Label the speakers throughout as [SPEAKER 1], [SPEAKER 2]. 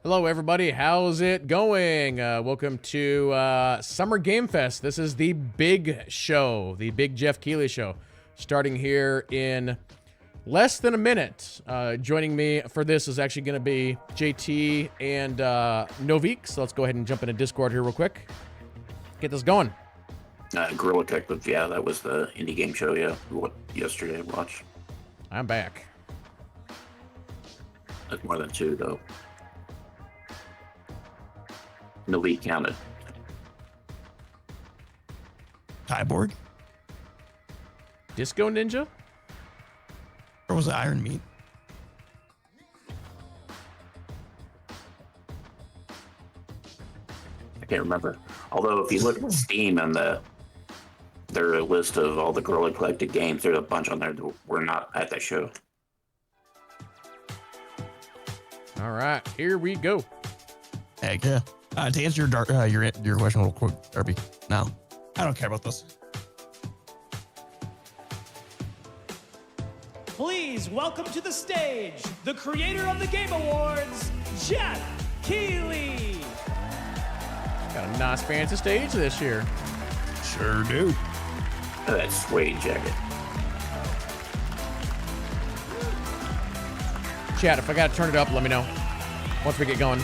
[SPEAKER 1] Hello, everybody. How's it going? Welcome to Summer Game Fest. This is the big show, the big Jeff Keighley show, starting here in less than a minute. Joining me for this is actually going to be JT and Novik. So let's go ahead and jump into Discord here real quick. Get this going.
[SPEAKER 2] Guerrilla Detective, yeah, that was the indie game show, yeah. What yesterday I watched.
[SPEAKER 1] I'm back.
[SPEAKER 2] That's more than two, though. Nobody counted.
[SPEAKER 3] Kyborg?
[SPEAKER 1] Disco Ninja?
[SPEAKER 3] Or was it Iron Meat?
[SPEAKER 2] I can't remember. Although, if you look at Steam and their list of all the Guerrilla Collective games, there's a bunch on there that were not at that show.
[SPEAKER 1] All right, here we go.
[SPEAKER 3] Heck yeah. To answer your question real quick, Darby. No, I don't care about this.
[SPEAKER 4] Please welcome to the stage the creator of the Game Awards, Jeff Keighley.
[SPEAKER 1] Got a nice fancy stage this year.
[SPEAKER 3] Sure do.
[SPEAKER 2] That suede jacket.
[SPEAKER 1] Chat, if I got to turn it up, let me know once we get going.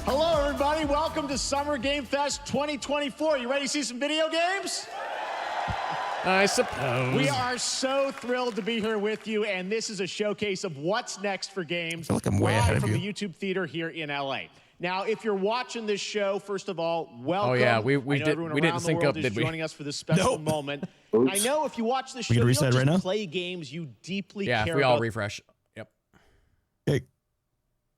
[SPEAKER 5] Hello, everybody. Welcome to Summer Game Fest 2024. You ready to see some video games?
[SPEAKER 1] I suppose.
[SPEAKER 5] We are so thrilled to be here with you, and this is a showcase of what's next for games.
[SPEAKER 3] I feel like I'm way ahead of
[SPEAKER 5] from
[SPEAKER 3] you.
[SPEAKER 5] the YouTube theater here in LA. Now, if you're watching this show, first of all, welcome.
[SPEAKER 1] Oh yeah,
[SPEAKER 5] I know
[SPEAKER 1] we
[SPEAKER 5] everyone
[SPEAKER 1] didn't
[SPEAKER 5] around the
[SPEAKER 1] sync
[SPEAKER 5] world
[SPEAKER 1] up,
[SPEAKER 5] is
[SPEAKER 1] did we?
[SPEAKER 5] joining us for this special
[SPEAKER 3] Nope.
[SPEAKER 5] moment.
[SPEAKER 2] Oops.
[SPEAKER 5] I know if you watch this show,
[SPEAKER 3] We
[SPEAKER 5] you
[SPEAKER 3] can
[SPEAKER 5] don't
[SPEAKER 3] reset
[SPEAKER 5] just
[SPEAKER 3] right now?
[SPEAKER 5] play games you deeply
[SPEAKER 1] Yeah, if
[SPEAKER 5] care
[SPEAKER 1] we all
[SPEAKER 5] about.
[SPEAKER 1] refresh. Yep.
[SPEAKER 3] Hey,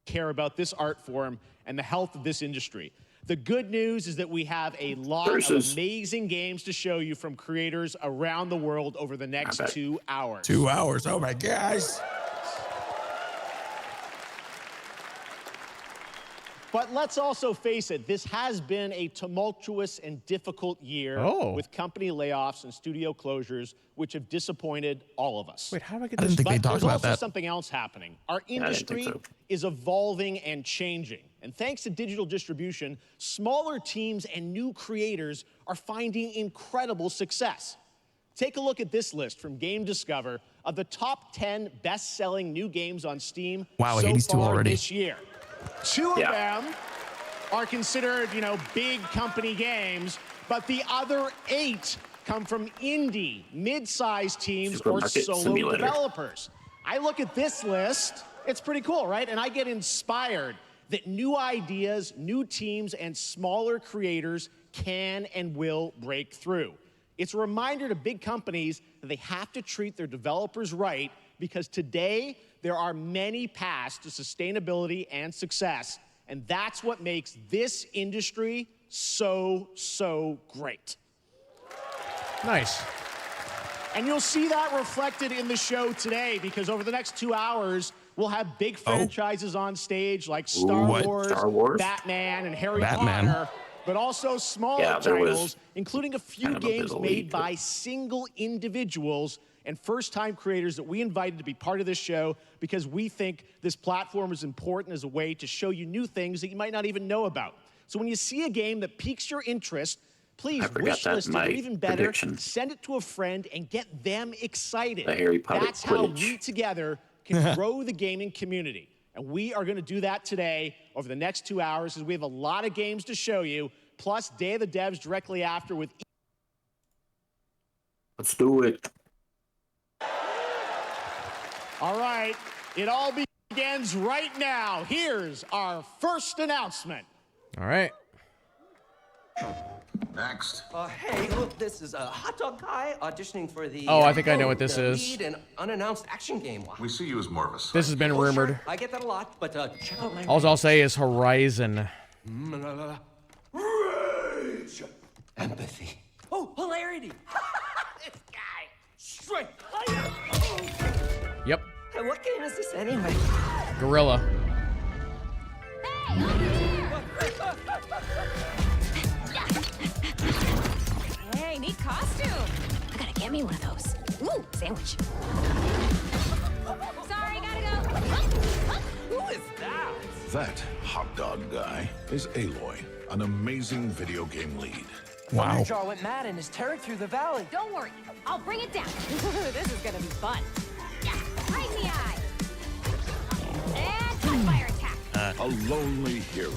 [SPEAKER 5] Care about this art form and the health of this industry. The good news is that we have a lot
[SPEAKER 2] Versus.
[SPEAKER 5] of amazing games to show you from creators around the world over the next
[SPEAKER 2] bet.
[SPEAKER 5] 2 hours.
[SPEAKER 3] 2 hours. Oh my gosh.
[SPEAKER 5] But let's also face it, this has been a tumultuous and difficult year with company layoffs and studio closures, which have disappointed all of us.
[SPEAKER 1] Wait, how do I get
[SPEAKER 3] I
[SPEAKER 1] this?
[SPEAKER 3] didn't think they
[SPEAKER 5] But
[SPEAKER 3] talked
[SPEAKER 5] there's
[SPEAKER 3] about
[SPEAKER 5] also
[SPEAKER 3] that.
[SPEAKER 5] something else happening. Our
[SPEAKER 2] didn't think
[SPEAKER 5] industry
[SPEAKER 2] so.
[SPEAKER 5] is evolving and changing. And thanks to digital distribution, smaller teams and new creators are finding incredible success. Take a look at this list from Game Discover of the top 10 best-selling new games on Steam
[SPEAKER 3] Wow,
[SPEAKER 5] so
[SPEAKER 3] Hades 2
[SPEAKER 5] far
[SPEAKER 3] already.
[SPEAKER 5] this year. Two of
[SPEAKER 2] Yeah.
[SPEAKER 5] them are considered, big company games, but the other 8 come from indie, mid-sized teams or
[SPEAKER 2] Supermarket
[SPEAKER 5] solo
[SPEAKER 2] Simulator.
[SPEAKER 5] developers. I look at this list, it's pretty cool, right? And I get inspired that new ideas, new teams, and smaller creators can and will break through. It's a reminder to big companies that they have to treat their developers right, because today there are many paths to sustainability and success, and that's what makes this industry so great.
[SPEAKER 1] Nice.
[SPEAKER 5] And you'll see that reflected in the show today, because over the next 2 hours, we'll have big franchises on stage like Star
[SPEAKER 3] what?
[SPEAKER 5] Wars,
[SPEAKER 2] Star Wars?
[SPEAKER 5] Batman, and Harry
[SPEAKER 3] Batman.
[SPEAKER 5] Potter, but also smaller
[SPEAKER 2] Yeah, there was
[SPEAKER 5] titles, including a few
[SPEAKER 2] kind of a
[SPEAKER 5] games
[SPEAKER 2] bit of
[SPEAKER 5] made
[SPEAKER 2] leak,
[SPEAKER 5] by single individuals and first-time creators that we invited to be part of this show, because we think this platform is important as a way to show you new things that you might not even know about. So when you see a game that piques your interest, please
[SPEAKER 2] I forgot
[SPEAKER 5] wish
[SPEAKER 2] that
[SPEAKER 5] list
[SPEAKER 2] in
[SPEAKER 5] it, or
[SPEAKER 2] my
[SPEAKER 5] even better,
[SPEAKER 2] prediction.
[SPEAKER 5] send it to a friend and get them excited.
[SPEAKER 2] The Harry Potter
[SPEAKER 5] That's how
[SPEAKER 2] Quidditch.
[SPEAKER 5] we together can grow the gaming community. And we are going to do that today over the next 2 hours, as we have a lot of games to show you, plus Day of the Devs directly after with
[SPEAKER 2] Let's do it.
[SPEAKER 5] All right, it all begins right now. Here's our first announcement.
[SPEAKER 1] All right.
[SPEAKER 6] Next.
[SPEAKER 7] Hey, look, this is Hot Dog Guy auditioning for the.
[SPEAKER 1] Oh, I think I know what this
[SPEAKER 7] the
[SPEAKER 1] is.
[SPEAKER 7] Lead and unannounced action game.
[SPEAKER 6] We see you as more of a
[SPEAKER 1] This has been
[SPEAKER 7] Oh,
[SPEAKER 1] rumored.
[SPEAKER 7] sure, I get that a lot, but check out my.
[SPEAKER 1] All I'll say is Horizon.
[SPEAKER 7] Rage! Empathy. Oh, hilarity! This guy! Straight!
[SPEAKER 1] Yep.
[SPEAKER 7] Hey, what game is this anyway?
[SPEAKER 1] Gorilla.
[SPEAKER 8] Hey, neat costume. I gotta get me one of those. Ooh, sandwich.
[SPEAKER 6] That hot dog guy is Aloy, an amazing video game lead.
[SPEAKER 3] Wow.
[SPEAKER 7] Thunderjaw went mad and is tearing through the valley.
[SPEAKER 8] Don't worry, I'll bring it down. This is gonna be fun. Yeah, right in the eye. And cut fire attack.
[SPEAKER 6] A lonely hero,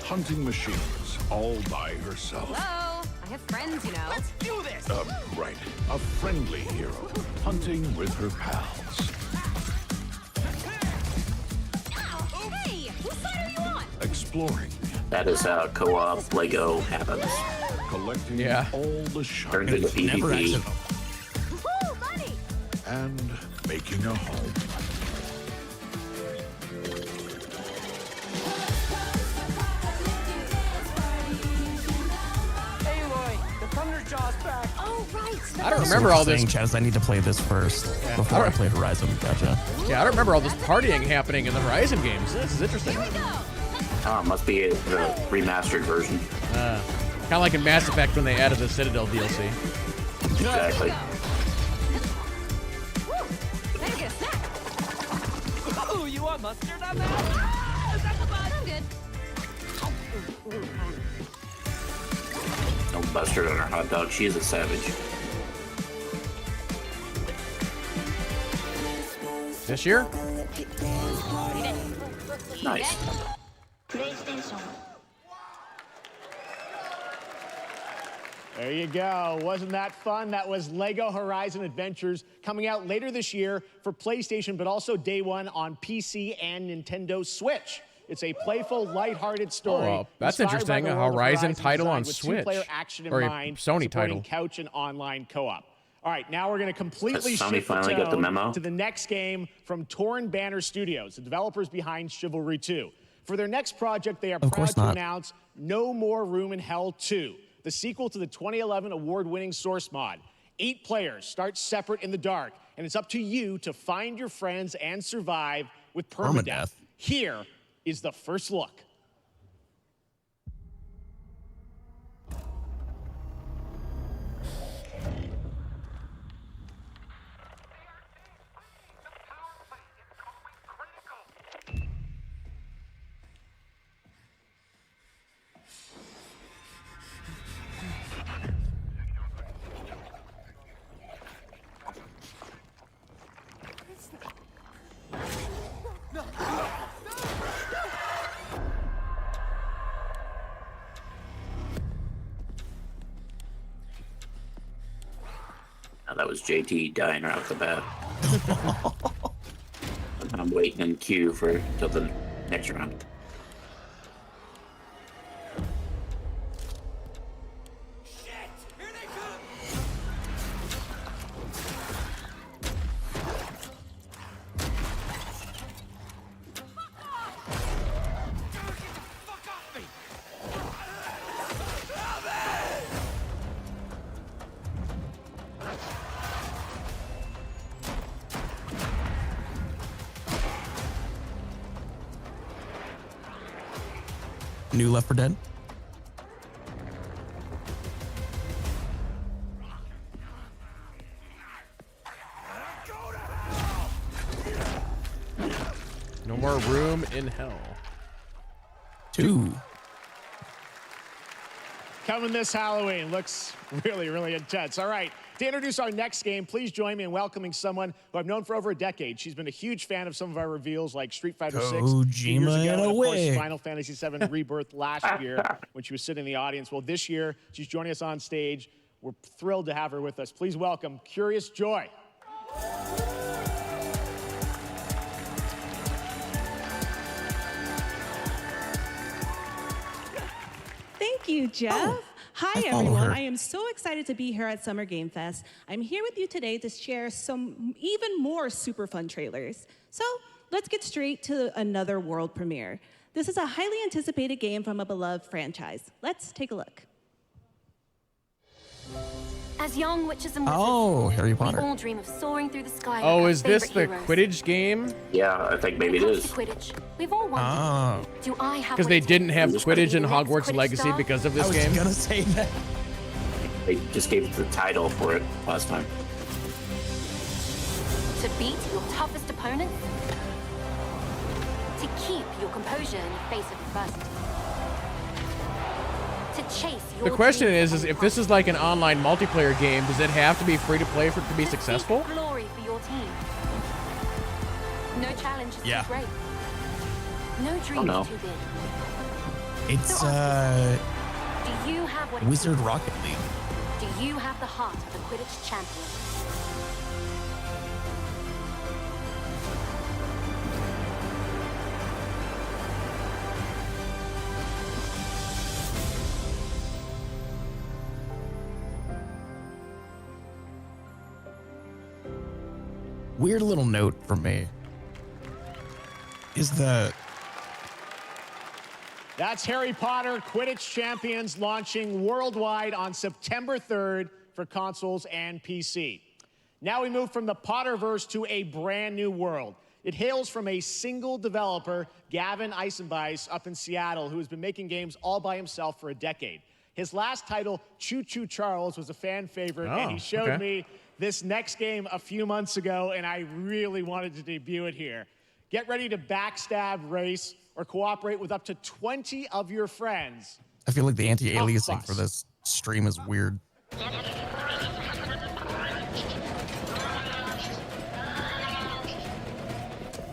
[SPEAKER 6] hunting machines all by herself.
[SPEAKER 8] Hello, I have friends, you know.
[SPEAKER 7] Let's do this!
[SPEAKER 6] Right. A friendly hero, hunting with her pals.
[SPEAKER 8] Ow, hey, whose side are you on?
[SPEAKER 6] Exploring,
[SPEAKER 2] That is how co-op Lego happens.
[SPEAKER 6] collecting
[SPEAKER 1] Yeah.
[SPEAKER 6] all the
[SPEAKER 2] Turns into
[SPEAKER 6] shiny
[SPEAKER 3] Never
[SPEAKER 2] PvP.
[SPEAKER 3] accidental.
[SPEAKER 8] Woo, money!
[SPEAKER 6] and making a home.
[SPEAKER 7] Aloy, the Thunderjaw's back.
[SPEAKER 8] Oh, right.
[SPEAKER 1] I don't remember all this.
[SPEAKER 3] Saying, Chaz, I need to play this first before I play Horizon. Gotcha.
[SPEAKER 1] Yeah, I don't remember all this partying happening in the Horizon games. This is interesting.
[SPEAKER 8] Here we go.
[SPEAKER 2] Oh, must be the remastered version.
[SPEAKER 1] Kind of like in Mass Effect when they added the Citadel DLC.
[SPEAKER 2] Exactly.
[SPEAKER 8] Woo, better get a snack.
[SPEAKER 7] Oh, you want mustard on that?
[SPEAKER 8] Ah, is that the bud? I'm good.
[SPEAKER 2] No mustard on her hot dog. She is a savage.
[SPEAKER 1] This year?
[SPEAKER 2] Nice.
[SPEAKER 5] There you go. Wasn't that fun? That was Lego Horizon Adventures coming out later this year for PlayStation, but also day one on PC and Nintendo Switch. It's a playful, lighthearted story.
[SPEAKER 1] Oh, well, that's
[SPEAKER 5] inspired by
[SPEAKER 1] interesting.
[SPEAKER 5] the
[SPEAKER 1] A
[SPEAKER 5] world of
[SPEAKER 1] Horizon title
[SPEAKER 5] design
[SPEAKER 1] on
[SPEAKER 5] with
[SPEAKER 1] Switch.
[SPEAKER 5] Two-player action in
[SPEAKER 1] Or a
[SPEAKER 5] mind,
[SPEAKER 1] Sony
[SPEAKER 5] supporting
[SPEAKER 1] title.
[SPEAKER 5] couch and online co-op. All right, now we're going to completely
[SPEAKER 2] Has Sony
[SPEAKER 5] shift the
[SPEAKER 2] finally got the
[SPEAKER 5] tone
[SPEAKER 2] memo?
[SPEAKER 5] to the next game from Torn Banner Studios, the developers behind Chivalry 2. For their next project, they are proud
[SPEAKER 3] course
[SPEAKER 5] to
[SPEAKER 3] not.
[SPEAKER 5] announce No More Room in Hell 2, the sequel to the 2011 award-winning Source mod. 8 players start separate in the dark, and it's up to you to find your friends and survive with permadeath.
[SPEAKER 3] Permadeath.
[SPEAKER 5] Here is the first look.
[SPEAKER 2] Now, that was JT dying right off the bat. I'm waiting in queue for till the next round.
[SPEAKER 3] New Left 4 Dead.
[SPEAKER 1] No more room in hell.
[SPEAKER 3] 2.
[SPEAKER 5] Coming this Halloween. Looks really, really intense. All right, to introduce our next game, please join me in welcoming someone who I've known for over a decade. She's been a huge fan of some of our reveals like Street Fighter 6
[SPEAKER 3] Kojima
[SPEAKER 5] years ago,
[SPEAKER 3] in a
[SPEAKER 5] and of course
[SPEAKER 3] wig.
[SPEAKER 5] Final Fantasy 7 Rebirth last year when she was sitting in the audience. Well, this year, she's joining us on stage. We're thrilled to have her with us. Please welcome Curious Joy.
[SPEAKER 9] Thank you, Jeff. Hi,
[SPEAKER 3] I follow
[SPEAKER 9] everyone.
[SPEAKER 3] her.
[SPEAKER 9] I am so excited to be here at Summer Game Fest. I'm here with you today to share some even more super fun trailers. So let's get straight to another world premiere. This is a highly anticipated game from a beloved franchise. Let's take a look.
[SPEAKER 8] As young witches and wizards,
[SPEAKER 3] Oh, Harry
[SPEAKER 8] we
[SPEAKER 3] Potter.
[SPEAKER 8] all dream of soaring through the sky. like
[SPEAKER 1] Oh,
[SPEAKER 8] our
[SPEAKER 1] is this the
[SPEAKER 8] favorite heroes.
[SPEAKER 1] Quidditch game?
[SPEAKER 2] Yeah, I think maybe it
[SPEAKER 8] When it comes
[SPEAKER 2] is.
[SPEAKER 8] to Quidditch, we've all wondered,
[SPEAKER 3] Oh.
[SPEAKER 8] do I have
[SPEAKER 1] Because
[SPEAKER 8] what
[SPEAKER 1] they
[SPEAKER 8] it
[SPEAKER 1] didn't
[SPEAKER 8] takes
[SPEAKER 1] have
[SPEAKER 2] This
[SPEAKER 1] Quidditch in
[SPEAKER 8] Next
[SPEAKER 1] Hogwarts
[SPEAKER 8] Quidditch
[SPEAKER 1] Legacy
[SPEAKER 8] star?
[SPEAKER 1] because of
[SPEAKER 3] I
[SPEAKER 1] this
[SPEAKER 3] was
[SPEAKER 1] game?
[SPEAKER 3] gonna say that.
[SPEAKER 2] They just gave the title for it last time.
[SPEAKER 8] to beat your toughest opponent? To keep your composure in the face of adversity. To chase your
[SPEAKER 1] The question
[SPEAKER 8] dreams
[SPEAKER 1] is
[SPEAKER 8] and
[SPEAKER 1] if this is like an online multiplayer game, does it have to be free to play for it to be
[SPEAKER 8] seek
[SPEAKER 1] successful?
[SPEAKER 8] glory for your team. No challenge is
[SPEAKER 3] Yeah.
[SPEAKER 8] too great. No dream
[SPEAKER 2] no.
[SPEAKER 8] is too big.
[SPEAKER 3] It's
[SPEAKER 8] Do you have what it
[SPEAKER 3] Wizard
[SPEAKER 8] takes?
[SPEAKER 3] Rocket League.
[SPEAKER 8] Do you have the heart of the Quidditch champion?
[SPEAKER 3] Weird little note from me is
[SPEAKER 5] That's Harry Potter Quidditch Champions launching worldwide on September 3rd for consoles and PC. Now we move from the Potterverse to a brand new world. It hails from a single developer, Gavin Eisenbeis, up in Seattle, who has been making games all by himself for a decade. His last title, Choo Choo Charles, was a fan favorite, and he showed me this next game a few months ago, and I really wanted to debut it here. Get ready to backstab, race, or cooperate with up to 20 of your friends.
[SPEAKER 3] I feel like the anti-aliasing
[SPEAKER 5] Bus.
[SPEAKER 3] for this stream is weird.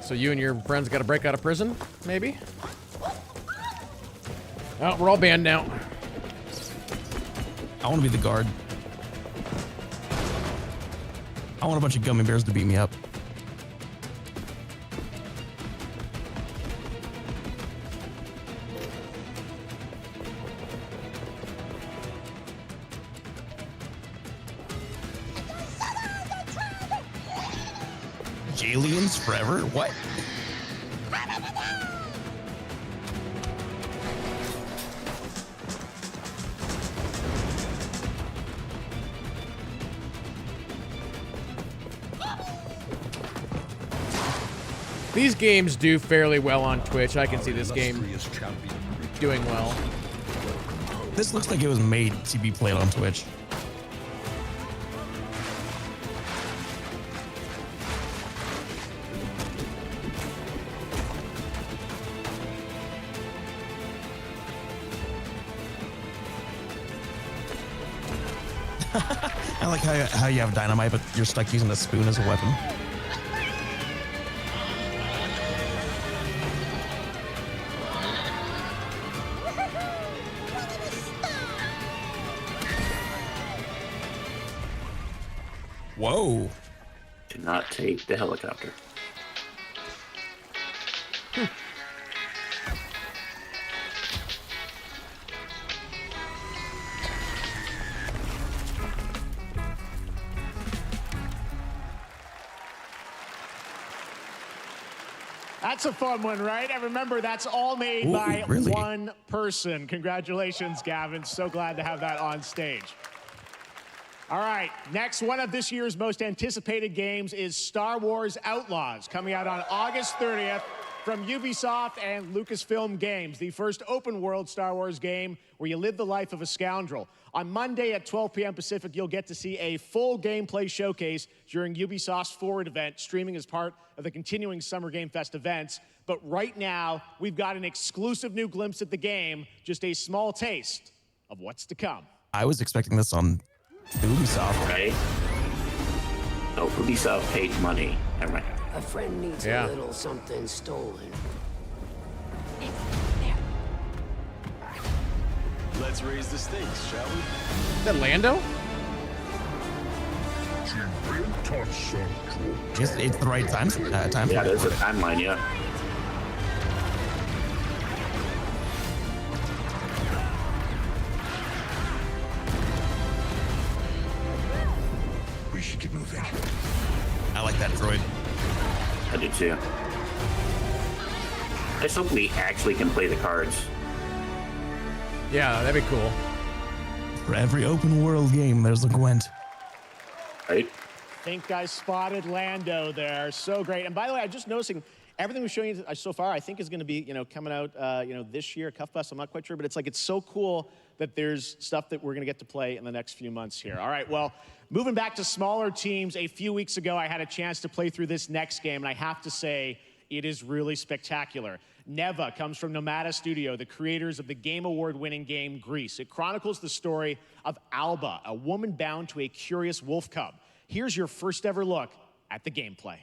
[SPEAKER 1] So you and your friends got to break out of prison, maybe? Oh, we're all banned now.
[SPEAKER 3] I want to be the guard. I want a bunch of gummy bears to beat me up. Aliens forever? What?
[SPEAKER 1] These games do fairly well on Twitch. I can see this game doing well.
[SPEAKER 3] This looks like it was made to be played on Twitch. I like how you have dynamite, but you're stuck using a spoon as a weapon. Whoa.
[SPEAKER 2] Do not take the helicopter.
[SPEAKER 5] That's a fun one, right? And remember, that's all made
[SPEAKER 3] Ooh,
[SPEAKER 5] by
[SPEAKER 3] really?
[SPEAKER 5] one person. Congratulations, Gavin. So glad to have that on stage. All right, next one of this year's most anticipated games is Star Wars Outlaws, coming out on August 30th from Ubisoft and Lucasfilm Games, the first open-world Star Wars game where you live the life of a scoundrel. On Monday at 12 p.m. Pacific, you'll get to see a full gameplay showcase during Ubisoft's Forward event, streaming as part of the continuing Summer Game Fest events. But right now, we've got an exclusive new glimpse at the game, just a small taste of what's to come.
[SPEAKER 3] I was expecting this on Ubisoft.
[SPEAKER 2] Right? Oh, Ubisoft paid money. Never mind.
[SPEAKER 10] A friend needs
[SPEAKER 1] Yeah.
[SPEAKER 10] a little something stolen.
[SPEAKER 11] Let's raise the stakes, shall we?
[SPEAKER 1] Is that Lando?
[SPEAKER 3] It's the right time. Time
[SPEAKER 2] Yeah,
[SPEAKER 3] for
[SPEAKER 2] there's a
[SPEAKER 3] it.
[SPEAKER 2] timeline, yeah.
[SPEAKER 6] We should get moving.
[SPEAKER 3] I like that droid.
[SPEAKER 2] I do too. I just hope we actually can play the cards.
[SPEAKER 1] Yeah, that'd be cool.
[SPEAKER 3] For every open world game, there's a Gwent.
[SPEAKER 2] Right?
[SPEAKER 5] I think I spotted Lando there. So great. And by the way, I'm just noticing everything we've shown you so far, I think is going to be, coming out, this year, Cuff Bus. I'm not quite sure, but it's so cool that there's stuff that we're going to get to play in the next few months here. All right, well, moving back to smaller teams, a few weeks ago, I had a chance to play through this next game, and I have to say, It is really spectacular. Neva comes from Nomada Studio, the creators of the Game Award-winning game Grease. It chronicles the story of Alba, a woman bound to a curious wolf cub. Here's your first ever look at the gameplay.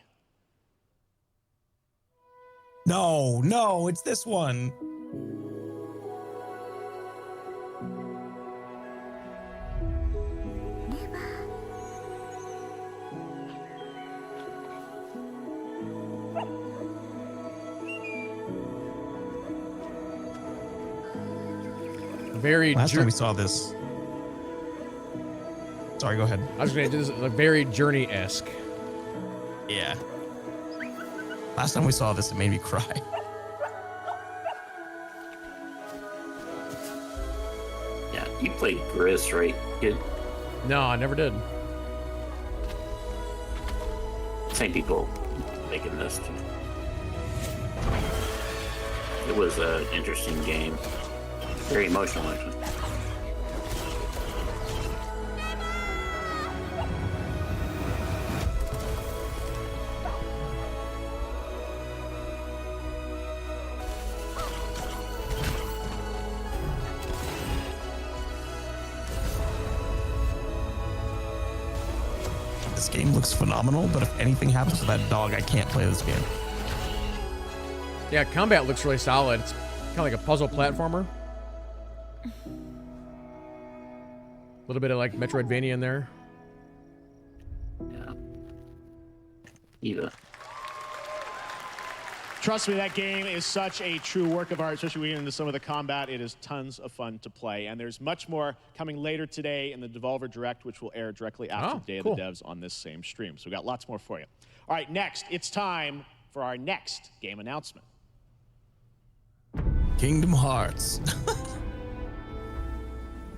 [SPEAKER 3] No, it's this one.
[SPEAKER 1] Very
[SPEAKER 3] Last time we saw this. Sorry, go ahead.
[SPEAKER 1] I was going to do this like very Journey-esque.
[SPEAKER 3] Yeah. Last time we saw this, it made me cry.
[SPEAKER 2] Yeah, you played Gris, right, kid?
[SPEAKER 1] No, I never did.
[SPEAKER 2] Same people making this. It was an interesting game. Very emotional, actually.
[SPEAKER 3] This game looks phenomenal, but if anything happens to that dog, I can't play this game.
[SPEAKER 1] Yeah, combat looks really solid. It's kind of like a puzzle platformer. A little bit of like Metroidvania in there.
[SPEAKER 2] Yeah. Eva.
[SPEAKER 5] Trust me, that game is such a true work of art, especially when we get into some of the combat. It is tons of fun to play. And there's much more coming later today in the Devolver Direct, which will air directly after Day of the Devs on this same stream. So we got lots more for you. All right, next, it's time for our next game announcement.
[SPEAKER 3] Kingdom Hearts.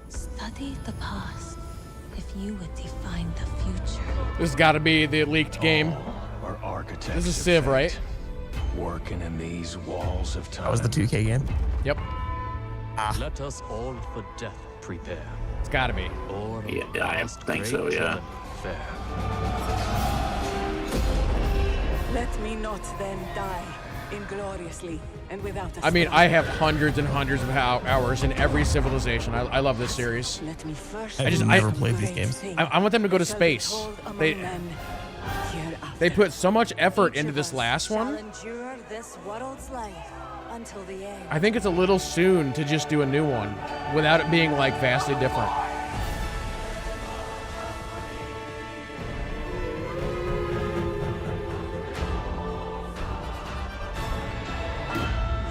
[SPEAKER 8] Study the past if you would define the future.
[SPEAKER 1] This has got to be the leaked game.
[SPEAKER 11] Our architects.
[SPEAKER 1] This is Civ, right?
[SPEAKER 11] Working in these walls of time.
[SPEAKER 3] That was the 2K game?
[SPEAKER 1] Yep.
[SPEAKER 11] Let us all for death prepare.
[SPEAKER 1] It's got to be.
[SPEAKER 11] Or
[SPEAKER 2] Yeah, I think so, yeah.
[SPEAKER 11] Fair.
[SPEAKER 10] Let me not then die ingloriously and without a
[SPEAKER 1] I mean,
[SPEAKER 10] struggle.
[SPEAKER 1] I have hundreds and hundreds of hours in every Civilization. I love this series.
[SPEAKER 10] Let me first
[SPEAKER 3] I just never played these games.
[SPEAKER 1] I want them to go to space. They put so much effort into this last one.
[SPEAKER 8] Endure this world's life until the end.
[SPEAKER 1] I think it's a little soon to just do a new one without it being like vastly different.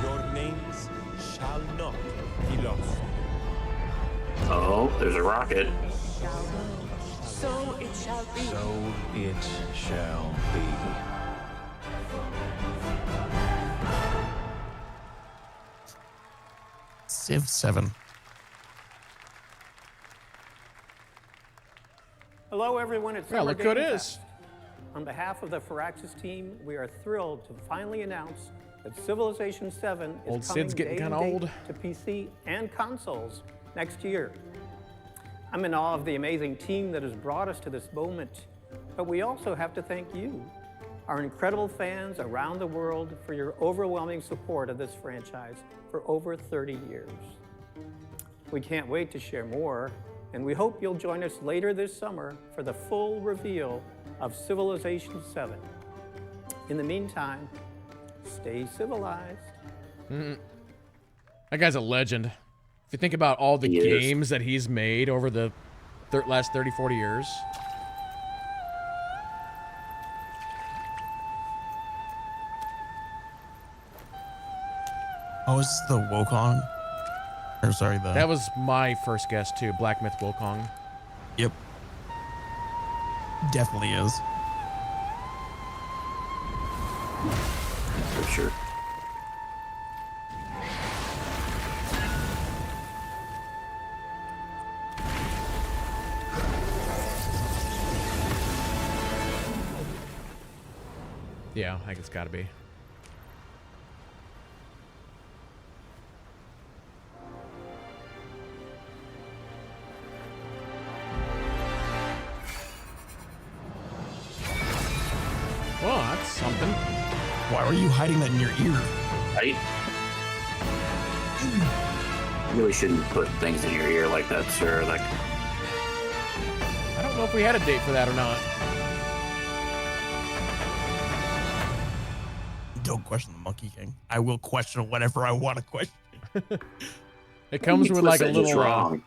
[SPEAKER 11] Your names shall not be lost.
[SPEAKER 2] Oh, there's a rocket.
[SPEAKER 10] So it shall be.
[SPEAKER 11] So it shall be.
[SPEAKER 3] Civ 7.
[SPEAKER 12] Hello, everyone. It's
[SPEAKER 1] Yeah,
[SPEAKER 12] Summer
[SPEAKER 1] look who it
[SPEAKER 12] Game
[SPEAKER 1] is.
[SPEAKER 12] Fest. On behalf of the Firaxis team, we are thrilled to finally announce that Civilization 7
[SPEAKER 1] Old
[SPEAKER 12] is coming
[SPEAKER 1] Sid's getting
[SPEAKER 12] day and
[SPEAKER 1] kinda
[SPEAKER 12] date
[SPEAKER 1] old.
[SPEAKER 12] to PC and consoles next year. I'm in awe of the amazing team that has brought us to this moment, but we also have to thank you, our incredible fans around the world, for your overwhelming support of this franchise for over 30 years. We can't wait to share more, and we hope you'll join us later this summer for the full reveal of Civilization 7. In the meantime, stay civilized.
[SPEAKER 1] That guy's a legend. If you think about all the
[SPEAKER 2] He is.
[SPEAKER 1] games that he's made over the last 30, 40 years.
[SPEAKER 3] Oh, is this the Wukong? Or sorry, the...
[SPEAKER 1] That was my first guess too, Black Myth Wukong.
[SPEAKER 3] Yep. Definitely is.
[SPEAKER 2] For sure.
[SPEAKER 1] Yeah, I think it's got to be. Well, that's something.
[SPEAKER 3] Why were you hiding that in your ear?
[SPEAKER 2] Right? You really shouldn't put things in your ear like that, sir. Like,
[SPEAKER 1] I don't know if we had a date for that or not.
[SPEAKER 3] Don't question the Monkey King. I will question whatever I want to question.
[SPEAKER 1] It comes with like a little.
[SPEAKER 2] Wrong.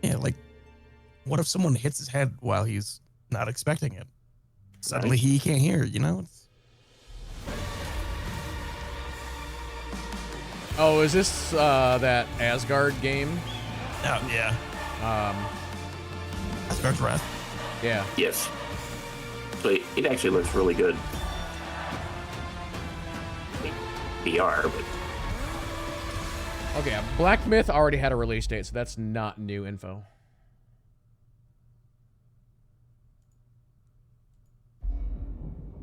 [SPEAKER 3] Yeah, like, what if someone hits his head while he's not expecting it? Suddenly he can't hear, you know?
[SPEAKER 1] Oh, is this that Asgard game?
[SPEAKER 3] Oh, yeah. Asgard's Wrath.
[SPEAKER 1] Yeah.
[SPEAKER 2] Yes. So it actually looks really good. I mean, VR, but.
[SPEAKER 1] Okay, Black Myth already had a release date, so that's not new info.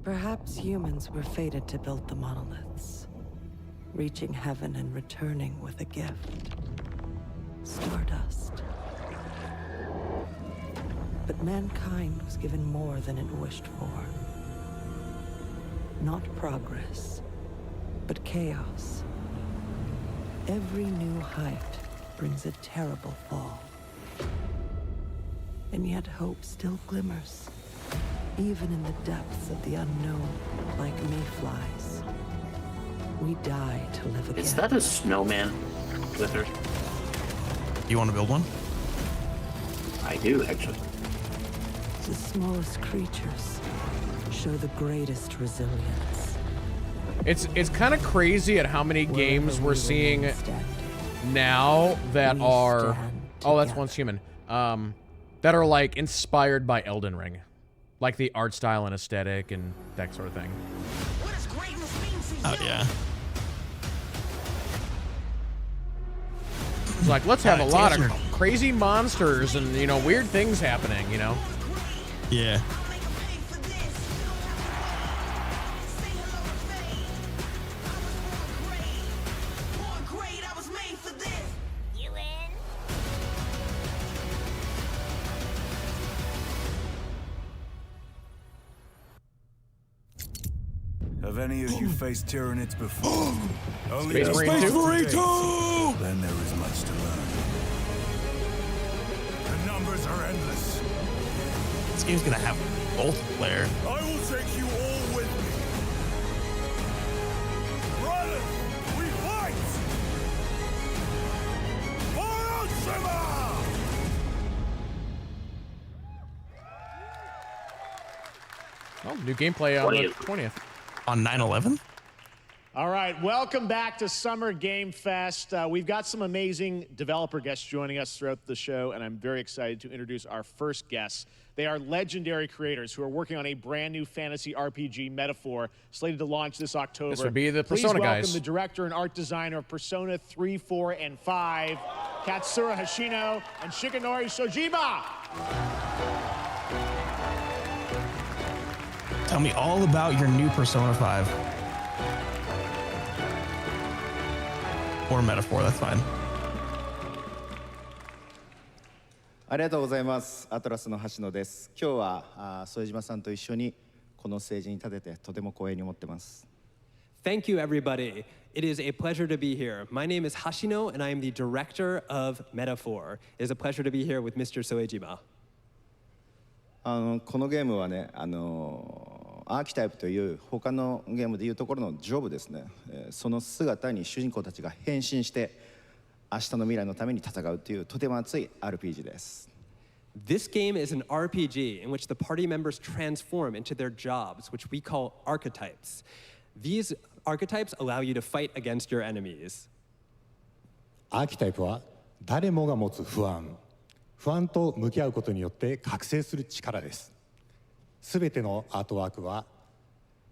[SPEAKER 10] Perhaps humans were fated to build the monoliths, reaching heaven and returning with a gift. Stardust. But mankind was given more than it wished for. Not progress, but chaos. Every new height brings a terrible fall. And yet hope still glimmers, even in the depths of the unknown, like mayflies. We die to live again.
[SPEAKER 2] Is that a snowman with her?
[SPEAKER 3] You want to build one?
[SPEAKER 2] I do, actually.
[SPEAKER 10] The smallest creatures show the greatest resilience.
[SPEAKER 1] It's kind of crazy at how many games we're seeing now that are that's Once Human. That are like inspired by Elden Ring. Like the art style and aesthetic and that sort of thing.
[SPEAKER 3] Oh yeah.
[SPEAKER 1] It's like, let's have a lot of crazy monsters and, you know, weird things happening, you know?
[SPEAKER 3] Yeah.
[SPEAKER 13] Have any of you faced Tyranids before? Only
[SPEAKER 1] Space Marine
[SPEAKER 3] 2?
[SPEAKER 13] Then there is much to learn. The numbers are endless.
[SPEAKER 3] This game's gonna have multiplayer.
[SPEAKER 13] I will take you all with me. Brothers, we fight! For Ultima!
[SPEAKER 1] Oh, new gameplay on the 20th.
[SPEAKER 3] On 9/11?
[SPEAKER 5] All right, welcome back to Summer Game Fest. We've got some amazing developer guests joining us throughout the show, and I'm very excited to introduce our first guests. They are legendary creators who are working on a brand new fantasy RPG, Metaphor, slated to launch this October.
[SPEAKER 1] This would be the Persona
[SPEAKER 5] Please welcome
[SPEAKER 1] guys.
[SPEAKER 5] the director and art designer of Persona 3, 4, and 5, Katsura Hashino and Shikanori Shojiba.
[SPEAKER 3] Tell me all about your new Persona 5. Or Metaphor, that's fine.
[SPEAKER 14] ありがとうございます。アトラスの橋野です。今日は副島さんと一緒にこのステージに立ててとても光栄に思ってます。
[SPEAKER 15] Thank you, everybody. It is a pleasure to be here. My name is Hashino, and I am the director of Metaphor. It is a pleasure to be here with Mr. Soejima.
[SPEAKER 14] このゲームはね、アーキタイプという他のゲームでいうところのジョブですね。その姿に主人公たちが変身して明日の未来のために戦うというとても熱い RPG です。
[SPEAKER 15] This game is an RPG in which the party members transform into their jobs, which we call archetypes. These archetypes allow you to fight against your enemies.
[SPEAKER 16] アーキタイプは誰もが持つ不安と向き合うことによって覚醒する力です。すべてのアートワークは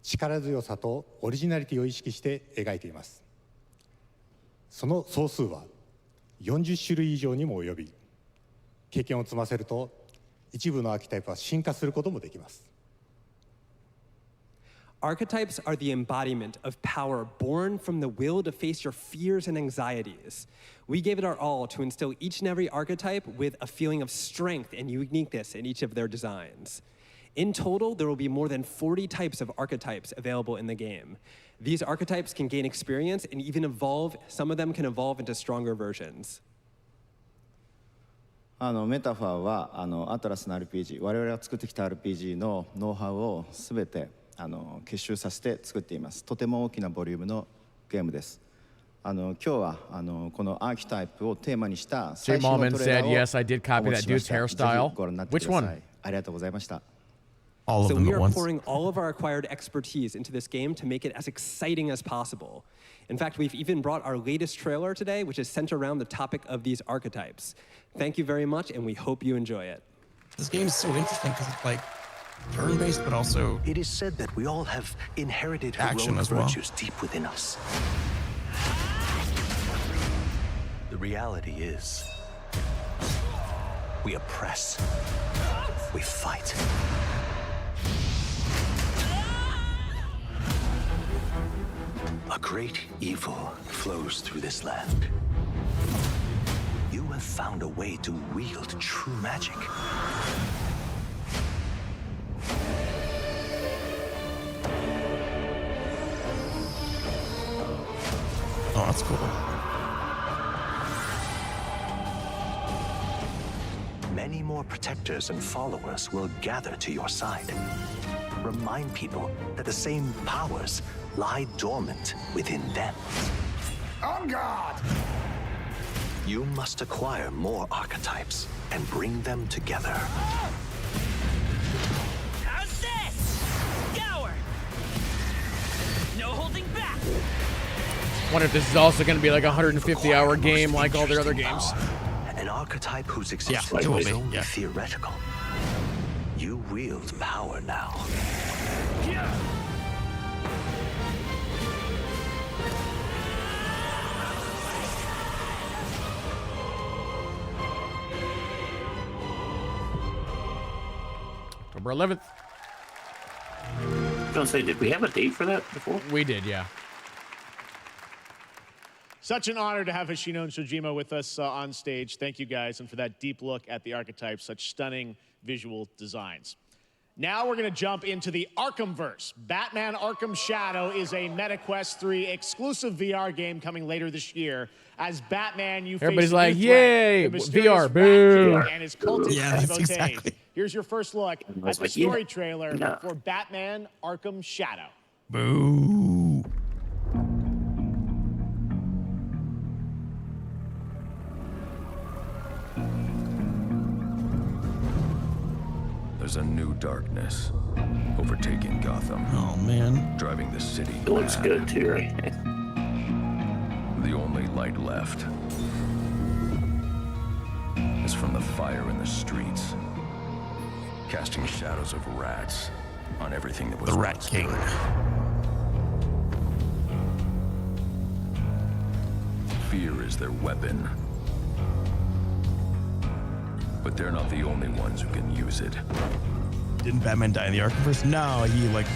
[SPEAKER 16] 力強さとオリジナリティを意識して描いています。その総数は40種類以上にも及び、経験を積ませると一部のアーキタイプは進化することもできます。
[SPEAKER 15] Archetypes are the embodiment of power born from the will to face your fears and anxieties. We gave it our all to instill each and every archetype with a feeling of strength and uniqueness in each of their designs. In total, there will be more than 40 types of archetypes available in the game. These archetypes can gain experience and even evolve. Some of them can evolve into stronger versions.
[SPEAKER 14] メタファーはアトラスの RPG、 我々が作ってきた RPG のノウハウをすべて結集させて作っています。とても大きなボリュームのゲームです。今日はこのアーキタイプをテーマにした最新のトレーラーを
[SPEAKER 1] Yes, I did copy that dude's hairstyle.
[SPEAKER 14] ご覧になってくだ
[SPEAKER 1] Which
[SPEAKER 14] さ
[SPEAKER 1] one?
[SPEAKER 14] い。ありがとうございました。
[SPEAKER 15] So we are pouring all of our acquired expertise into this game to make it as exciting as possible. In fact, we've even brought our latest trailer today, which is centered around the topic of these archetypes. Thank you very much, and we hope you enjoy it.
[SPEAKER 3] This game is so interesting because it's like turn-based, but also
[SPEAKER 17] it is said that we all have inherited
[SPEAKER 3] action
[SPEAKER 17] heroic
[SPEAKER 3] as well.
[SPEAKER 17] virtues deep within us. The reality is, we oppress, we fight. A great evil flows through this land. You have found a way to wield true magic.
[SPEAKER 3] Oh, that's cool.
[SPEAKER 17] Many more protectors and followers will gather to your side. Remind people that the same powers lie dormant within them. On guard! You must acquire more archetypes and bring them together.
[SPEAKER 18] How's this? Gower! No holding back!
[SPEAKER 1] Wonder if this is also going to be like a 150-hour game like all their other games.
[SPEAKER 17] An archetype whose existence is only theoretical. You wield power now.
[SPEAKER 1] October 11th.
[SPEAKER 2] I was gonna say, did we have a date for that before?
[SPEAKER 1] We did, yeah.
[SPEAKER 5] Such an honor to have Hoshino and Shojima with us on stage. Thank you guys, and for that deep look at the archetypes, such stunning visual designs. Now we're going to jump into the Arkhamverse. Batman Arkham Shadow is a MetaQuest 3 exclusive VR game coming later this year. As Batman, you
[SPEAKER 1] Everybody's
[SPEAKER 5] face
[SPEAKER 1] like,
[SPEAKER 5] a new
[SPEAKER 1] yay,
[SPEAKER 5] threat, the mysterious
[SPEAKER 1] VR,
[SPEAKER 5] Rat
[SPEAKER 1] boo.
[SPEAKER 5] King and his cultist devotees.
[SPEAKER 3] exactly.
[SPEAKER 5] Here's your first look at the story trailer for Batman Arkham Shadow.
[SPEAKER 3] Boo.
[SPEAKER 6] There's a new darkness overtaking Gotham.
[SPEAKER 3] Oh, man.
[SPEAKER 6] Driving the city.
[SPEAKER 2] It looks good too, right?
[SPEAKER 6] The only light left is from the fire in the streets, casting shadows of rats on everything that was
[SPEAKER 3] The Rat King.
[SPEAKER 6] Fear is their weapon. But they're not the only ones who can use it.
[SPEAKER 3] Didn't Batman die in the Arkhamverse? No, he like.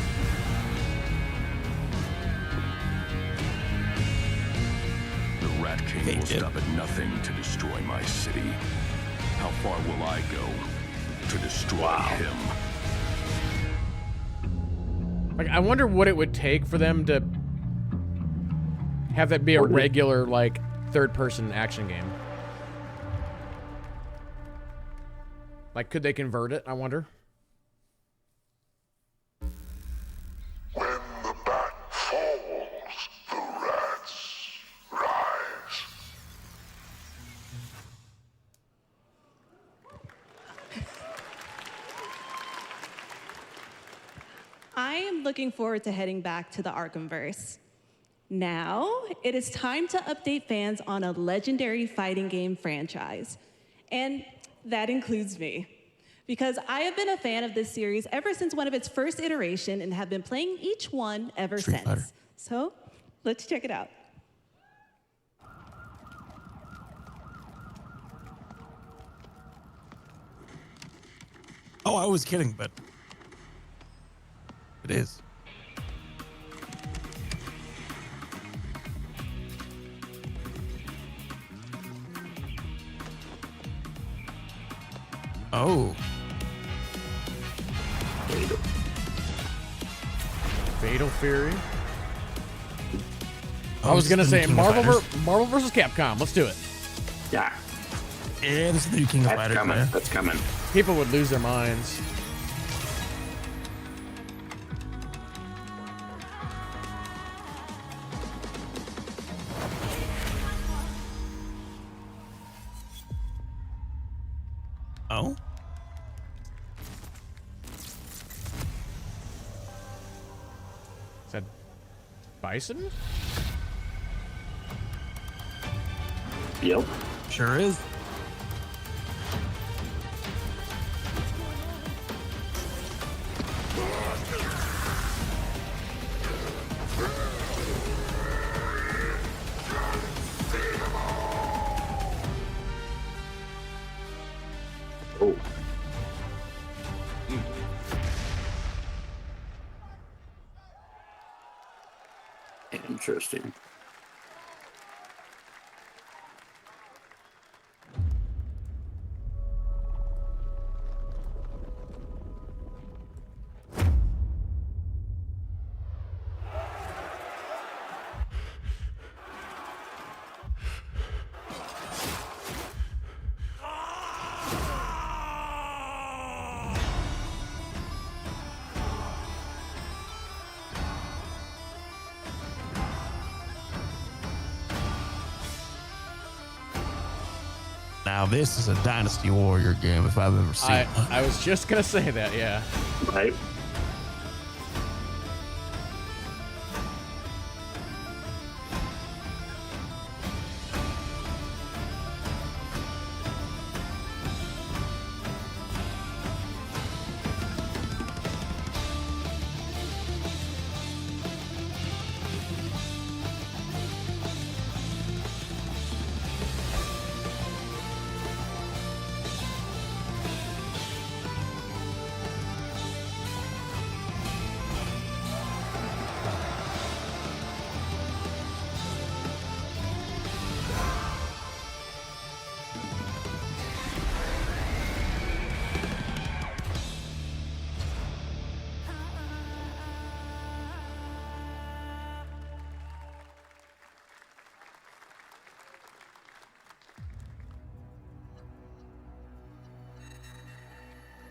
[SPEAKER 6] The Rat King will stop at nothing to destroy my city. How far will I go to destroy him?
[SPEAKER 1] Like, I wonder what it would take for them to have that be a regular, like, third-person action game. Like, could they convert it, I wonder?
[SPEAKER 19] When the bat falls, the rats rise.
[SPEAKER 9] I am looking forward to heading back to the Arkhamverse. Now, it is time to update fans on a legendary fighting game franchise. And that includes me. Because I have been a fan of this series ever since one of its first iteration and have been playing each one ever
[SPEAKER 3] Street Fighter.
[SPEAKER 9] since. So, let's check it out.
[SPEAKER 3] Oh, I was kidding, but it is. Oh.
[SPEAKER 1] Fatal Fury.
[SPEAKER 3] Oh,
[SPEAKER 1] I was gonna
[SPEAKER 3] this is the
[SPEAKER 1] say
[SPEAKER 3] new King of
[SPEAKER 1] Marvel versus Capcom. Let's do it.
[SPEAKER 2] Yeah.
[SPEAKER 3] Yeah, this is the new King of
[SPEAKER 2] That's
[SPEAKER 3] Fighters,
[SPEAKER 2] coming.
[SPEAKER 3] man.
[SPEAKER 2] That's coming.
[SPEAKER 1] People would lose their minds.
[SPEAKER 3] Oh?
[SPEAKER 1] Is that Bison?
[SPEAKER 2] Yep.
[SPEAKER 3] Sure is.
[SPEAKER 2] Oh. Interesting.
[SPEAKER 3] Now this is a Dynasty Warrior game if I've ever seen one.
[SPEAKER 1] I was just gonna say that. Yeah.
[SPEAKER 2] Right.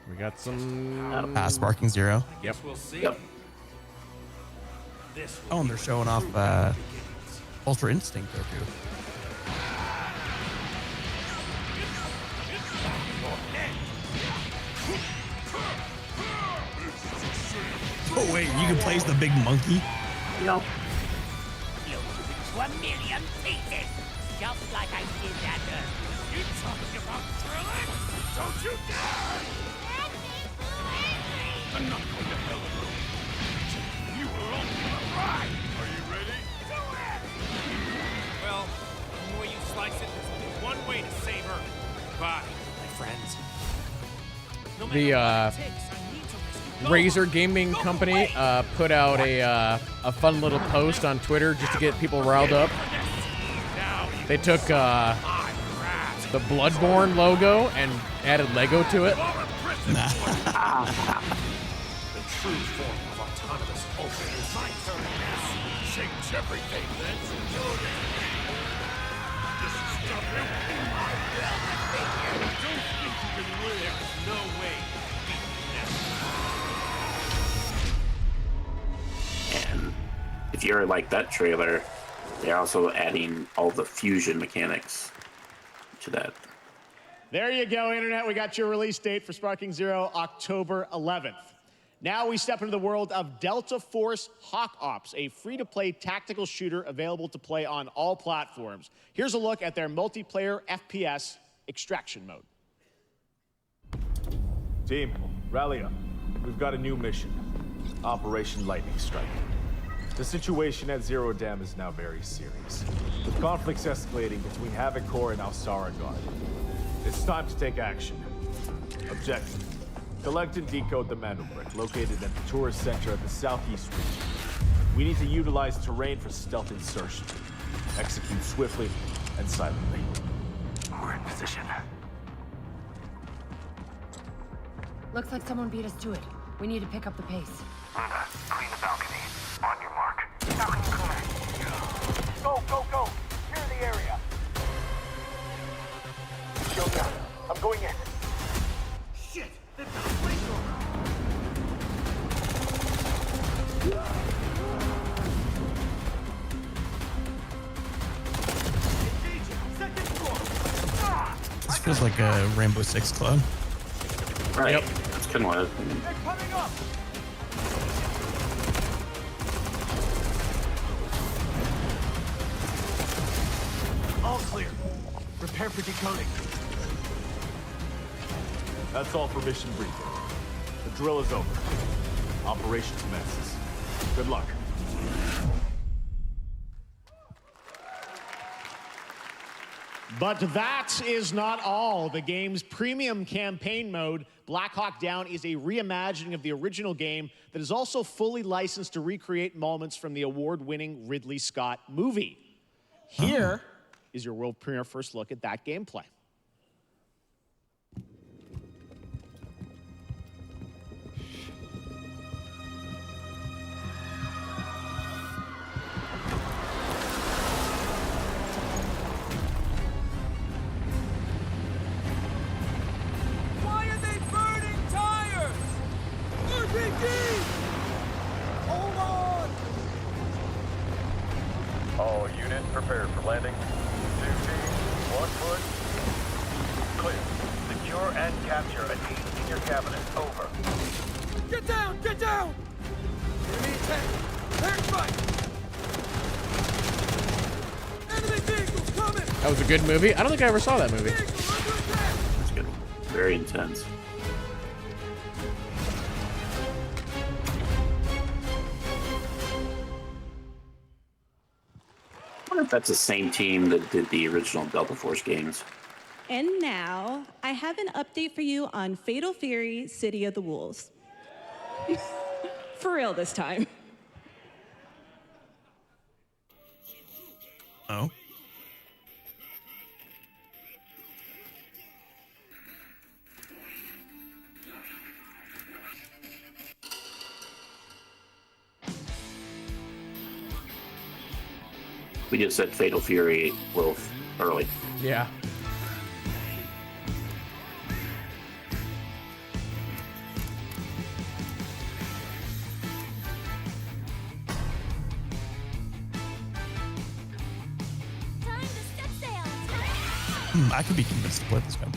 [SPEAKER 1] We got some.
[SPEAKER 3] Sparking Zero.
[SPEAKER 1] Yep.
[SPEAKER 2] Yep.
[SPEAKER 3] Oh, and they're showing off Ultra Instinct there too. Oh wait, you can play as the big monkey?
[SPEAKER 2] Yep.
[SPEAKER 18] To 1,000,000 pieces, just like I did that Earth. You talking about drilling? Don't you dare! I'm not going to hell alone. You were only on a ride. Are you ready? Do it!
[SPEAKER 20] Well, the way you slice it, there's only one way to save Earth. Goodbye, my friends.
[SPEAKER 1] The Razer Gaming Company put out a fun little post on Twitter just to get people riled up. They took the Bloodborne logo and added Lego to it.
[SPEAKER 20] The true form of autonomous open is my turn to change everything. Let's do it. This is stuff don't think you can win. There's no way.
[SPEAKER 2] And if you're like that trailer, they're also adding all the fusion mechanics to that.
[SPEAKER 5] There you go, Internet. We got your release date for Sparking Zero, October 11th. Now we step into the world of Delta Force Hawk Ops, a free-to-play tactical shooter available to play on all platforms. Here's a look at their multiplayer FPS extraction mode.
[SPEAKER 13] Team, rally up. We've got a new mission. Operation Lightning Strike. The situation at Zero Dam is now very serious, with conflicts escalating between Havoc Corps and Alsara Guard. It's time to take action. Objective: collect and decode the Manobrick, located at the tourist center of the southeast region. We need to utilize terrain for stealth insertion. Execute swiftly and silently.
[SPEAKER 17] We're in position.
[SPEAKER 8] Looks like someone beat us to it. We need to pick up the pace.
[SPEAKER 19] Luna, clean the balcony. On your mark. Balcony clear. Go, go, go! Clear the area. Go down. I'm going in.
[SPEAKER 20] Shit! They've got a flamethrower!
[SPEAKER 3] This feels like a Rainbow Six Club.
[SPEAKER 2] Right. Yep. That's kind of what
[SPEAKER 20] They're coming up!
[SPEAKER 13] All clear. Prepare for decoding. That's all for mission briefing. The drill is over. Operation commences. Good luck.
[SPEAKER 5] But that is not all. The game's premium campaign mode, Black Hawk Down, is a reimagining of the original game that is also fully licensed to recreate moments from the award-winning Ridley Scott movie. Here is your world premiere first look at that gameplay.
[SPEAKER 20] Why are they burning tires? RPG! Hold on!
[SPEAKER 21] All units prepared for landing. 2 teams, 1 foot. Clear. Secure and capture a team in your cabinet. Over.
[SPEAKER 20] Get down! Get down! Enemy attack! Air strike! Enemy vehicles coming!
[SPEAKER 1] That was a good movie. I don't think I ever saw that movie.
[SPEAKER 2] That's good. Very intense. I wonder if that's the same team that did the original Delta Force games.
[SPEAKER 9] And now, I have an update for you on Fatal Fury: City of the Wolves. For real this time.
[SPEAKER 3] Oh.
[SPEAKER 2] We just said Fatal Fury Wolf early.
[SPEAKER 1] Yeah.
[SPEAKER 3] I could be convinced to play this game.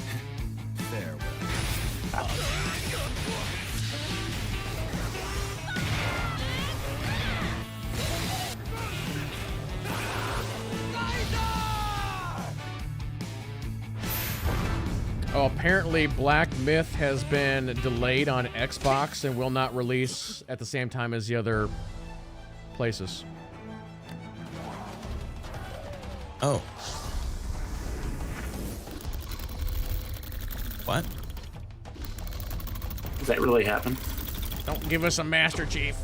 [SPEAKER 1] Oh, apparently Black Myth has been delayed on Xbox and will not release at the same time as the other places.
[SPEAKER 3] Oh. What?
[SPEAKER 2] Does that really happen?
[SPEAKER 1] Don't give us a Master Chief.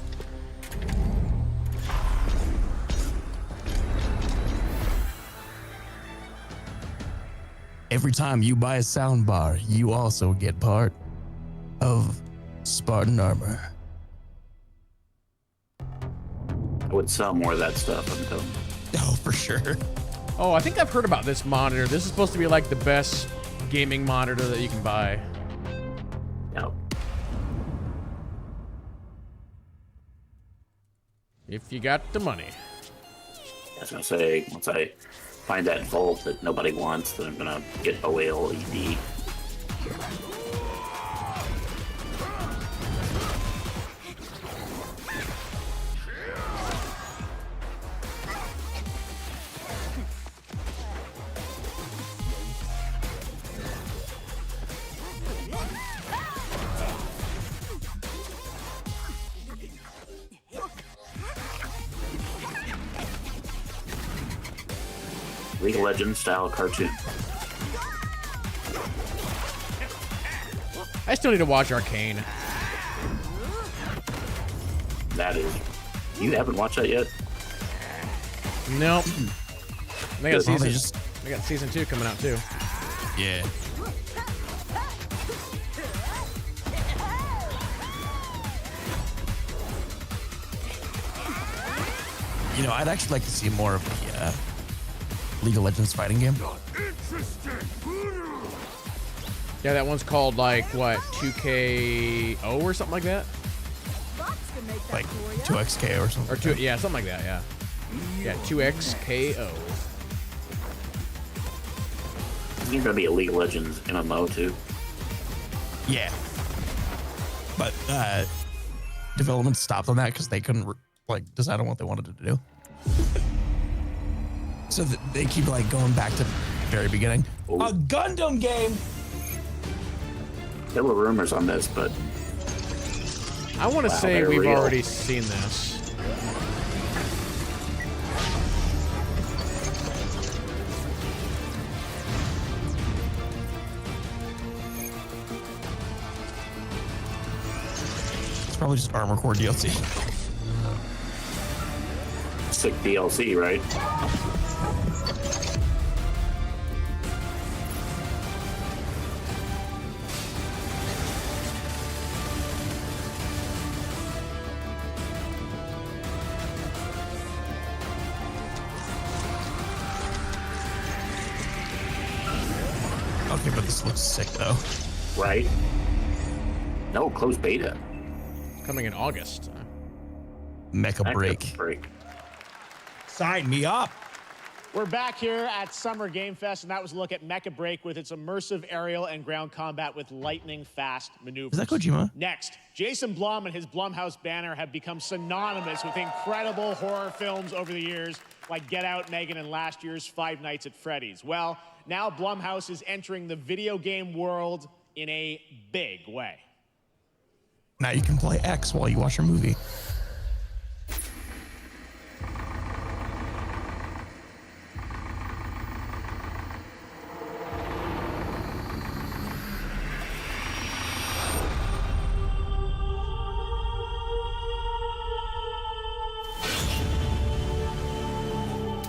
[SPEAKER 3] Every time you buy a soundbar, you also get part of Spartan armor.
[SPEAKER 2] I would sell more of that stuff, I'm telling you.
[SPEAKER 3] Oh, for sure.
[SPEAKER 1] Oh, I think I've heard about this monitor. This is supposed to be like the best gaming monitor that you can buy.
[SPEAKER 2] No.
[SPEAKER 1] If you got the money.
[SPEAKER 2] I was gonna say, once I find that Volt that nobody wants, then I'm gonna get OLED. League of Legends style cartoon.
[SPEAKER 1] I still need to watch Arcane.
[SPEAKER 2] That is. You haven't watched that yet?
[SPEAKER 1] Nope. They got
[SPEAKER 3] Good.
[SPEAKER 1] season. They got season 2 coming out too.
[SPEAKER 3] Yeah. You know, I'd actually like to see more of the League of Legends fighting game.
[SPEAKER 1] Yeah, that one's called like what 2KO or something like that.
[SPEAKER 3] Like 2XKO or something.
[SPEAKER 1] Or yeah, something like that. Yeah. Yeah, 2XKO.
[SPEAKER 2] You're gonna be a League of Legends MMO too.
[SPEAKER 3] Yeah. But development stopped on that because they couldn't decide on what they wanted to do. So they keep like going back to the very beginning.
[SPEAKER 2] Ooh.
[SPEAKER 3] A Gundam game.
[SPEAKER 2] There were rumors on this, but
[SPEAKER 1] I want to say
[SPEAKER 2] they're
[SPEAKER 1] we've
[SPEAKER 2] real.
[SPEAKER 1] already seen this.
[SPEAKER 3] It's probably just Armor Core DLC.
[SPEAKER 2] Sick DLC, right?
[SPEAKER 3] Okay, but this looks sick though.
[SPEAKER 2] Right? No, closed beta.
[SPEAKER 1] Coming in August.
[SPEAKER 3] Mecha Break. Sign me up.
[SPEAKER 5] We're back here at Summer Game Fest, and that was a look at Mecha Break with its immersive aerial and ground combat with lightning-fast maneuvers.
[SPEAKER 3] Is that Kojima?
[SPEAKER 5] Next, Jason Blum and his Blumhouse banner have become synonymous with incredible horror films over the years, like Get Out, Megan, and last year's Five Nights at Freddy's. Well, now Blumhouse is entering the video game world in a big way.
[SPEAKER 3] Now you can play X while you watch your movie.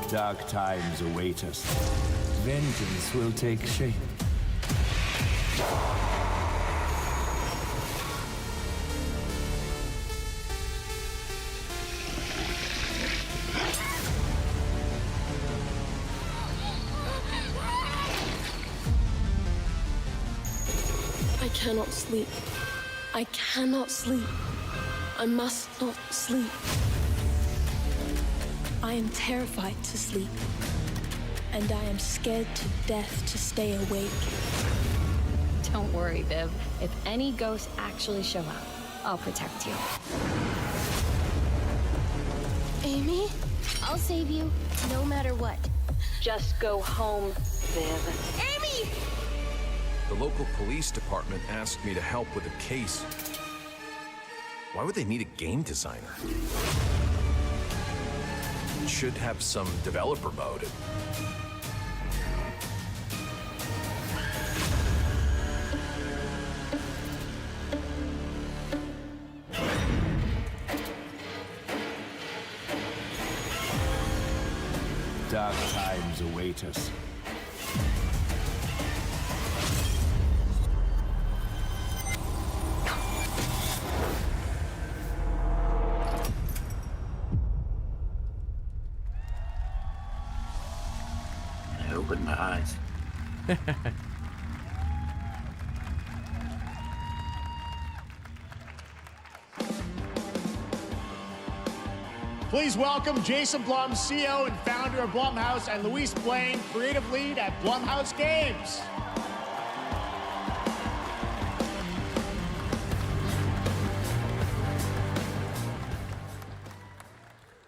[SPEAKER 4] Dark times await us. Vengeance will take shape.
[SPEAKER 22] I cannot sleep. I cannot sleep. I must not sleep. I am terrified to sleep, and I am scared to death to stay awake.
[SPEAKER 8] Don't worry, Viv. If any ghosts actually show up, I'll protect you.
[SPEAKER 22] Amy?
[SPEAKER 8] I'll save you, no matter what. Just go home, Viv.
[SPEAKER 22] Amy!
[SPEAKER 23] The local police department asked me to help with a case. Why would they need a game designer? Should have some developer mode.
[SPEAKER 4] Dark times await us.
[SPEAKER 2] I opened my eyes.
[SPEAKER 5] Please welcome Jason Blum, CEO and founder of Blumhouse, and Luis Blaine, creative lead at Blumhouse Games.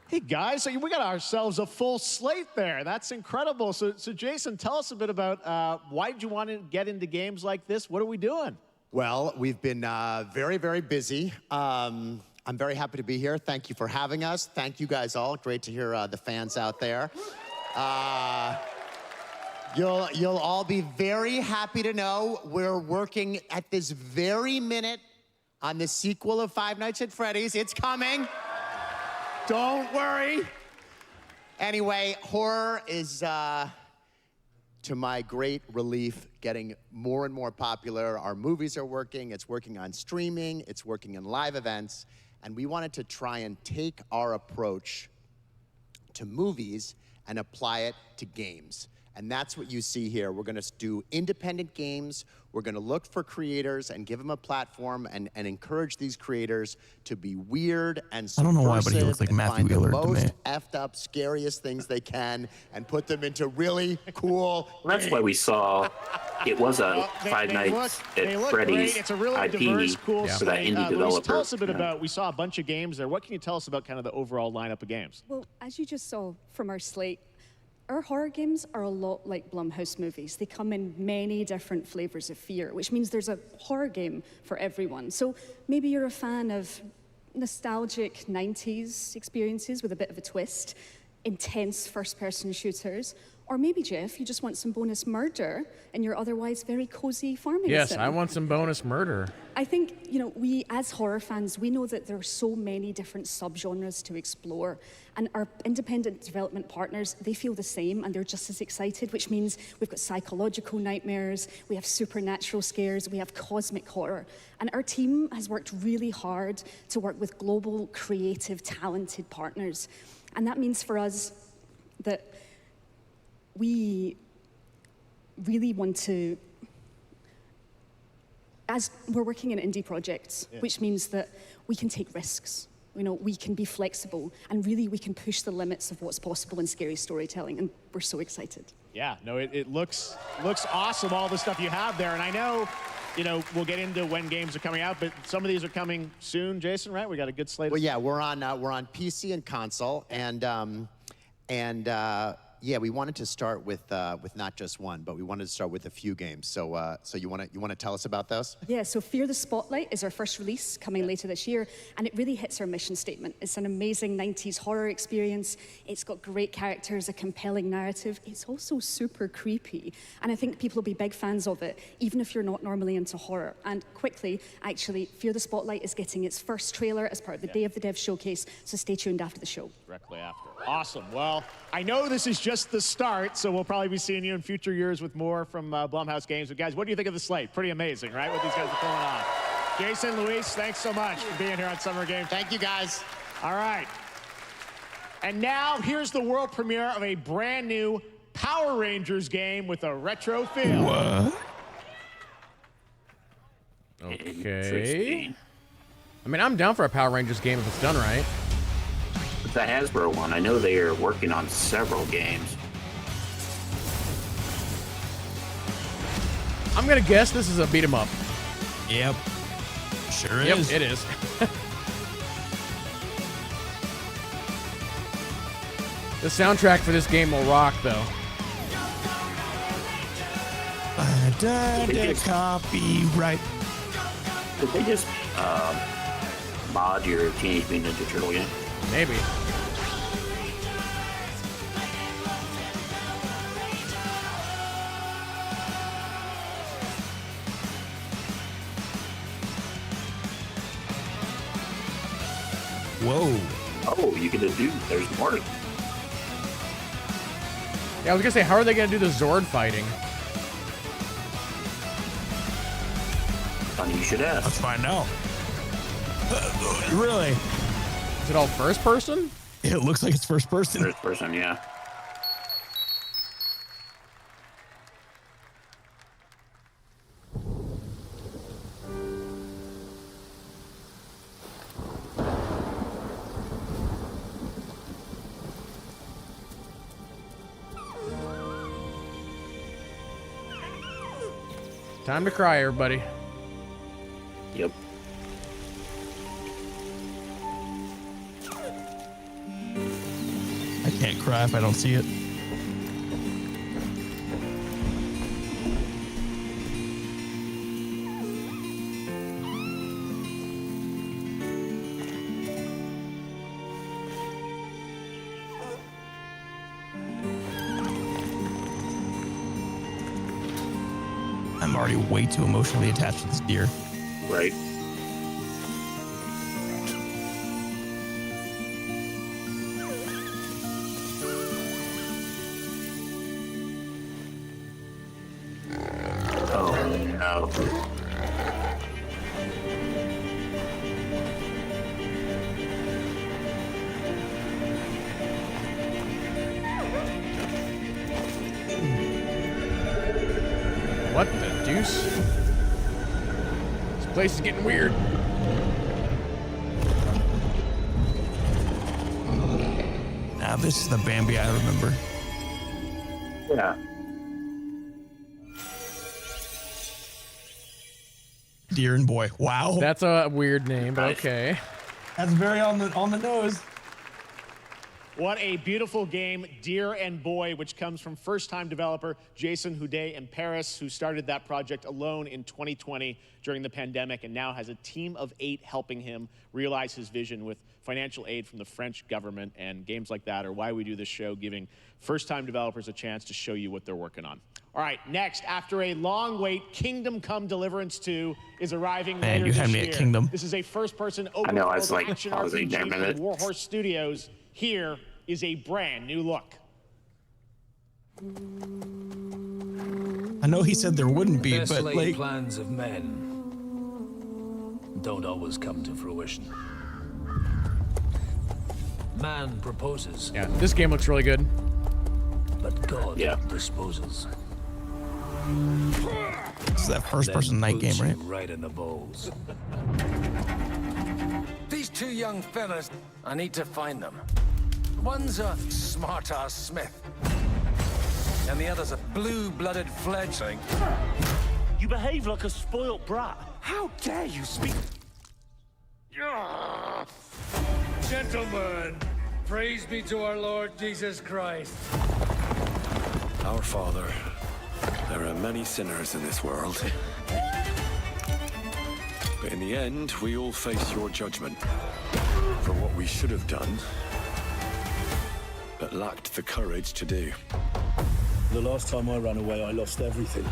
[SPEAKER 5] Hey guys, so we got ourselves a full slate there. That's incredible. So Jason, tell us a bit about why did you want to get into games like this? What are we doing?
[SPEAKER 24] Well, we've been very, very busy. I'm very happy to be here. Thank you for having us. Thank you guys all. Great to hear the fans out there. You'll all be very happy to know we're working at this very minute on the sequel of Five Nights at Freddy's. It's coming. Don't worry. Anyway, horror is, to my great relief, getting more and more popular. Our movies are working. It's working on streaming. It's working in live events. And we wanted to try and take our approach to movies and apply it to games. And that's what you see here. We're gonna do independent games. We're gonna look for creators and give them a platform and encourage these creators to be weird and subversive.
[SPEAKER 3] I don't know why, but he looks like
[SPEAKER 24] and
[SPEAKER 3] Matthew
[SPEAKER 24] find the
[SPEAKER 3] Wheeler to me.
[SPEAKER 24] most effed up, scariest things they can and put them into really cool
[SPEAKER 2] Well, that's why we saw it was a Five Nights at Freddy's
[SPEAKER 5] great. It's a really
[SPEAKER 2] IP
[SPEAKER 5] diverse, cool
[SPEAKER 2] for that
[SPEAKER 5] slate.
[SPEAKER 2] indie
[SPEAKER 5] Luis,
[SPEAKER 2] developer.
[SPEAKER 5] tell us a bit
[SPEAKER 2] Yeah.
[SPEAKER 5] about, we saw a bunch of games there. What can you tell us about kind of the overall lineup of games?
[SPEAKER 7] Well, as you just saw from our slate, our horror games are a lot like Blumhouse movies. They come in many different flavors of fear, which means there's a horror game for everyone. So maybe you're a fan of nostalgic 90s experiences with a bit of a twist, intense first-person shooters, or maybe, Jeff, you just want some bonus murder in your otherwise very cozy farming
[SPEAKER 1] Yes,
[SPEAKER 7] sim.
[SPEAKER 1] I want some bonus murder.
[SPEAKER 7] I think, you know, we as horror fans, we know that there are so many different subgenres to explore. And our independent development partners, they feel the same and they're just as excited, which means we've got psychological nightmares, we have supernatural scares, we have cosmic horror. And our team has worked really hard to work with global, creative, talented partners. And that means for us that we really want to, as we're working in indie projects, which means that we can take risks. You know, we can be flexible, and really we can push the limits of what's possible in scary storytelling, and we're so excited.
[SPEAKER 5] Yeah, no, it looks awesome, all the stuff you have there. And I know, you know, we'll get into when games are coming out, but some of these are coming soon, Jason, right? We got a good slate.
[SPEAKER 24] Well, yeah, we're on PC and console, and yeah, we wanted to start with not just one, but we wanted to start with a few games. So so you want to tell us about those?
[SPEAKER 7] Yeah, so Fear the Spotlight is our first release coming later this year, and it really hits our mission statement. It's an amazing 90s horror experience. It's got great characters, a compelling narrative. It's also super creepy, and I think people will be big fans of it, even if you're not normally into horror. And quickly, actually, Fear the Spotlight is getting its first trailer as part of the Day of the Dev showcase, so stay tuned after the show.
[SPEAKER 5] Directly after. Awesome. Well, I know this is just the start, so we'll probably be seeing you in future years with more from Blumhouse Games. But guys, what do you think of the slate? Pretty amazing, right? What these guys are pulling off. Jason, Luis, thanks so much for being here on Summer Games.
[SPEAKER 24] Thank you, guys.
[SPEAKER 5] All right. And now here's the world premiere of a brand new Power Rangers game with a retro feel.
[SPEAKER 3] What?
[SPEAKER 1] Okay. I mean, I'm down for a Power Rangers game if it's done right.
[SPEAKER 2] It's a Hasbro one. I know they are working on several games.
[SPEAKER 1] I'm gonna guess this is a beat 'em up.
[SPEAKER 3] Yep. Sure
[SPEAKER 1] Yep,
[SPEAKER 3] is.
[SPEAKER 1] it is. The soundtrack for this game will rock, though.
[SPEAKER 3] Copyright.
[SPEAKER 2] Did they just mod your Teenage Mutant Ninja Turtle game?
[SPEAKER 1] Maybe.
[SPEAKER 3] Whoa.
[SPEAKER 2] Oh, you get to do. There's more.
[SPEAKER 1] Yeah, I was gonna say, how are they gonna do the Zord fighting?
[SPEAKER 2] Funny you should ask.
[SPEAKER 3] Let's find out. Really?
[SPEAKER 1] Is it all first person?
[SPEAKER 3] It looks like it's first person.
[SPEAKER 2] First person, yeah.
[SPEAKER 1] Time to cry, everybody.
[SPEAKER 2] Yep.
[SPEAKER 3] I can't cry if I don't see it. I'm already way too emotionally attached to this deer.
[SPEAKER 2] Right. Oh, no.
[SPEAKER 1] Nice. This place is getting weird.
[SPEAKER 3] Now this is the Bambi I remember.
[SPEAKER 2] Yeah.
[SPEAKER 3] Deer and Boy. Wow.
[SPEAKER 1] That's a weird name, but okay.
[SPEAKER 3] That's very on the nose.
[SPEAKER 5] What a beautiful game, Deer and Boy, which comes from first-time developer Jason Houdet in Paris, who started that project alone in 2020 during the pandemic and now has a team of 8 helping him realize his vision with financial aid from the French government. And games like that are why we do this show, giving first-time developers a chance to show you what they're working on. All right, next, after a long wait, Kingdom Come Deliverance 2 is arriving
[SPEAKER 3] Man,
[SPEAKER 5] later
[SPEAKER 3] you had
[SPEAKER 5] this
[SPEAKER 3] me at
[SPEAKER 5] year.
[SPEAKER 3] Kingdom.
[SPEAKER 5] This is a first-person open
[SPEAKER 2] I
[SPEAKER 5] world
[SPEAKER 2] was like
[SPEAKER 5] action
[SPEAKER 2] pausing there a
[SPEAKER 5] RPG
[SPEAKER 2] minute.
[SPEAKER 5] from Warhorse Studios. Here is a brand new look.
[SPEAKER 3] I know he said there wouldn't be,
[SPEAKER 4] Best
[SPEAKER 3] but
[SPEAKER 4] laid
[SPEAKER 3] like,
[SPEAKER 4] plans of men don't always come to fruition. Man proposes.
[SPEAKER 1] Yeah, this game looks really good.
[SPEAKER 4] But God disposes.
[SPEAKER 3] this is that first-person night game, right?
[SPEAKER 4] Right in the bowls. These 2 young fellas, I need to find them. One's a smart-ass smith, and the other's a blue-blooded fledgling.
[SPEAKER 10] You behave like a spoilt brat. How dare you speak?
[SPEAKER 11] Gentlemen, praise be to our Lord Jesus Christ.
[SPEAKER 6] Our Father, there are many sinners in this world. But in the end, we all face your judgment for what we should have done, but lacked the courage to do.
[SPEAKER 10] The last time I ran away, I lost everything.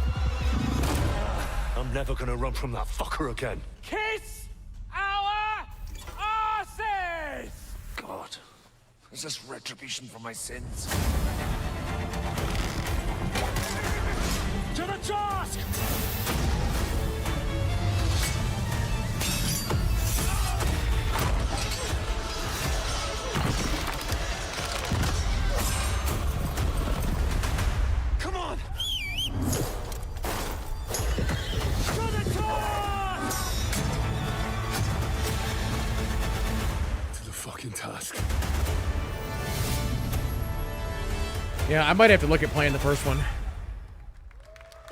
[SPEAKER 10] I'm never gonna run from that fucker again.
[SPEAKER 18] Kiss our asses!
[SPEAKER 10] God, is this retribution for my sins? To the task! Come on! To the task!
[SPEAKER 6] To the fucking task.
[SPEAKER 1] Yeah, I might have to look at playing the first one.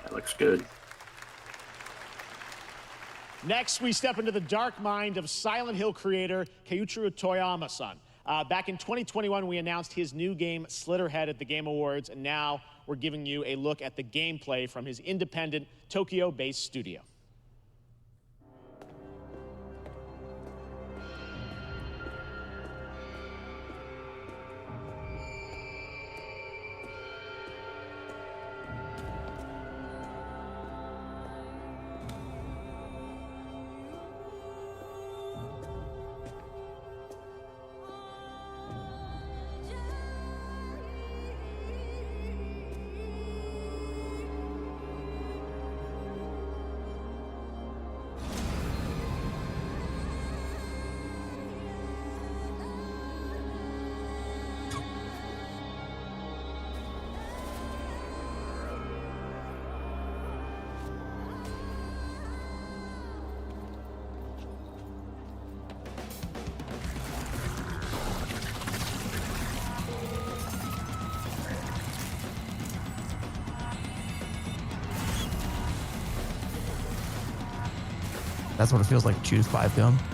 [SPEAKER 2] That looks good.
[SPEAKER 5] Next, we step into the dark mind of Silent Hill creator Keiichiro Toyama-san. Back in 2021, we announced his new game, Slitterhead, at the Game Awards, and now we're giving you a look at the gameplay from his independent, Tokyo-based studio.
[SPEAKER 3] That's what it feels like to choose 5 gun.
[SPEAKER 1] When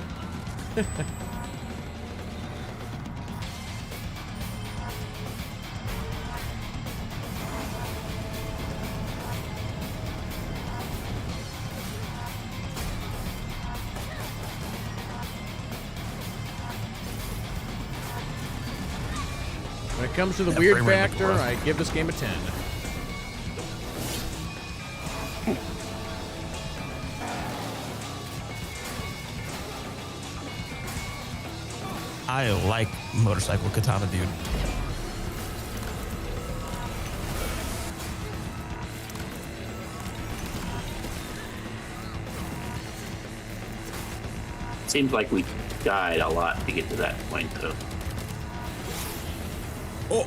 [SPEAKER 1] it comes to the
[SPEAKER 3] Yeah,
[SPEAKER 1] weird
[SPEAKER 3] frame rate
[SPEAKER 1] factor,
[SPEAKER 3] looks rough.
[SPEAKER 1] I give this game a 10.
[SPEAKER 3] I like Motorcycle Katana Dude.
[SPEAKER 2] Seems like we died a lot to get to that point, though.
[SPEAKER 3] Oh.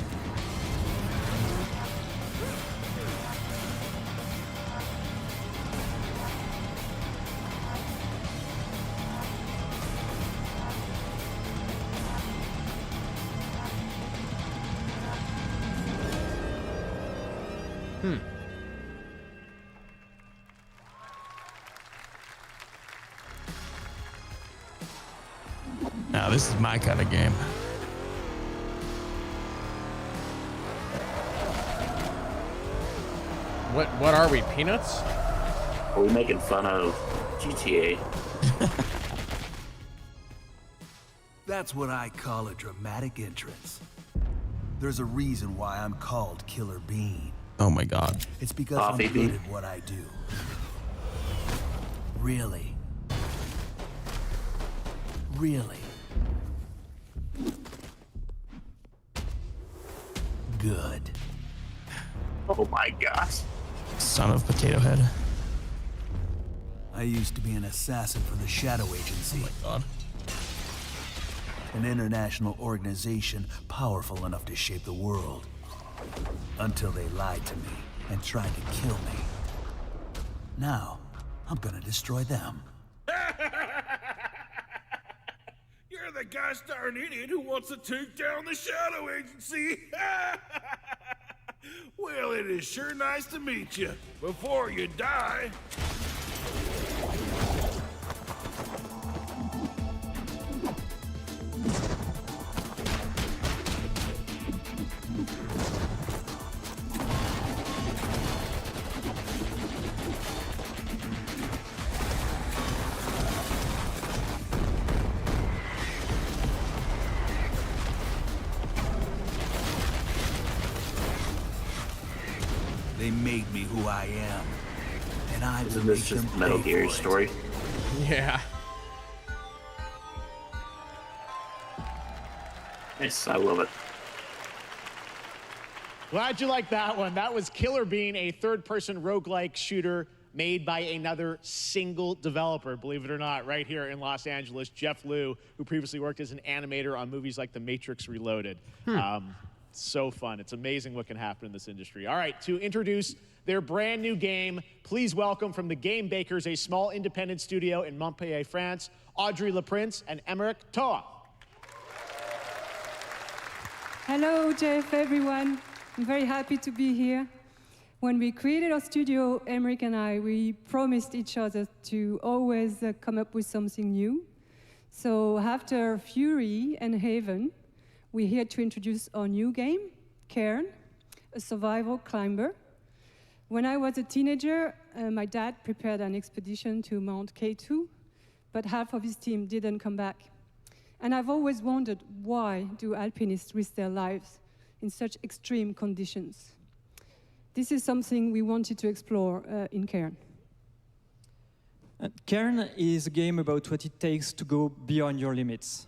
[SPEAKER 3] Now this is my kind of game.
[SPEAKER 1] What are we, peanuts?
[SPEAKER 2] Are we making fun of GTA?
[SPEAKER 12] That's what I call a dramatic entrance. There's a reason why I'm called Killer Bean.
[SPEAKER 3] Oh my god.
[SPEAKER 12] It's because
[SPEAKER 2] Coffee
[SPEAKER 12] I'm
[SPEAKER 2] bean.
[SPEAKER 12] good at what I do. Really. Really. Good.
[SPEAKER 2] Oh my gosh.
[SPEAKER 3] Son of Potato Head.
[SPEAKER 12] I used to be an assassin for the Shadow Agency.
[SPEAKER 3] Oh my god.
[SPEAKER 12] An international organization powerful enough to shape the world. Until they lied to me and tried to kill me. Now, I'm gonna destroy them.
[SPEAKER 20] You're the gosh darn idiot who wants to take down the Shadow Agency. Well, it is sure nice to meet you. Before you die.
[SPEAKER 12] They made me who I am. And I will
[SPEAKER 2] Isn't
[SPEAKER 12] make
[SPEAKER 2] this
[SPEAKER 12] them
[SPEAKER 2] just Metal
[SPEAKER 12] pay
[SPEAKER 2] Gear
[SPEAKER 12] for it.
[SPEAKER 2] story?
[SPEAKER 1] Yeah.
[SPEAKER 2] Yes, I love it.
[SPEAKER 5] Glad you liked that one. That was Killer Bean, a third-person roguelike shooter made by another single developer, believe it or not, right here in Los Angeles, Jeff Liu, who previously worked as an animator on movies like The Matrix Reloaded. So fun. It's amazing what can happen in this industry. All right, to introduce their brand new game, please welcome from the Game Bakers, a small independent studio in Montpellier, France, Audrey Laprince and Emmerich Toa.
[SPEAKER 14] Hello, Jeff, everyone. I'm very happy to be here. When we created our studio, Emmerich and I, we promised each other to always come up with something new. So after Fury and Haven, we're here to introduce our new game, Cairn, a survival climber. When I was a teenager, my dad prepared an expedition to Mount K2, but half of his team didn't come back. And I've always wondered, why do alpinists risk their lives in such extreme conditions? This is something we wanted to explore in Cairn.
[SPEAKER 15] Cairn is a game about what it takes to go beyond your limits.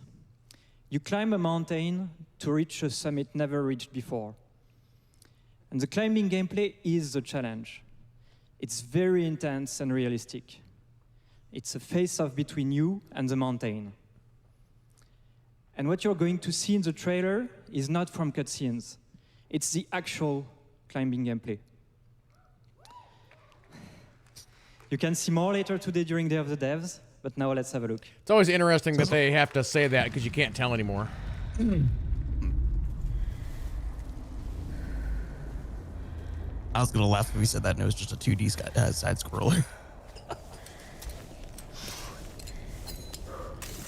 [SPEAKER 15] You climb a mountain to reach a summit never reached before. And the climbing gameplay is the challenge. It's very intense and realistic. It's a face-off between you and the mountain. And what you're going to see in the trailer is not from cutscenes. It's the actual climbing gameplay. You can see more later today during Day of the Devs, but now let's have a look.
[SPEAKER 1] It's always interesting that they have to say that because you can't tell anymore.
[SPEAKER 3] I was gonna laugh if we said that and it was just a 2D side scroller.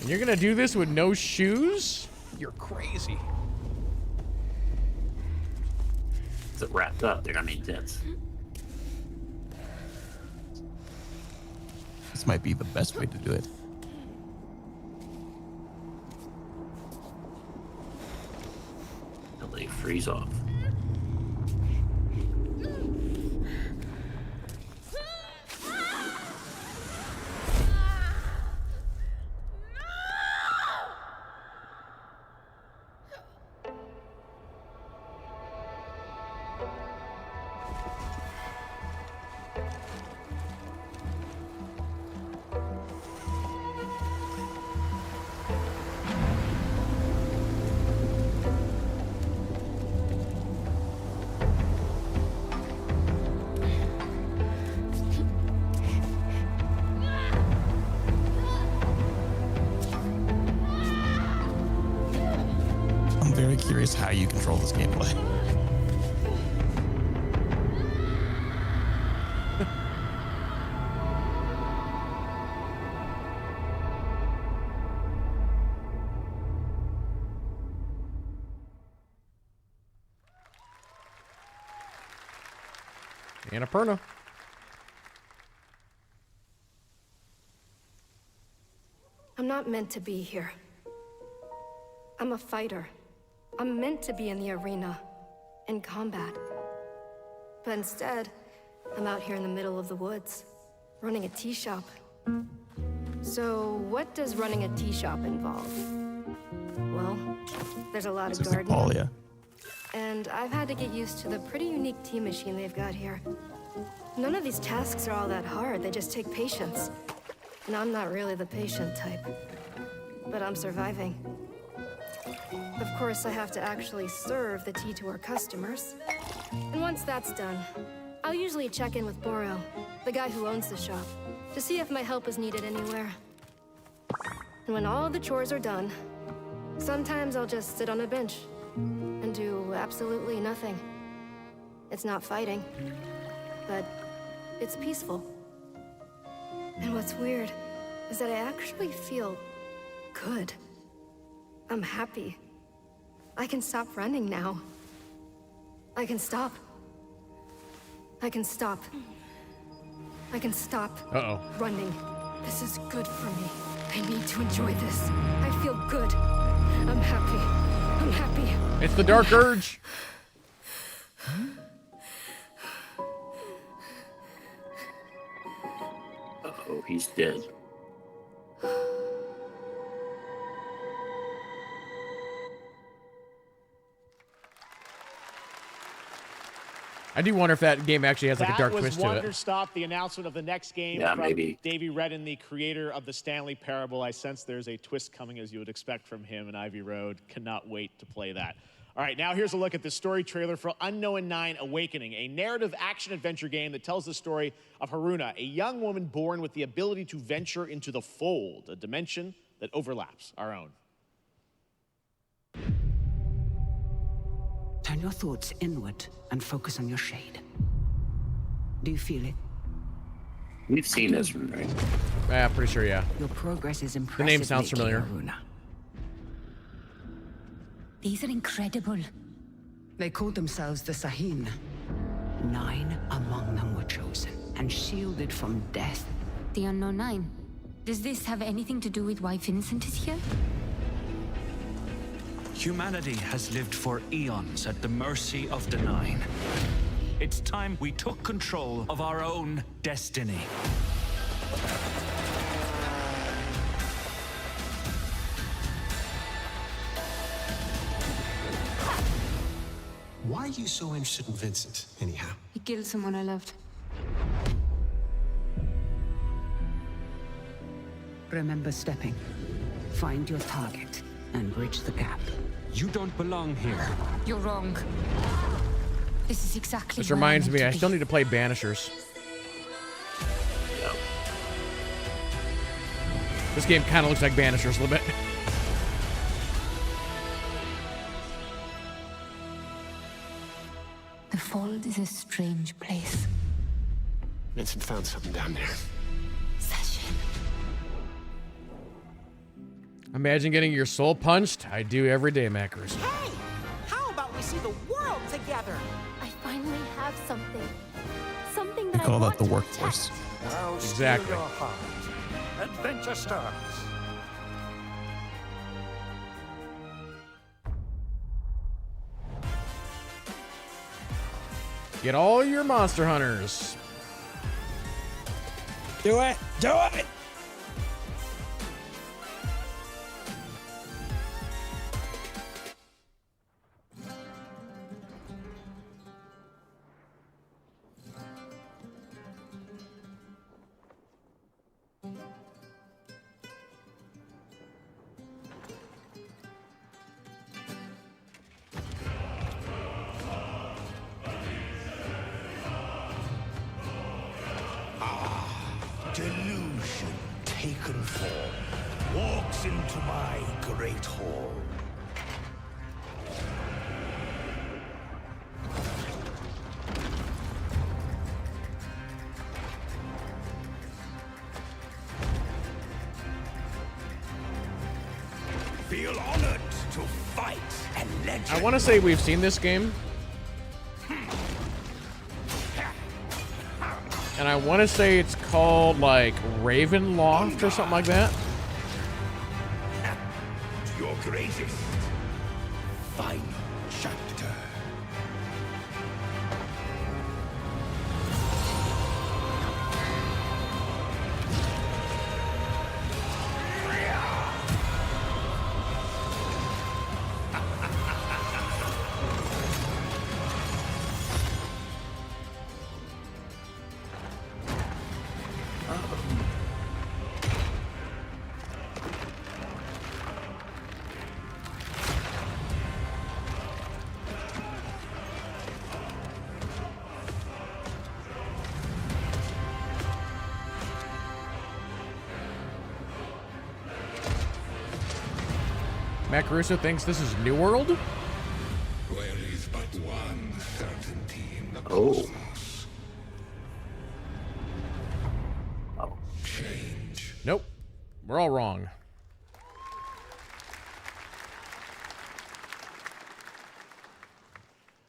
[SPEAKER 1] And you're gonna do this with no shoes? You're crazy.
[SPEAKER 2] Is it wrapped up? They're gonna need tits.
[SPEAKER 3] This might be the best way to do it.
[SPEAKER 2] Till they freeze off.
[SPEAKER 3] I'm very curious how you control this gameplay.
[SPEAKER 1] Annapurna.
[SPEAKER 22] I'm not meant to be here. I'm a fighter. I'm meant to be in the arena, in combat. But instead, I'm out here in the middle of the woods, running a tea shop. So, what does running a tea shop involve? Well, there's a lot of gardening. And I've had to get used to the pretty unique tea machine they've got here. None of these tasks are all that hard, they just take patience. And I'm not really the patient type. But I'm surviving. Of course, I have to actually serve the tea to our customers. And once that's done, I'll usually check in with Boro, the guy who owns the shop, to see if my help is needed anywhere. And when all the chores are done, sometimes I'll just sit on a bench and do absolutely nothing. It's not fighting, but it's peaceful. And what's weird is that I actually feel good. I'm happy. I can stop running now. I can stop. I can stop. I can stop running. This is good for me. I need to enjoy this. I feel good. I'm happy. I'm happy.
[SPEAKER 1] It's the Dark Urge.
[SPEAKER 2] Uh-oh, he's dead.
[SPEAKER 1] I do wonder if that game actually has like a dark twist to
[SPEAKER 5] That
[SPEAKER 1] it.
[SPEAKER 5] was Wonderstop, the announcement of the next game
[SPEAKER 2] Yeah,
[SPEAKER 5] from
[SPEAKER 2] maybe.
[SPEAKER 5] Davey Redden, the creator of the Stanley Parable. I sense there's a twist coming, as you would expect from him in Ivy Road. Cannot wait to play that. All right, now here's a look at the story trailer for Unknown 9 Awakening, a narrative action-adventure game that tells the story of Haruna, a young woman born with the ability to venture into the fold, a dimension that overlaps our own.
[SPEAKER 13] Turn your thoughts inward and focus on your shade. Do you feel it?
[SPEAKER 2] We've seen this one, right?
[SPEAKER 1] Yeah, pretty sure, yeah.
[SPEAKER 13] Your progress is impressive.
[SPEAKER 1] The name sounds familiar.
[SPEAKER 13] These are incredible. They called themselves the Sahin. 9 among them were chosen and shielded from death.
[SPEAKER 16] The Unknown 9. Does this have anything to do with why Vincent is here?
[SPEAKER 17] Humanity has lived for eons at the mercy of the Nine. It's time we took control of our own destiny.
[SPEAKER 19] Why are you so interested in Vincent, anyhow?
[SPEAKER 16] He killed someone I loved.
[SPEAKER 13] Remember stepping. Find your target and bridge the gap.
[SPEAKER 17] You don't belong here.
[SPEAKER 16] You're wrong. This is exactly
[SPEAKER 1] This
[SPEAKER 16] where
[SPEAKER 1] reminds
[SPEAKER 16] I'm
[SPEAKER 1] me,
[SPEAKER 16] meant
[SPEAKER 1] I
[SPEAKER 16] to
[SPEAKER 1] still
[SPEAKER 16] be.
[SPEAKER 1] need to play Banishers. This game kind of looks like Banishers a little bit.
[SPEAKER 16] The Fold is a strange place.
[SPEAKER 19] Vincent found something down there.
[SPEAKER 1] Imagine getting your soul punched. I do every day, Macros.
[SPEAKER 18] Hey! How about we see the world together? I finally have something. Something that I
[SPEAKER 3] Call
[SPEAKER 18] want
[SPEAKER 3] that the
[SPEAKER 18] to
[SPEAKER 3] workforce.
[SPEAKER 10] Now steal
[SPEAKER 1] Exactly.
[SPEAKER 10] your heart. Adventure starts.
[SPEAKER 1] Get all your monster hunters.
[SPEAKER 3] Do it! Do it!
[SPEAKER 20] Delusion taken form walks into my great hall. Feel honored to fight and legend.
[SPEAKER 1] I want to say we've seen this game. and I want to say it's called like Ravenloft or something like that.
[SPEAKER 20] Your greatest final chapter.
[SPEAKER 1] Matt Caruso thinks this is New World?
[SPEAKER 20] There is but one certainty in the
[SPEAKER 2] Oh.
[SPEAKER 20] cosmos. Change.
[SPEAKER 1] Nope. We're all wrong.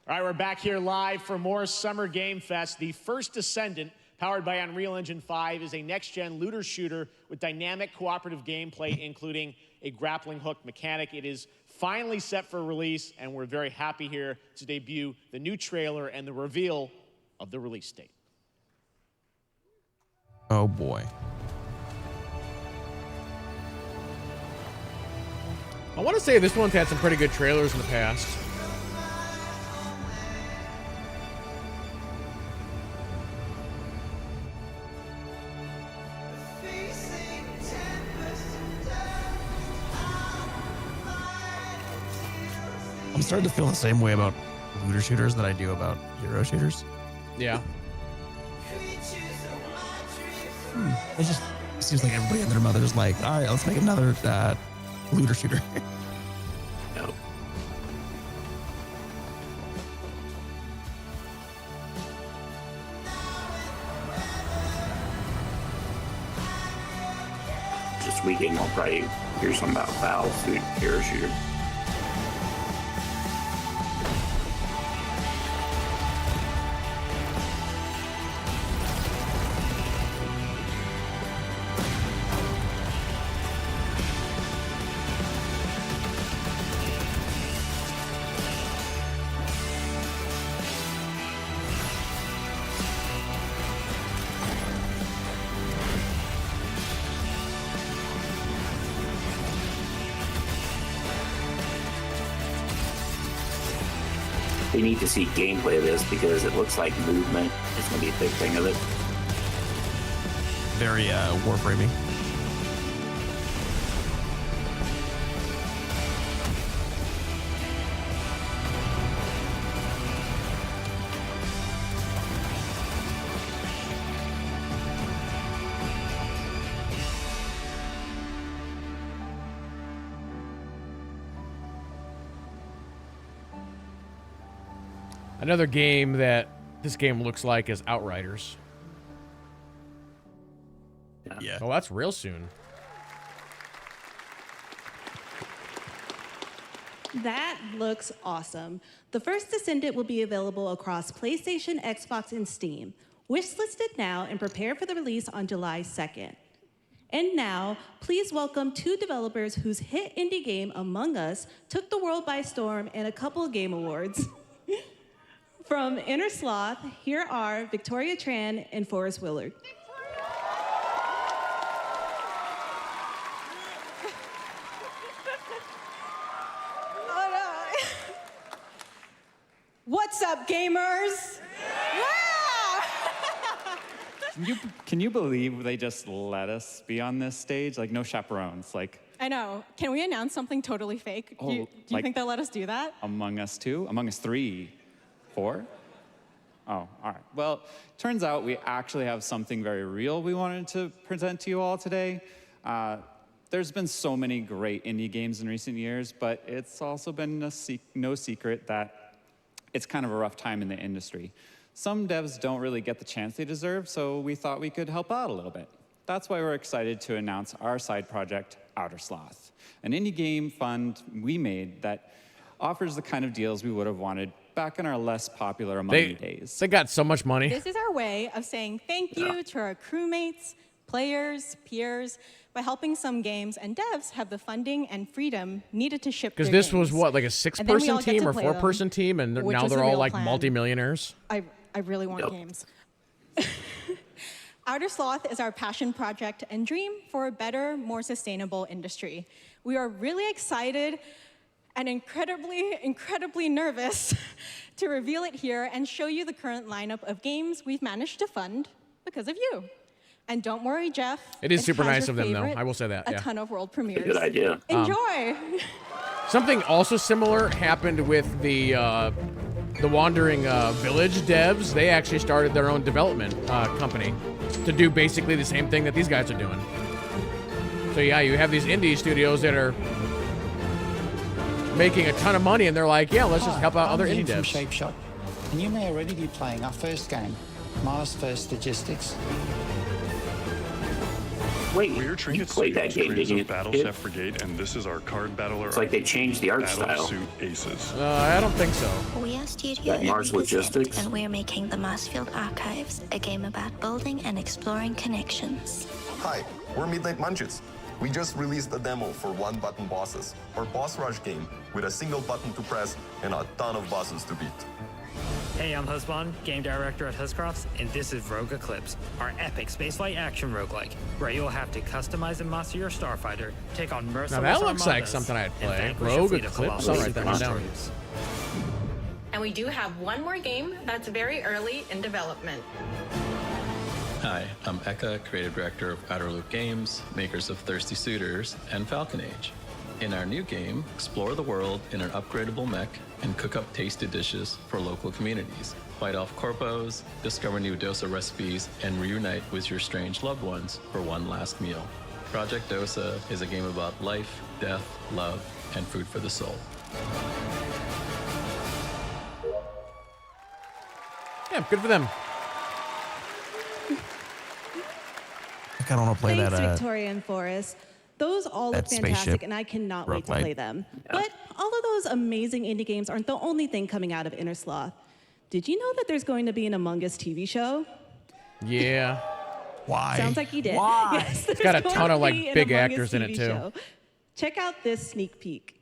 [SPEAKER 5] All right, we're back here live for more Summer Game Fest. The First Descendant, powered by Unreal Engine 5, is a next-gen looter shooter with dynamic cooperative gameplay, including a grappling hook mechanic. It is finally set for release, and we're very happy here to debut the new trailer and the reveal of the release date.
[SPEAKER 3] Oh boy.
[SPEAKER 1] I want to say this one's had some pretty good trailers in the past.
[SPEAKER 3] I'm starting to feel the same way about looter shooters that I do about hero shooters.
[SPEAKER 1] Yeah.
[SPEAKER 3] It just seems like everybody and their mother's like, all right, let's make another looter shooter.
[SPEAKER 2] Nope. This weekend we'll probably hear something about Battlefield Hero Shooter. They need to see gameplay of this because it looks like movement is going to be a big thing of it.
[SPEAKER 3] Very warframing.
[SPEAKER 1] Another game that this game looks like is Outriders.
[SPEAKER 3] Yeah.
[SPEAKER 1] Oh, that's real soon.
[SPEAKER 8] That looks awesome. The First Descendant will be available across PlayStation, Xbox, and Steam. Wishlisted now and prepare for the release on July 2nd. And now, please welcome two developers whose hit indie game, Among Us, took the world by storm in a couple of game awards. From Inner Sloth, here are Victoria Tran and Forrest Willard.
[SPEAKER 9] What's up, gamers?
[SPEAKER 21] Can you believe they just let us be on this stage? Like, no chaperones. Like,
[SPEAKER 9] I know. Can we announce something totally fake? Do you
[SPEAKER 21] like-
[SPEAKER 9] think they'll let us do that?
[SPEAKER 21] Among Us 2? Among Us 3? 4? Oh, all right. Well, turns out we actually have something very real we wanted to present to you all today. There's been so many great indie games in recent years, but it's also been no secret that it's kind of a rough time in the industry. Some devs don't really get the chance they deserve, so we thought we could help out a little bit. That's why we're excited to announce our side project, Outer Sloth, an indie game fund we made that offers the kind of deals we would have wanted back in our less popular among you days.
[SPEAKER 1] They got so much money.
[SPEAKER 9] This is our way of saying thank you to our crewmates, players, peers, by helping some games and devs have the funding and freedom needed to ship their
[SPEAKER 1] Because this
[SPEAKER 9] games.
[SPEAKER 1] was what, like a
[SPEAKER 9] And then we
[SPEAKER 1] 6-person
[SPEAKER 9] all get
[SPEAKER 1] team
[SPEAKER 9] to
[SPEAKER 1] or
[SPEAKER 9] play
[SPEAKER 1] 4-person team, and
[SPEAKER 9] which
[SPEAKER 1] now
[SPEAKER 9] was
[SPEAKER 1] they're
[SPEAKER 9] the
[SPEAKER 1] all
[SPEAKER 9] real
[SPEAKER 1] like
[SPEAKER 9] plan.
[SPEAKER 1] multimillionaires.
[SPEAKER 9] I really want games. Outer Sloth is our passion project and dream for a better, more sustainable industry. We are really excited and incredibly nervous to reveal it here and show you the current lineup of games we've managed to fund because of you. And don't worry, Jeff.
[SPEAKER 1] It is super
[SPEAKER 9] has
[SPEAKER 1] nice
[SPEAKER 9] your
[SPEAKER 1] of them, though.
[SPEAKER 9] favorite,
[SPEAKER 1] I will say that.
[SPEAKER 9] A ton of world premieres.
[SPEAKER 2] Good idea.
[SPEAKER 9] Enjoy.
[SPEAKER 1] Something also similar happened with the Wandering Village devs. They actually started their own development company to do basically the same thing that these guys are doing. So yeah, you have these indie studios that are making a ton of money, and they're like, yeah, let's just help out other indie devs.
[SPEAKER 4] Shape Shot, and you may already be playing our first game, Mars First Logistics.
[SPEAKER 2] Wait,
[SPEAKER 7] We're
[SPEAKER 2] you played that game, didn't you?
[SPEAKER 7] Battle Chef Brigade, and this is our card battler.
[SPEAKER 2] It's like they changed the art
[SPEAKER 7] Battle
[SPEAKER 2] style.
[SPEAKER 7] Suit Aces.
[SPEAKER 1] I don't think so.
[SPEAKER 23] We are Studio
[SPEAKER 2] That Mars
[SPEAKER 23] 11%,
[SPEAKER 2] Logistics?
[SPEAKER 23] and we're making the Marsfield Archives, a game about building and exploring connections.
[SPEAKER 24] Hi, we're Midnight Munches. We just released a demo for one-button bosses, or boss rush game, with a single button to press and a ton of bosses to beat.
[SPEAKER 25] Hey, I'm Husband, game director at Huscrofts, and this is Rogue Eclipse, our epic spaceflight action roguelike, where you'll have to customize and master your starfighter, take on merciless
[SPEAKER 1] Now that looks like
[SPEAKER 25] armadas,
[SPEAKER 1] something I'd
[SPEAKER 25] and
[SPEAKER 1] play.
[SPEAKER 25] vanquish a
[SPEAKER 1] Rogue
[SPEAKER 25] fleet of
[SPEAKER 1] Eclipse.
[SPEAKER 25] colossal
[SPEAKER 1] I'll write that one down.
[SPEAKER 25] destroyers.
[SPEAKER 26] And we do have one more game that's very early in development.
[SPEAKER 27] Hi, I'm Eka, creative director of Outer Loop Games, makers of Thirsty Suitors and Falcon Age. In our new game, explore the world in an upgradable mech and cook up tasty dishes for local communities. Fight off corpos, discover new dosa recipes, and reunite with your strange loved ones for one last meal. Project Dosa is a game about life, death, love, and food for the soul.
[SPEAKER 1] Yeah, good for them.
[SPEAKER 3] I kind of want to play
[SPEAKER 8] Thanks,
[SPEAKER 3] that.
[SPEAKER 8] Victoria and Forrest. Those all look
[SPEAKER 3] that
[SPEAKER 8] fantastic,
[SPEAKER 3] spaceship
[SPEAKER 8] and I cannot wait to
[SPEAKER 3] roguelike.
[SPEAKER 8] play them. But all of those amazing indie games aren't the only thing coming out of Inner Sloth. Did you know that there's going to be an Among Us TV show?
[SPEAKER 1] Yeah.
[SPEAKER 3] Why?
[SPEAKER 8] Sounds like you did.
[SPEAKER 1] Why?
[SPEAKER 8] Yes,
[SPEAKER 1] It's got a
[SPEAKER 8] there's
[SPEAKER 1] ton of,
[SPEAKER 8] going
[SPEAKER 1] like,
[SPEAKER 8] to be an
[SPEAKER 1] big
[SPEAKER 8] Among Us
[SPEAKER 1] actors in it,
[SPEAKER 8] TV
[SPEAKER 1] too.
[SPEAKER 8] show. Check out this sneak peek.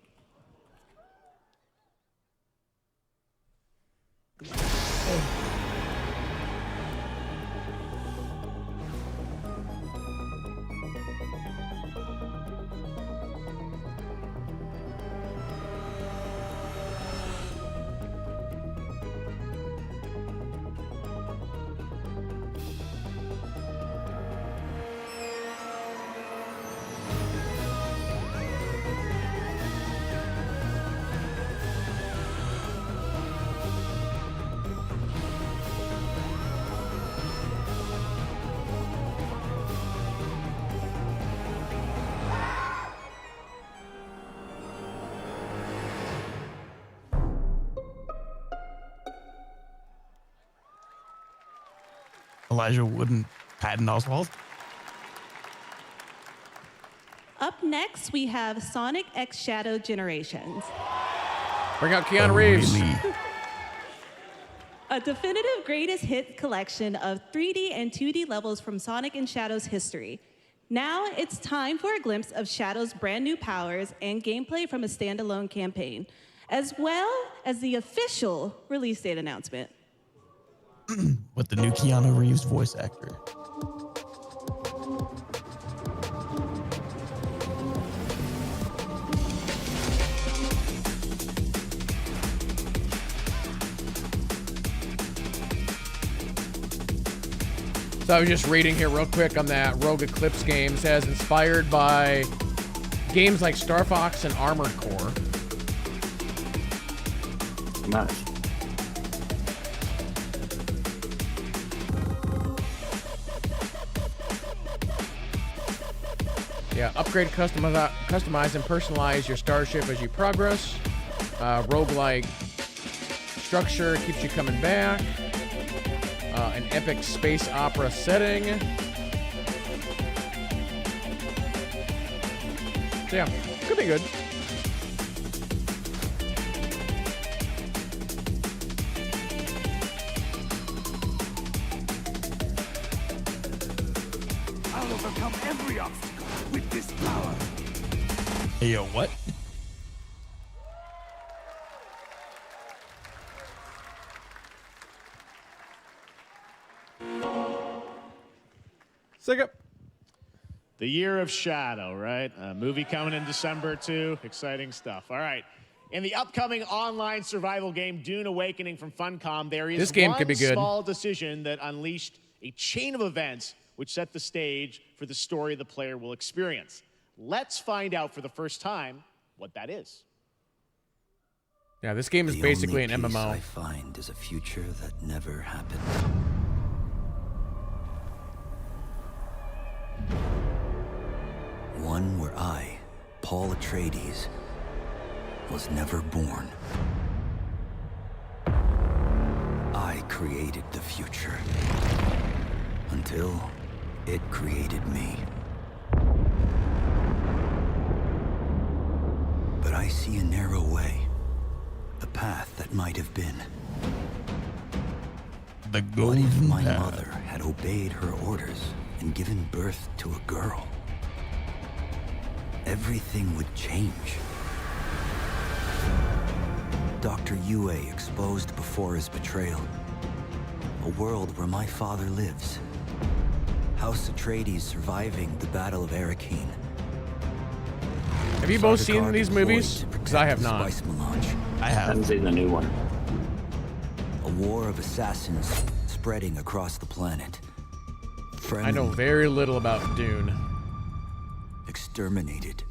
[SPEAKER 3] Elijah Wood and Patton Oswalt.
[SPEAKER 8] Up next, we have Sonic X Shadow Generations.
[SPEAKER 1] Bring out Keanu Reeves.
[SPEAKER 8] A definitive greatest hit collection of 3D and 2D levels from Sonic and Shadow's history. Now it's time for a glimpse of Shadow's brand new powers and gameplay from a standalone campaign, as well as the official release date announcement.
[SPEAKER 3] With the new Keanu Reeves voice actor.
[SPEAKER 1] So I was just reading here real quick on that Rogue Eclipse game. It says inspired by games like Star Fox and Armored Core.
[SPEAKER 2] Nice.
[SPEAKER 1] Yeah, upgrade, customize, and personalize your starship as you progress. Roguelike structure keeps you coming back. An epic space opera setting. So yeah, could be good.
[SPEAKER 20] will overcome every obstacle with this power.
[SPEAKER 3] Hey, yo, what?
[SPEAKER 1] Sick up.
[SPEAKER 5] The Year of Shadow, right? A movie coming in December, too. Exciting stuff. All right. In the upcoming online survival game, Dune Awakening from Funcom, there is
[SPEAKER 1] This game
[SPEAKER 5] one
[SPEAKER 1] could be good.
[SPEAKER 5] small decision that unleashed a chain of events which set the stage for the story the player will experience. Let's find out for the first time what that is.
[SPEAKER 1] Yeah, this game is
[SPEAKER 6] The
[SPEAKER 1] basically
[SPEAKER 6] only
[SPEAKER 1] an
[SPEAKER 6] peace
[SPEAKER 1] MMO.
[SPEAKER 6] I find is a future that never happened. One where I, Paul Atreides, was never born. I created the future until it created me. But I see a narrow way, a path that might have been.
[SPEAKER 3] The
[SPEAKER 6] What if
[SPEAKER 3] golden
[SPEAKER 6] my
[SPEAKER 3] path.
[SPEAKER 6] mother had obeyed her orders and given birth to a girl? Everything would change. Dr. Yue exposed before his betrayal. A world where my father lives. House Atreides surviving the Battle of Arrakeen.
[SPEAKER 1] Have you both
[SPEAKER 6] Sardaukar
[SPEAKER 1] seen these
[SPEAKER 6] deployed
[SPEAKER 1] movies?
[SPEAKER 6] to
[SPEAKER 1] Because I have
[SPEAKER 6] protect the
[SPEAKER 1] not.
[SPEAKER 6] Spice melange.
[SPEAKER 3] I
[SPEAKER 2] I
[SPEAKER 3] have.
[SPEAKER 2] haven't seen the new one.
[SPEAKER 6] A war of assassins spreading across the planet. Friend
[SPEAKER 1] I know very little about Dune.
[SPEAKER 6] exterminated.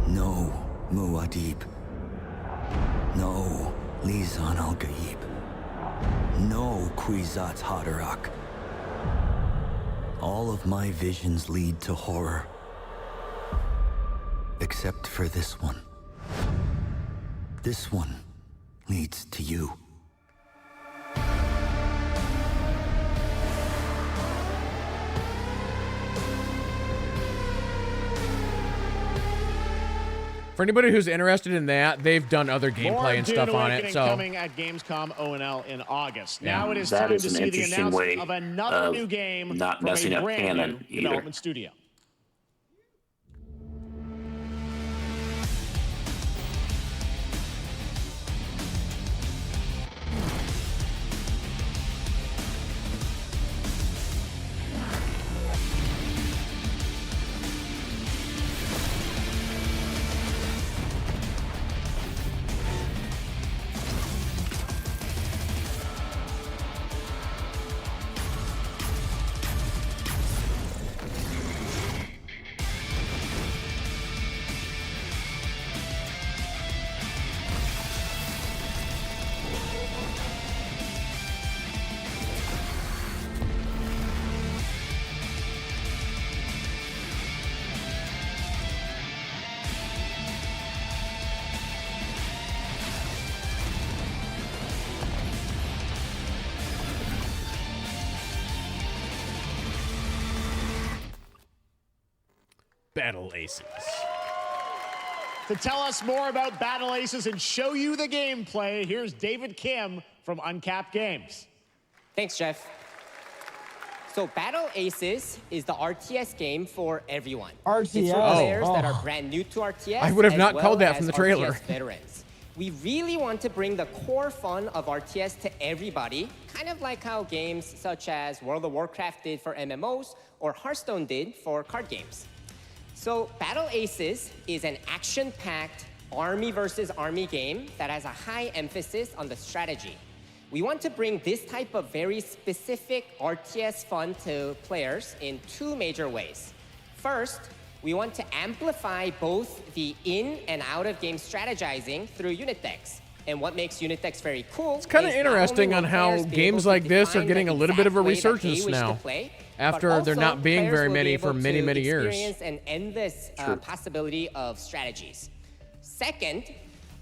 [SPEAKER 6] No Muad'Dib. No Lisan al-Gaib. No Kwisatz Haderach. All of my visions lead to horror. Except for this one. This one leads to you.
[SPEAKER 1] For anybody who's interested in that, they've done other
[SPEAKER 5] More
[SPEAKER 1] gameplay and
[SPEAKER 5] Dune
[SPEAKER 1] stuff on
[SPEAKER 5] Awakening
[SPEAKER 1] it. So
[SPEAKER 5] coming at Gamescom O&L in August.
[SPEAKER 1] Yeah,
[SPEAKER 5] Now it is
[SPEAKER 2] that
[SPEAKER 5] time
[SPEAKER 2] is
[SPEAKER 5] to
[SPEAKER 2] an
[SPEAKER 5] see the
[SPEAKER 2] interesting
[SPEAKER 5] announcement
[SPEAKER 2] way
[SPEAKER 5] of another
[SPEAKER 2] of
[SPEAKER 5] new game
[SPEAKER 2] not
[SPEAKER 5] from
[SPEAKER 2] messing
[SPEAKER 5] a
[SPEAKER 2] up
[SPEAKER 5] brand
[SPEAKER 2] canon
[SPEAKER 5] new
[SPEAKER 2] either.
[SPEAKER 5] development studio.
[SPEAKER 1] Battle Aces.
[SPEAKER 5] To tell us more about Battle Aces and show you the gameplay, here's David Kim from Uncapped Games.
[SPEAKER 11] Thanks, Jeff. So Battle Aces is the RTS game for everyone. It's
[SPEAKER 12] RTS.
[SPEAKER 11] for players that
[SPEAKER 12] Oh.
[SPEAKER 11] are brand new to RTS.
[SPEAKER 1] I would have
[SPEAKER 11] as
[SPEAKER 1] not
[SPEAKER 11] well
[SPEAKER 1] called that
[SPEAKER 11] as
[SPEAKER 1] from the trailer.
[SPEAKER 11] RTS veterans. We really want to bring the core fun of RTS to everybody, kind of like how games such as World of Warcraft did for MMOs or Hearthstone did for card games. So Battle Aces is an action-packed army versus army game that has a high emphasis on the strategy. We want to bring this type of very specific RTS fun to players in two major ways. First, we want to amplify both the in and out of game strategizing through unit decks. And what makes unit decks very cool
[SPEAKER 1] It's kind of interesting on how games like this are getting a little bit of a resurgence now. After there not being very many for many, many years.
[SPEAKER 11] Experience an endless possibility of strategies. Second,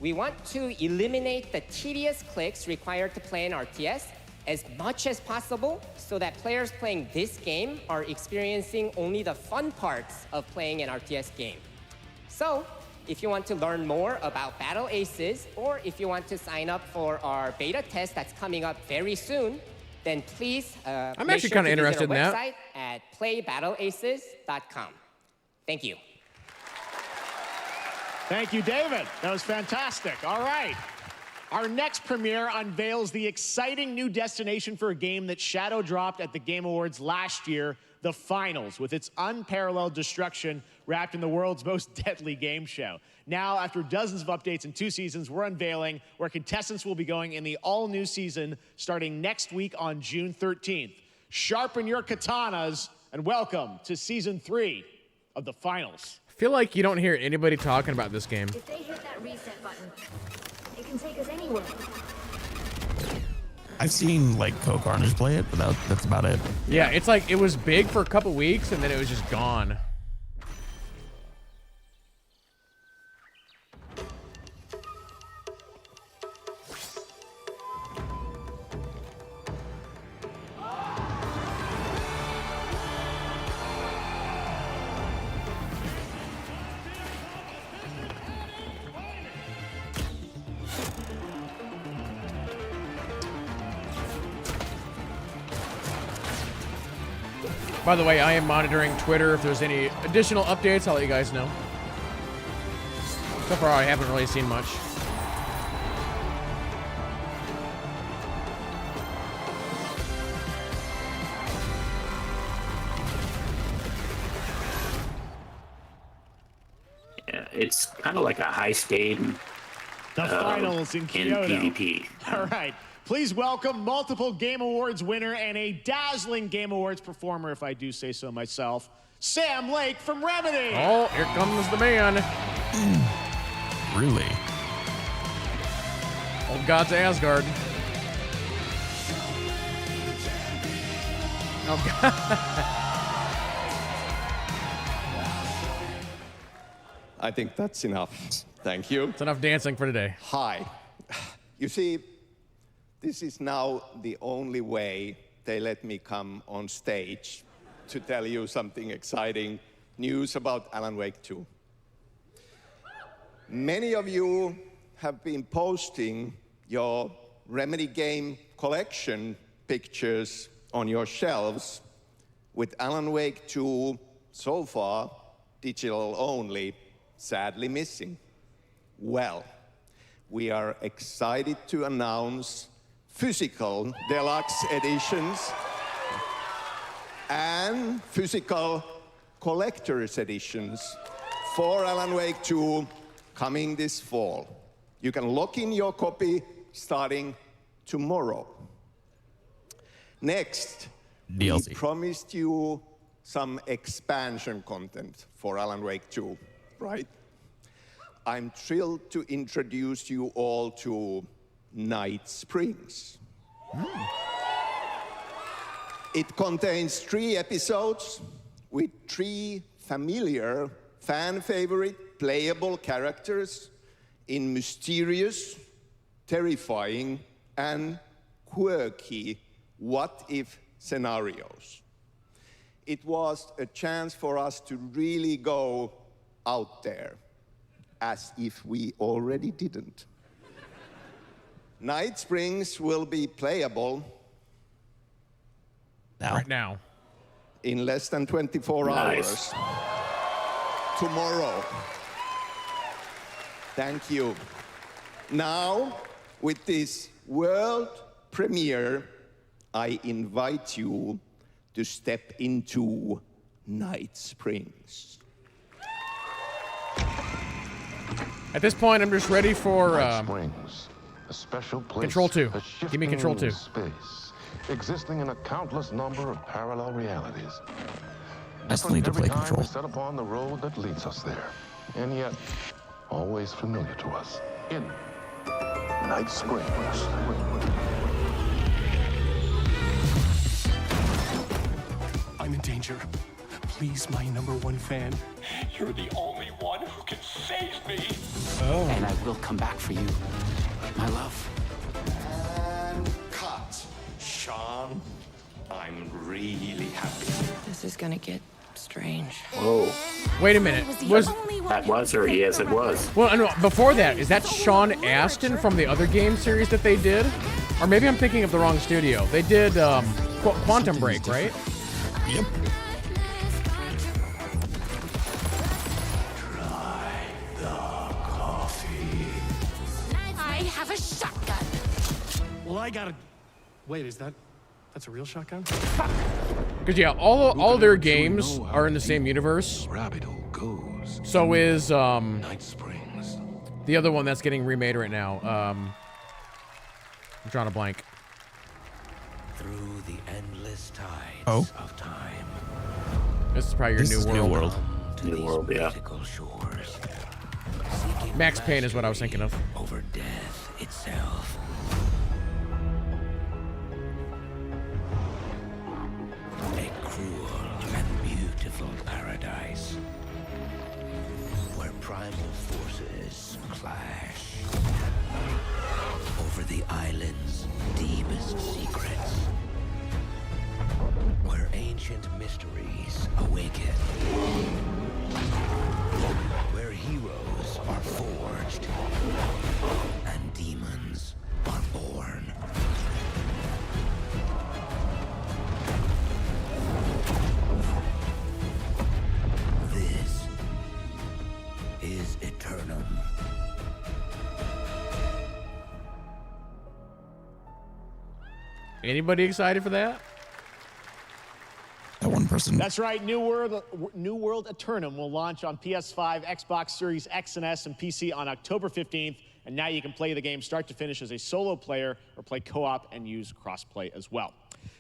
[SPEAKER 11] we want to eliminate the tedious clicks required to play an RTS as much as possible so that players playing this game are experiencing only the fun parts of playing an RTS game. So, if you want to learn more about Battle Aces, or if you want to sign up for our beta test that's coming up very soon, then please
[SPEAKER 1] I'm actually kind of interested in that.
[SPEAKER 11] Website at playbattleaces.com. Thank you.
[SPEAKER 5] Thank you, David. That was fantastic. All right. Our next premiere unveils the exciting new destination for a game that Shadow dropped at the Game Awards last year, the Finals, with its unparalleled destruction wrapped in the world's most deadly game show. Now, after dozens of updates in 2 seasons, we're unveiling where contestants will be going in the all-new season starting next week on June 13th. Sharpen your katanas and welcome to Season 3 of the Finals.
[SPEAKER 1] I feel like you don't hear anybody talking about this game.
[SPEAKER 12] If they hit that reset button, it can take us anywhere.
[SPEAKER 3] I've seen like Co Carnage play it, but that's about it.
[SPEAKER 1] Yeah, it's like it was big for a couple weeks and then it was just gone. By the way, I am monitoring Twitter. If there's any additional updates, I'll let you guys know. So far, I haven't really seen much.
[SPEAKER 2] Yeah, it's kind of like a heist game.
[SPEAKER 5] The Finals in Kyoto.
[SPEAKER 2] PvP.
[SPEAKER 5] All right. Please welcome multiple Game Awards winner and a dazzling Game Awards performer, if I do say so myself, Sam Lake from Remedy.
[SPEAKER 1] Oh, here comes the man.
[SPEAKER 3] Really?
[SPEAKER 1] Old Gods of Asgard. Oh, God.
[SPEAKER 13] I think that's enough. Thank you.
[SPEAKER 1] It's enough dancing for today.
[SPEAKER 13] Hi. You see, this is now the only way they let me come on stage to tell you something exciting news about Alan Wake 2. Many of you have been posting your Remedy game collection pictures on your shelves with Alan Wake 2 so far digital only, sadly missing. Well, we are excited to announce physical deluxe editions and physical collector's editions for Alan Wake 2 coming this fall. You can lock in your copy starting tomorrow. Next,
[SPEAKER 3] DLC.
[SPEAKER 13] we promised you some expansion content for Alan Wake 2, right? I'm thrilled to introduce you all to Night Springs. It contains 3 episodes with 3 familiar, fan-favorite, playable characters in mysterious, terrifying, and quirky what-if scenarios. It was a chance for us to really go out there, as if we already didn't. Night Springs will be playable
[SPEAKER 1] Right now.
[SPEAKER 13] In less than 24 hours. Tomorrow. Thank you. Now, with this world premiere, I invite you to step into Night Springs.
[SPEAKER 1] At this point, I'm just ready for
[SPEAKER 14] Springs, a special place,
[SPEAKER 1] Control 2. Give me Control 2.
[SPEAKER 14] Space, existing in a countless number of parallel realities.
[SPEAKER 3] I still need to play Control.
[SPEAKER 14] We set upon the road that leads us there, and yet always familiar to us. In Night Springs.
[SPEAKER 10] I'm in danger. Please, my #1 fan. You're the only one who can save me.
[SPEAKER 4] Oh. And I will come back for you, my love.
[SPEAKER 13] And cut. Sean, I'm really happy.
[SPEAKER 12] This is gonna get strange.
[SPEAKER 2] Whoa.
[SPEAKER 1] Wait a minute.
[SPEAKER 2] That was, or yes, it was.
[SPEAKER 1] Well, no, before that, is that Sean Astin from the other game series that they did? Or maybe I'm thinking of the wrong studio. They did Quantum Break, right?
[SPEAKER 3] Yep.
[SPEAKER 12] I have a shotgun.
[SPEAKER 10] Well, I gotta. Wait, that's a real shotgun?
[SPEAKER 1] Because yeah, all their games are in the same universe.
[SPEAKER 20] Rabbit hole goes.
[SPEAKER 1] So is
[SPEAKER 20] Night Springs.
[SPEAKER 1] the other one that's getting remade right now. I'm drawing a blank.
[SPEAKER 6] Through the endless tides of time.
[SPEAKER 1] This is probably your New World.
[SPEAKER 2] New World, yeah.
[SPEAKER 6] Shores,
[SPEAKER 1] Max Payne is what I was thinking of.
[SPEAKER 6] over death itself. A cruel and beautiful paradise where primal forces clash over the island's deepest secrets, where ancient mysteries awaken, where heroes are forged and demons are born. This is Eternum.
[SPEAKER 1] Anybody excited for that?
[SPEAKER 3] That one person.
[SPEAKER 5] That's right. New World Eternum will launch on PS5, Xbox Series X and S, and PC on October 15th. And now you can play the game start to finish as a solo player or play co-op and use crossplay as well.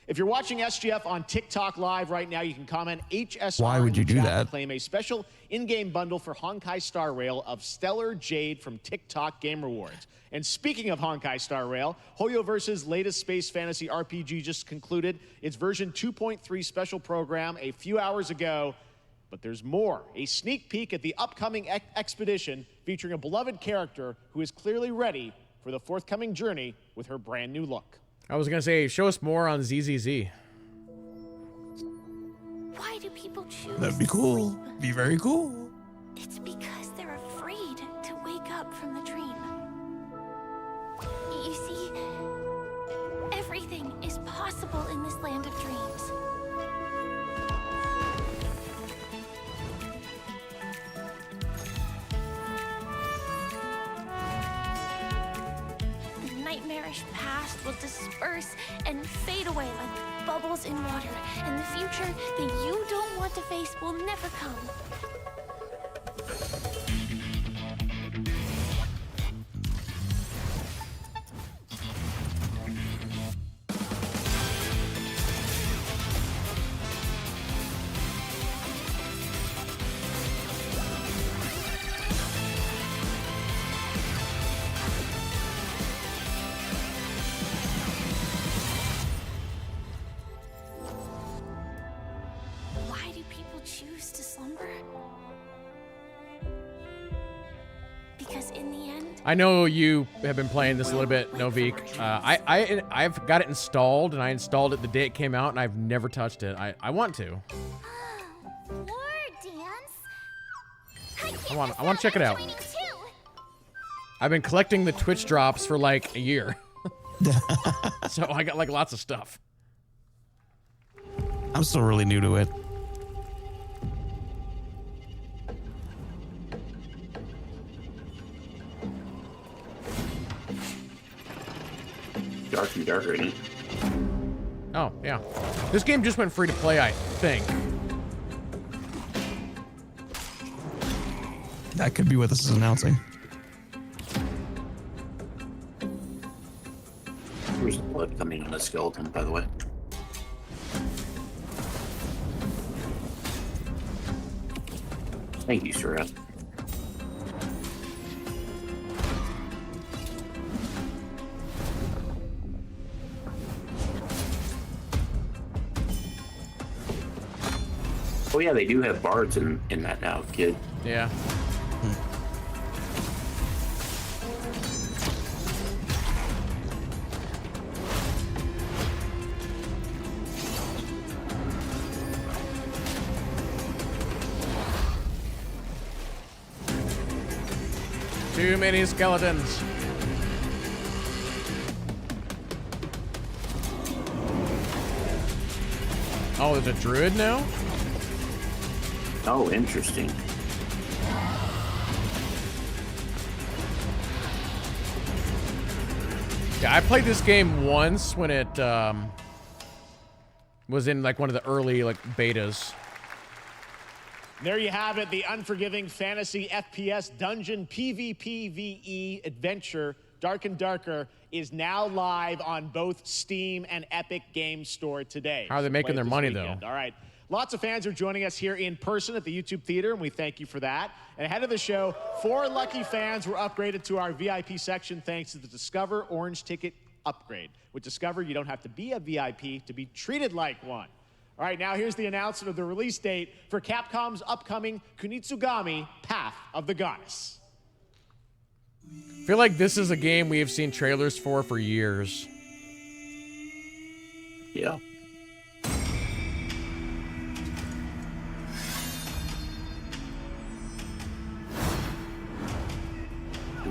[SPEAKER 5] If you're watching SGF on TikTok Live right now, you can comment HSR.
[SPEAKER 3] Why would you do that?
[SPEAKER 5] And claim a special in-game bundle for Honkai Star Rail of Stellar Jade from TikTok Game Rewards. And speaking of Honkai Star Rail, Hoyoverse's latest space fantasy RPG just concluded its version 2.3 special program a few hours ago. But there's more. A sneak peek at the upcoming expedition featuring a beloved character who is clearly ready for the forthcoming journey with her brand new look.
[SPEAKER 1] I was gonna say, show us more on ZZZ.
[SPEAKER 23] Why do people choose?
[SPEAKER 3] That'd be cool. Be very cool.
[SPEAKER 23] It's because they're afraid to wake up from the dream. You see, everything is possible in this land of dreams. The nightmarish past will disperse and fade away like bubbles in water, and the future that you don't want to face will never come. Why do people choose to slumber? Because in the end,
[SPEAKER 1] I know you have been playing this a little bit, Novik. I've got it installed, and I installed it the day it came out, and I've never touched it. I want to. I want to check it out. I've been collecting the Twitch drops for like a year. So I got like lots of stuff.
[SPEAKER 3] I'm still really new to it.
[SPEAKER 2] Dark and darker, isn't it?
[SPEAKER 1] Oh, yeah. This game just went free to play, I think.
[SPEAKER 3] That could be what this is announcing.
[SPEAKER 2] There's blood coming on the skeleton, by the way. Thank you, Sarah. Oh yeah, they do have bards in that now, kid.
[SPEAKER 1] Yeah. Too many skeletons. Oh, there's a druid now?
[SPEAKER 2] Oh, interesting.
[SPEAKER 1] Yeah, I played this game once when it was in like one of the early like betas.
[SPEAKER 5] There you have it, the unforgiving fantasy FPS dungeon PvPvE adventure, Dark and Darker, is now live on both Steam and Epic Games Store today.
[SPEAKER 1] How are they making their money, though?
[SPEAKER 5] All right. Lots of fans are joining us here in person at the YouTube Theater, and we thank you for that. And ahead of the show, 4 lucky fans were upgraded to our VIP section thanks to the Discover Orange Ticket upgrade. With Discover, you don't have to be a VIP to be treated like one. All right, now here's the announcement of the release date for Capcom's upcoming Kunitsugami Path of the Goddess.
[SPEAKER 1] I feel like this is a game we have seen trailers for years.
[SPEAKER 2] Yeah.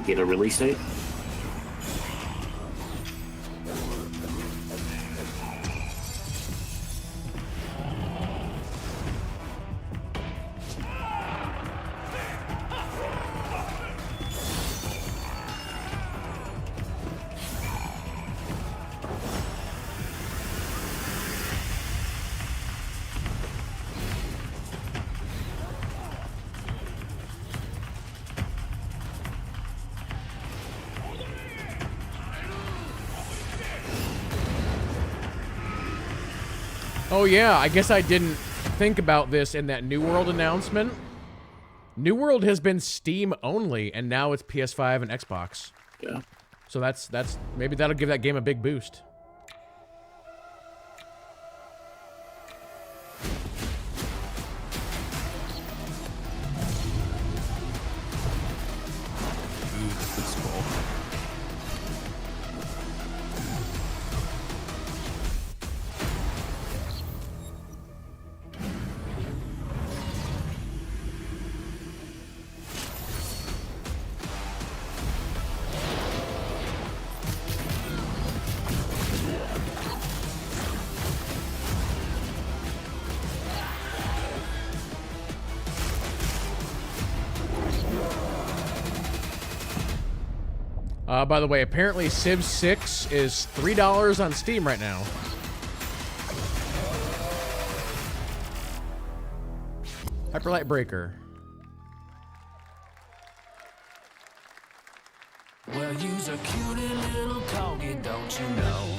[SPEAKER 2] Get a release date?
[SPEAKER 1] Oh yeah, I guess I didn't think about this in that New World announcement. New World has been Steam only, and now it's PS5 and Xbox.
[SPEAKER 2] Yeah.
[SPEAKER 1] So that's maybe that'll give that game a big boost. By the way, apparently Civ 6 is $3 on Steam right now. Hyperlight Breaker.
[SPEAKER 15] Well, you's a cutie little corgi, don't you know?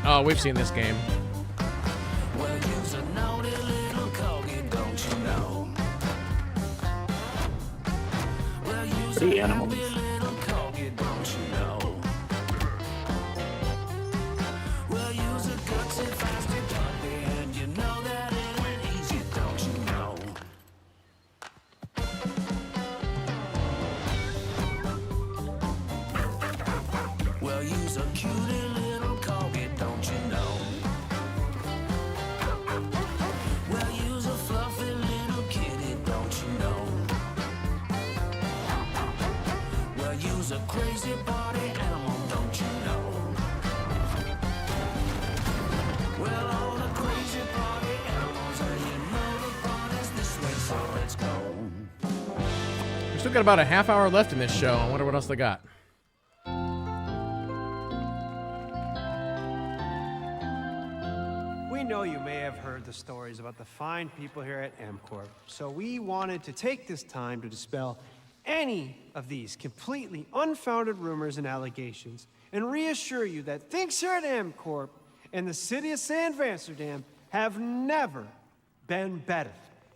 [SPEAKER 1] Oh, we've seen this game.
[SPEAKER 15] Well, you's a naughty little corgi, don't you know? Well, you's
[SPEAKER 2] Pretty
[SPEAKER 15] a
[SPEAKER 2] animals.
[SPEAKER 15] happy little corgi, don't you know? Well, you's a gutsy, feisty puppy, and you know that it ain't easy, don't you know? Well, you's a cutie little corgi, don't you know? Well, you's a fluffy little kitty, don't you know? Well, you's a crazy party animal, don't you know? Well, all the crazy party animals, and you know the party's this way, so let's go.
[SPEAKER 1] We still got about a half hour left in this show. I wonder what else they got.
[SPEAKER 16] We know you may have heard the stories about the fine people here at MCorp, so we wanted to take this time to dispel any of these completely unfounded rumors and allegations and reassure you that things here at MCorp and the city of San Vansterdam have never been better.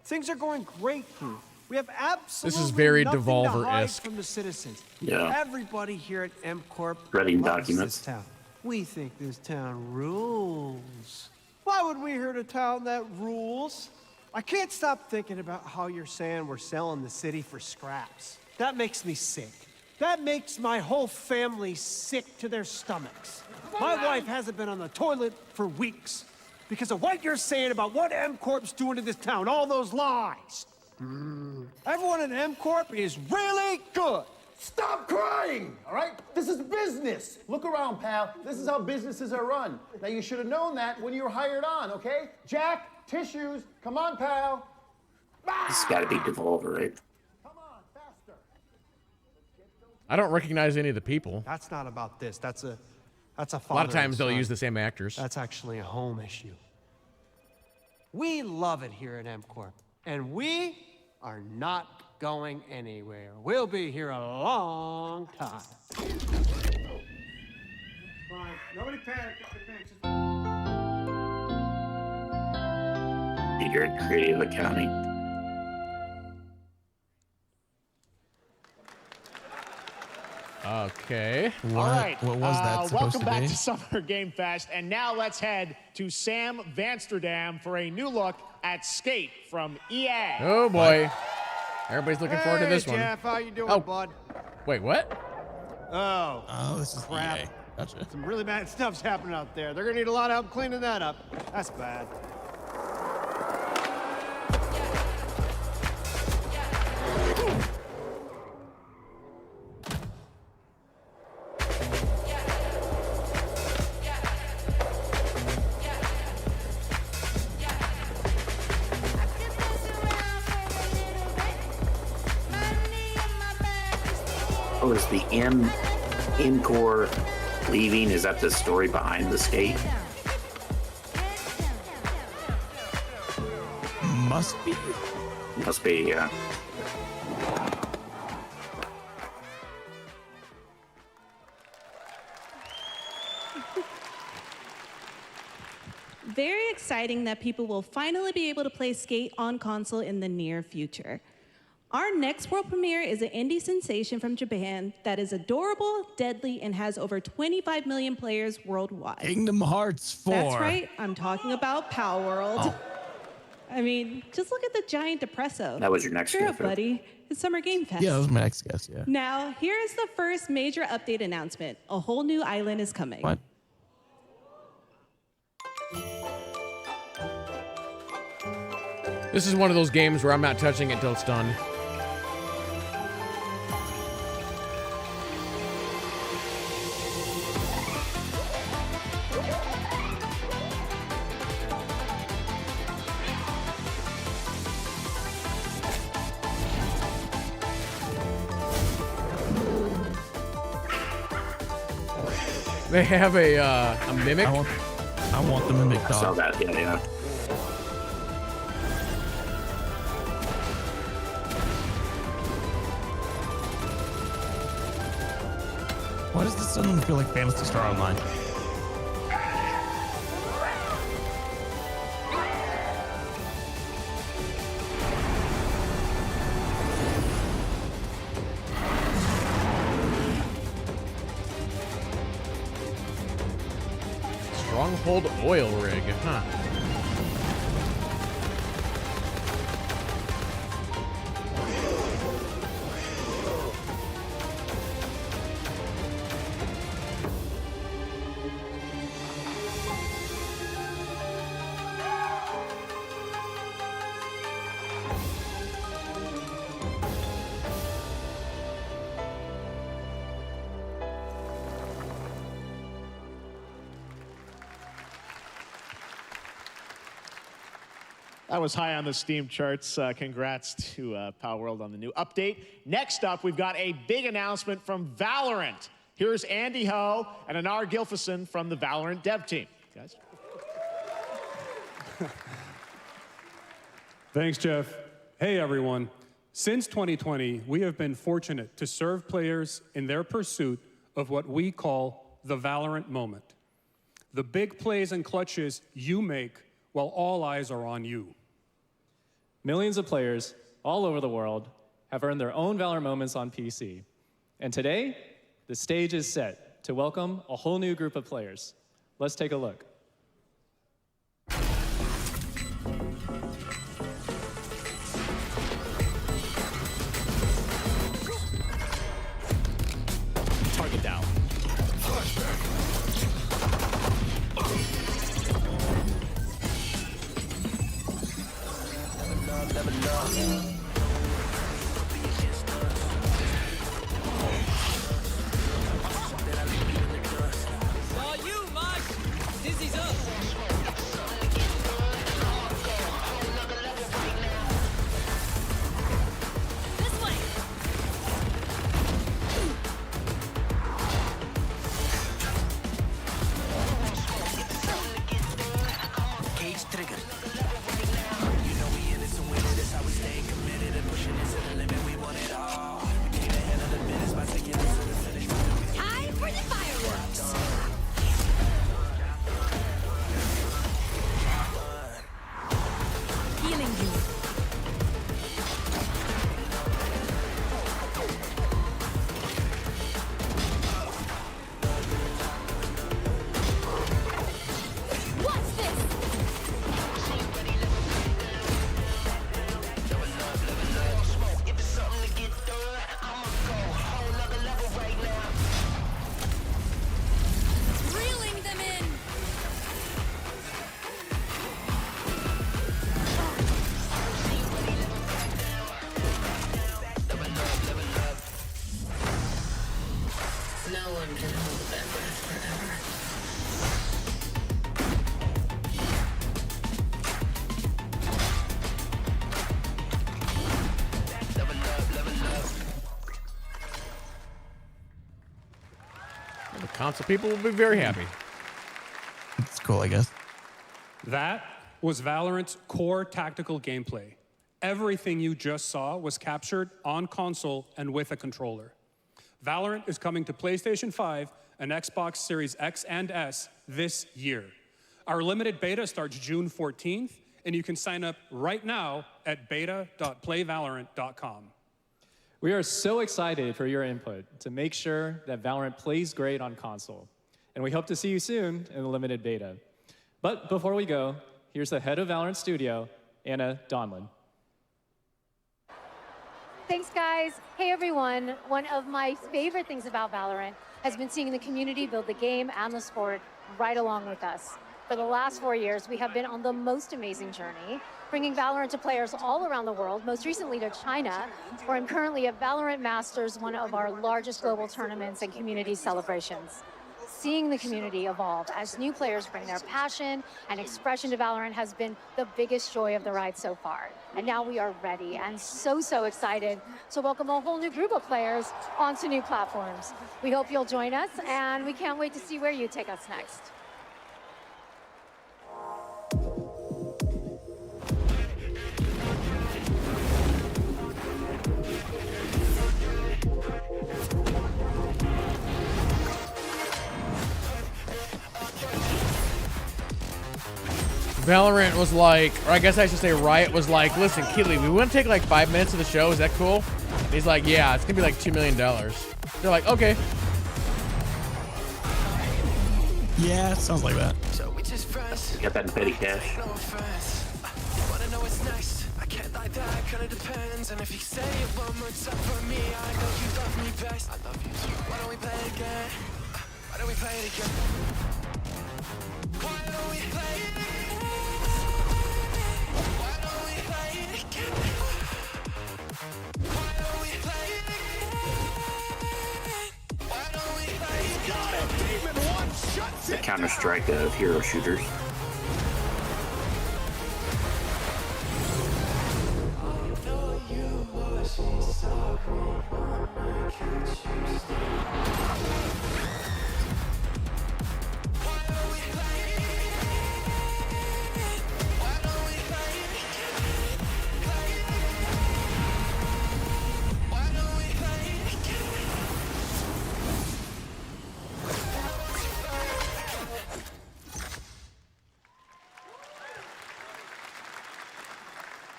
[SPEAKER 16] Things are going great here. We have absolutely
[SPEAKER 1] very
[SPEAKER 16] nothing to hide
[SPEAKER 1] Devolver-esque.
[SPEAKER 16] from the citizens.
[SPEAKER 2] Yeah.
[SPEAKER 16] Everybody here at MCorp
[SPEAKER 2] Reading
[SPEAKER 16] loves
[SPEAKER 2] documents.
[SPEAKER 16] this town. We think this town rules. Why would we hurt a town that rules? I can't stop thinking about how you're saying we're selling the city for scraps. That makes me sick. That makes my whole family sick to their stomachs. My wife hasn't been on the toilet for weeks because of what you're saying about what MCorp's doing to this town, all those lies. Everyone at MCorp is really good.
[SPEAKER 7] Stop crying, all right? This is business. Look around, pal. This is how businesses are run. Now, you should have known that when you were hired on, okay? Jack, tissues. Come on, pal.
[SPEAKER 2] It's got to be Devolver, right?
[SPEAKER 1] I don't recognize any of the people.
[SPEAKER 16] That's not about this. That's a father.
[SPEAKER 1] A lot of times
[SPEAKER 16] and
[SPEAKER 1] they'll
[SPEAKER 16] son.
[SPEAKER 1] use the same actors.
[SPEAKER 16] That's actually a home issue. We love it here at MCorp, and we are not going anywhere. We'll be here a long time. Fine. Nobody panic.
[SPEAKER 2] You're in creative accounting.
[SPEAKER 1] Okay.
[SPEAKER 5] All right.
[SPEAKER 3] What was that supposed
[SPEAKER 5] welcome
[SPEAKER 3] to
[SPEAKER 5] back
[SPEAKER 3] be?
[SPEAKER 5] to Summer Game Fest. And now let's head to Sam Vansterdam for a new look at Skate from EA.
[SPEAKER 1] Oh boy. Everybody's looking forward to this
[SPEAKER 16] Hey,
[SPEAKER 1] one.
[SPEAKER 16] Jeff, how you doing,
[SPEAKER 1] Oh.
[SPEAKER 16] bud?
[SPEAKER 1] Wait, what?
[SPEAKER 16] Oh,
[SPEAKER 3] this is
[SPEAKER 16] crap.
[SPEAKER 3] EA. Gotcha.
[SPEAKER 16] Some really bad stuff's happening out there. They're gonna need a lot of help cleaning that up. That's bad.
[SPEAKER 2] Oh, is the Encore leaving? Is that the story behind the Skate?
[SPEAKER 3] Must be.
[SPEAKER 2] Must be, yeah.
[SPEAKER 8] Very exciting that people will finally be able to play Skate on console in the near future. Our next world premiere is an indie sensation from Japan that is adorable, deadly, and has over 25 million players worldwide.
[SPEAKER 3] Kingdom Hearts 4.
[SPEAKER 8] That's right, I'm talking about Power World.
[SPEAKER 3] Oh.
[SPEAKER 8] I mean, just look at the giant depresso.
[SPEAKER 2] That was your next
[SPEAKER 8] Sure,
[SPEAKER 2] guess, right?
[SPEAKER 8] buddy. It's Summer Game Fest.
[SPEAKER 3] Yeah, that was my next guess, yeah.
[SPEAKER 8] Now, here is the first major update announcement. A whole new island is coming.
[SPEAKER 3] What?
[SPEAKER 1] This is one of those games where I'm not touching it until it's done. They have a mimic.
[SPEAKER 3] I want the mimic
[SPEAKER 2] I saw
[SPEAKER 3] dog.
[SPEAKER 2] that, yeah.
[SPEAKER 3] Why does this suddenly feel like Phantasy Star Online?
[SPEAKER 1] Stronghold oil rig, huh?
[SPEAKER 5] That was high on the Steam charts. Congrats to Power World on the new update. Next up, we've got a big announcement from Valorant. Here's Andy Ho and Anar Gilfison from the Valorant dev team. Guys.
[SPEAKER 9] Thanks, Jeff. Hey, everyone. Since 2020, we have been fortunate to serve players in their pursuit of what we call the Valorant moment. The big plays and clutches you make while all eyes are on you.
[SPEAKER 17] Millions of players all over the world have earned their own Valorant moments on PC. And today, the stage is set to welcome a whole new group of players. Let's take a look.
[SPEAKER 5] Target down.
[SPEAKER 15] No one can hold their breath forever.
[SPEAKER 1] The console people will be very happy.
[SPEAKER 3] It's cool, I guess.
[SPEAKER 9] That was Valorant's core tactical gameplay. Everything you just saw was captured on console and with a controller. Valorant is coming to PlayStation 5 and Xbox Series X and S this year. Our limited beta starts June 14th, and you can sign up right now at beta.playvalorant.com.
[SPEAKER 17] We are so excited for your input to make sure that Valorant plays great on console. And we hope to see you soon in the limited beta. But before we go, here's the head of Valorant Studio, Anna Donlin.
[SPEAKER 18] Thanks, guys. Hey, everyone. One of my favorite things about Valorant has been seeing the community build the game and the sport right along with us. For the last 4 years, we have been on the most amazing journey, bringing Valorant to players all around the world, most recently to China, where I'm currently at Valorant Masters, one of our largest global tournaments and community celebrations. Seeing the community evolve as new players bring their passion and expression to Valorant has been the biggest joy of the ride so far. And now we are ready and so excited to welcome a whole new group of players onto new platforms. We hope you'll join us, and we can't wait to see where you take us next.
[SPEAKER 1] Valorant was like, or I guess I should say Riot was like, listen, Keely, we want to take like 5 minutes of the show. Is that cool? And he's like, yeah, it's going to be like $2 million. They're like, okay.
[SPEAKER 3] Yeah, it sounds like that.
[SPEAKER 2] Get that in petty cash.
[SPEAKER 15] Wanna know it's nice? I can't like that, kinda depends. And if you say it one more time for me, I know you love me best. I love you too. Why don't we play it again? Why don't we play it again? Why don't we play it again? Why don't we play it again? Why don't we play it again? Why don't we play it again? Got it! Demon One shuts it!
[SPEAKER 2] Counter-Strike of hero shooters.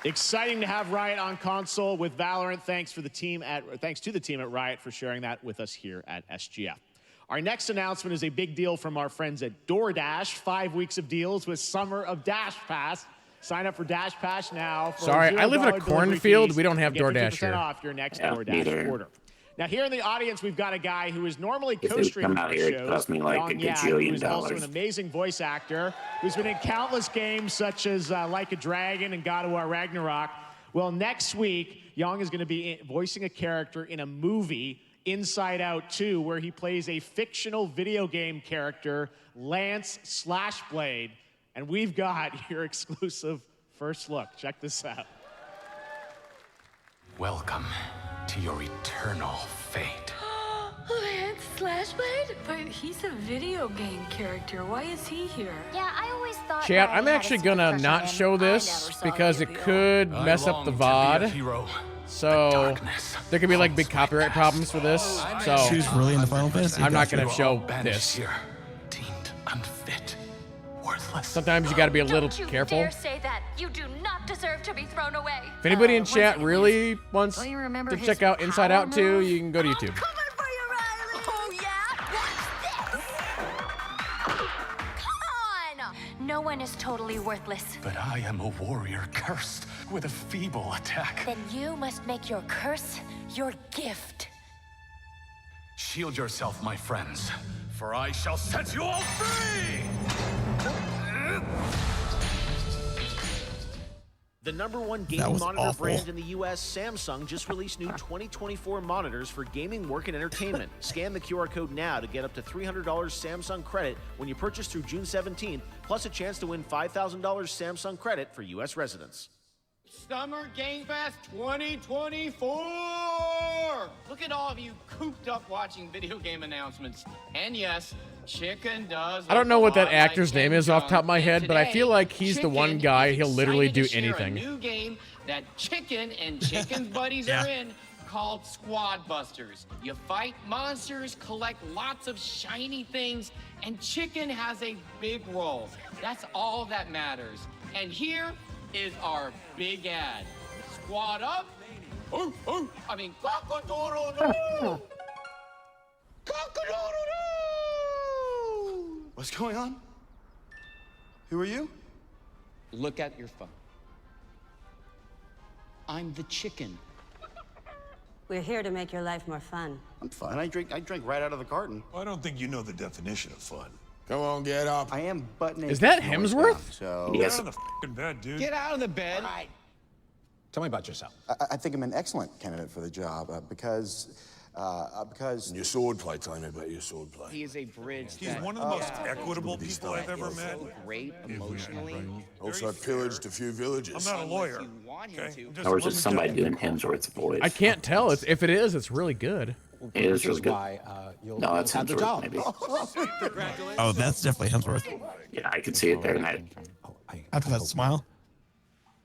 [SPEAKER 5] Exciting to have Riot on console with Valorant. Thanks to the team at Riot for sharing that with us here at SGF. Our next announcement is a big deal from our friends at DoorDash. 5 weeks of deals with Summer of Dash Pass. Sign up for Dash Pass now. For
[SPEAKER 1] Sorry, I live in a cornfield. We don't have
[SPEAKER 5] Get
[SPEAKER 1] DoorDash
[SPEAKER 5] 50%
[SPEAKER 1] here.
[SPEAKER 5] off your next
[SPEAKER 2] Yeah,
[SPEAKER 5] DoorDash
[SPEAKER 2] neither.
[SPEAKER 5] order. Now, here in the audience, we've got a guy who is normally
[SPEAKER 2] If they
[SPEAKER 5] co-streaming
[SPEAKER 2] come out
[SPEAKER 5] our
[SPEAKER 2] here, it
[SPEAKER 5] shows.
[SPEAKER 2] cost me like
[SPEAKER 5] Yong
[SPEAKER 2] a
[SPEAKER 5] Yak,
[SPEAKER 2] gajillion
[SPEAKER 5] who's also
[SPEAKER 2] dollars.
[SPEAKER 5] an amazing voice actor, who's been in countless games such as Like a Dragon and God of War Ragnarok. Well, next week, Yong is going to be voicing a character in a movie, Inside Out 2, where he plays a fictional video game character, Lance Slashblade. And we've got your exclusive first look. Check this out.
[SPEAKER 10] Welcome to your eternal fate.
[SPEAKER 12] Lance Slashblade? But he's a video game character. Why is he here?
[SPEAKER 23] Yeah, I always thought.
[SPEAKER 1] Chat,
[SPEAKER 23] that
[SPEAKER 1] I'm
[SPEAKER 23] I had a
[SPEAKER 1] actually
[SPEAKER 23] sweet
[SPEAKER 1] gonna
[SPEAKER 23] crush
[SPEAKER 1] not
[SPEAKER 23] on him.
[SPEAKER 1] show
[SPEAKER 23] I
[SPEAKER 1] this
[SPEAKER 23] never saw
[SPEAKER 1] because
[SPEAKER 23] the
[SPEAKER 1] it
[SPEAKER 23] reveal.
[SPEAKER 1] could mess up the VOD. So there could be like big copyright problems for this. So
[SPEAKER 3] She's really into Final Fantasy.
[SPEAKER 1] I'm not gonna
[SPEAKER 10] You are
[SPEAKER 1] show
[SPEAKER 10] all banished
[SPEAKER 1] this.
[SPEAKER 10] here, deemed unfit, worthless.
[SPEAKER 1] Sometimes you got to be a little
[SPEAKER 23] Don't you
[SPEAKER 1] careful.
[SPEAKER 23] dare say that. You do not deserve to be thrown away.
[SPEAKER 1] If anybody in chat really wants
[SPEAKER 23] Don't you
[SPEAKER 1] to
[SPEAKER 23] remember his
[SPEAKER 1] check out Inside
[SPEAKER 23] power
[SPEAKER 1] Out 2,
[SPEAKER 23] move?
[SPEAKER 1] you can go to YouTube.
[SPEAKER 23] Oh, yeah? What's this? Come on! No one is totally worthless.
[SPEAKER 10] But I am a warrior cursed with a feeble attack.
[SPEAKER 23] Then you must make your curse your gift.
[SPEAKER 10] Shield yourself, my friends, for I shall set you all free!
[SPEAKER 5] The #1
[SPEAKER 3] That
[SPEAKER 5] gaming
[SPEAKER 3] was
[SPEAKER 5] monitor
[SPEAKER 3] awful.
[SPEAKER 5] brand in the US, Samsung, just released new 2024 monitors for gaming, work, and entertainment. Scan the QR code now to get up to $300 Samsung credit when you purchase through June 17th, plus a chance to win $5,000 Samsung credit for US residents.
[SPEAKER 19] Summer Game Fest 2024! Look at all of you cooped up watching video game announcements. And yes, Chicken does.
[SPEAKER 1] I don't know
[SPEAKER 19] look
[SPEAKER 1] what
[SPEAKER 19] a
[SPEAKER 1] that
[SPEAKER 19] lot like
[SPEAKER 1] actor's name is off the top of my
[SPEAKER 19] And
[SPEAKER 1] head, but I
[SPEAKER 19] today,
[SPEAKER 1] feel like he's the one
[SPEAKER 19] Chicken
[SPEAKER 1] guy,
[SPEAKER 19] is
[SPEAKER 1] he'll literally
[SPEAKER 19] excited
[SPEAKER 1] do
[SPEAKER 19] to share
[SPEAKER 1] anything.
[SPEAKER 19] A new game that Chicken and Chicken's buddies are in called Squad Busters. You fight monsters, collect lots of shiny things, and Chicken has a big role. That's all that matters. And here is our big ad. Squad up. I mean, cock-a-doodle-doo. Cock-a-doodle-doo.
[SPEAKER 21] What's going on? Who are you?
[SPEAKER 4] Look at your phone. I'm the chicken.
[SPEAKER 22] We're here to make your life more fun.
[SPEAKER 21] I'm fine. I drink right out of the carton.
[SPEAKER 20] I don't think you know the definition of fun.
[SPEAKER 21] Come on, get up. I am butt naked.
[SPEAKER 1] Is that
[SPEAKER 21] to noise
[SPEAKER 1] Hemsworth?
[SPEAKER 21] down, so
[SPEAKER 20] Get out of the f***ing bed, dude.
[SPEAKER 4] Get out of the bed.
[SPEAKER 21] Tell me about yourself. I think I'm an excellent candidate for the job because
[SPEAKER 20] Your swordplay, tell me about your swordplay.
[SPEAKER 19] He is a bridge.
[SPEAKER 20] He's one of the most equitable people I've ever met.
[SPEAKER 19] Great emotionally.
[SPEAKER 20] Also, I pillaged a few villages. I'm not a lawyer. Okay?
[SPEAKER 2] Or is it somebody doing Hemsworth's voice?
[SPEAKER 1] I can't tell. If it is, it's really good.
[SPEAKER 2] It is really good.
[SPEAKER 4] You'll
[SPEAKER 2] No, that's
[SPEAKER 4] have the
[SPEAKER 2] Hemsworth,
[SPEAKER 4] job.
[SPEAKER 2] maybe.
[SPEAKER 3] Oh, that's definitely Hemsworth.
[SPEAKER 2] Yeah, I can see it there. That.
[SPEAKER 3] After that smile.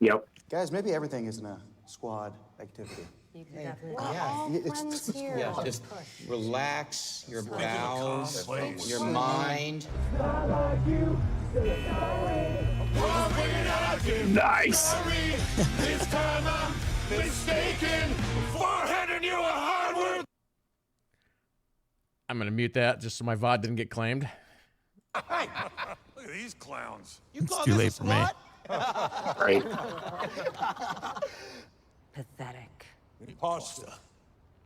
[SPEAKER 2] Yep.
[SPEAKER 21] guys, maybe everything isn't a squad activity.
[SPEAKER 4] Yeah, just relax your bowels, your mind.
[SPEAKER 2] Nice.
[SPEAKER 20] This time I'm mistaken for handing you a hardware.
[SPEAKER 1] I'm gonna mute that just so my VOD didn't get claimed.
[SPEAKER 20] Hey, look at these clowns.
[SPEAKER 1] It's too late for me.
[SPEAKER 2] Right.
[SPEAKER 22] Pathetic.
[SPEAKER 20] Pasta.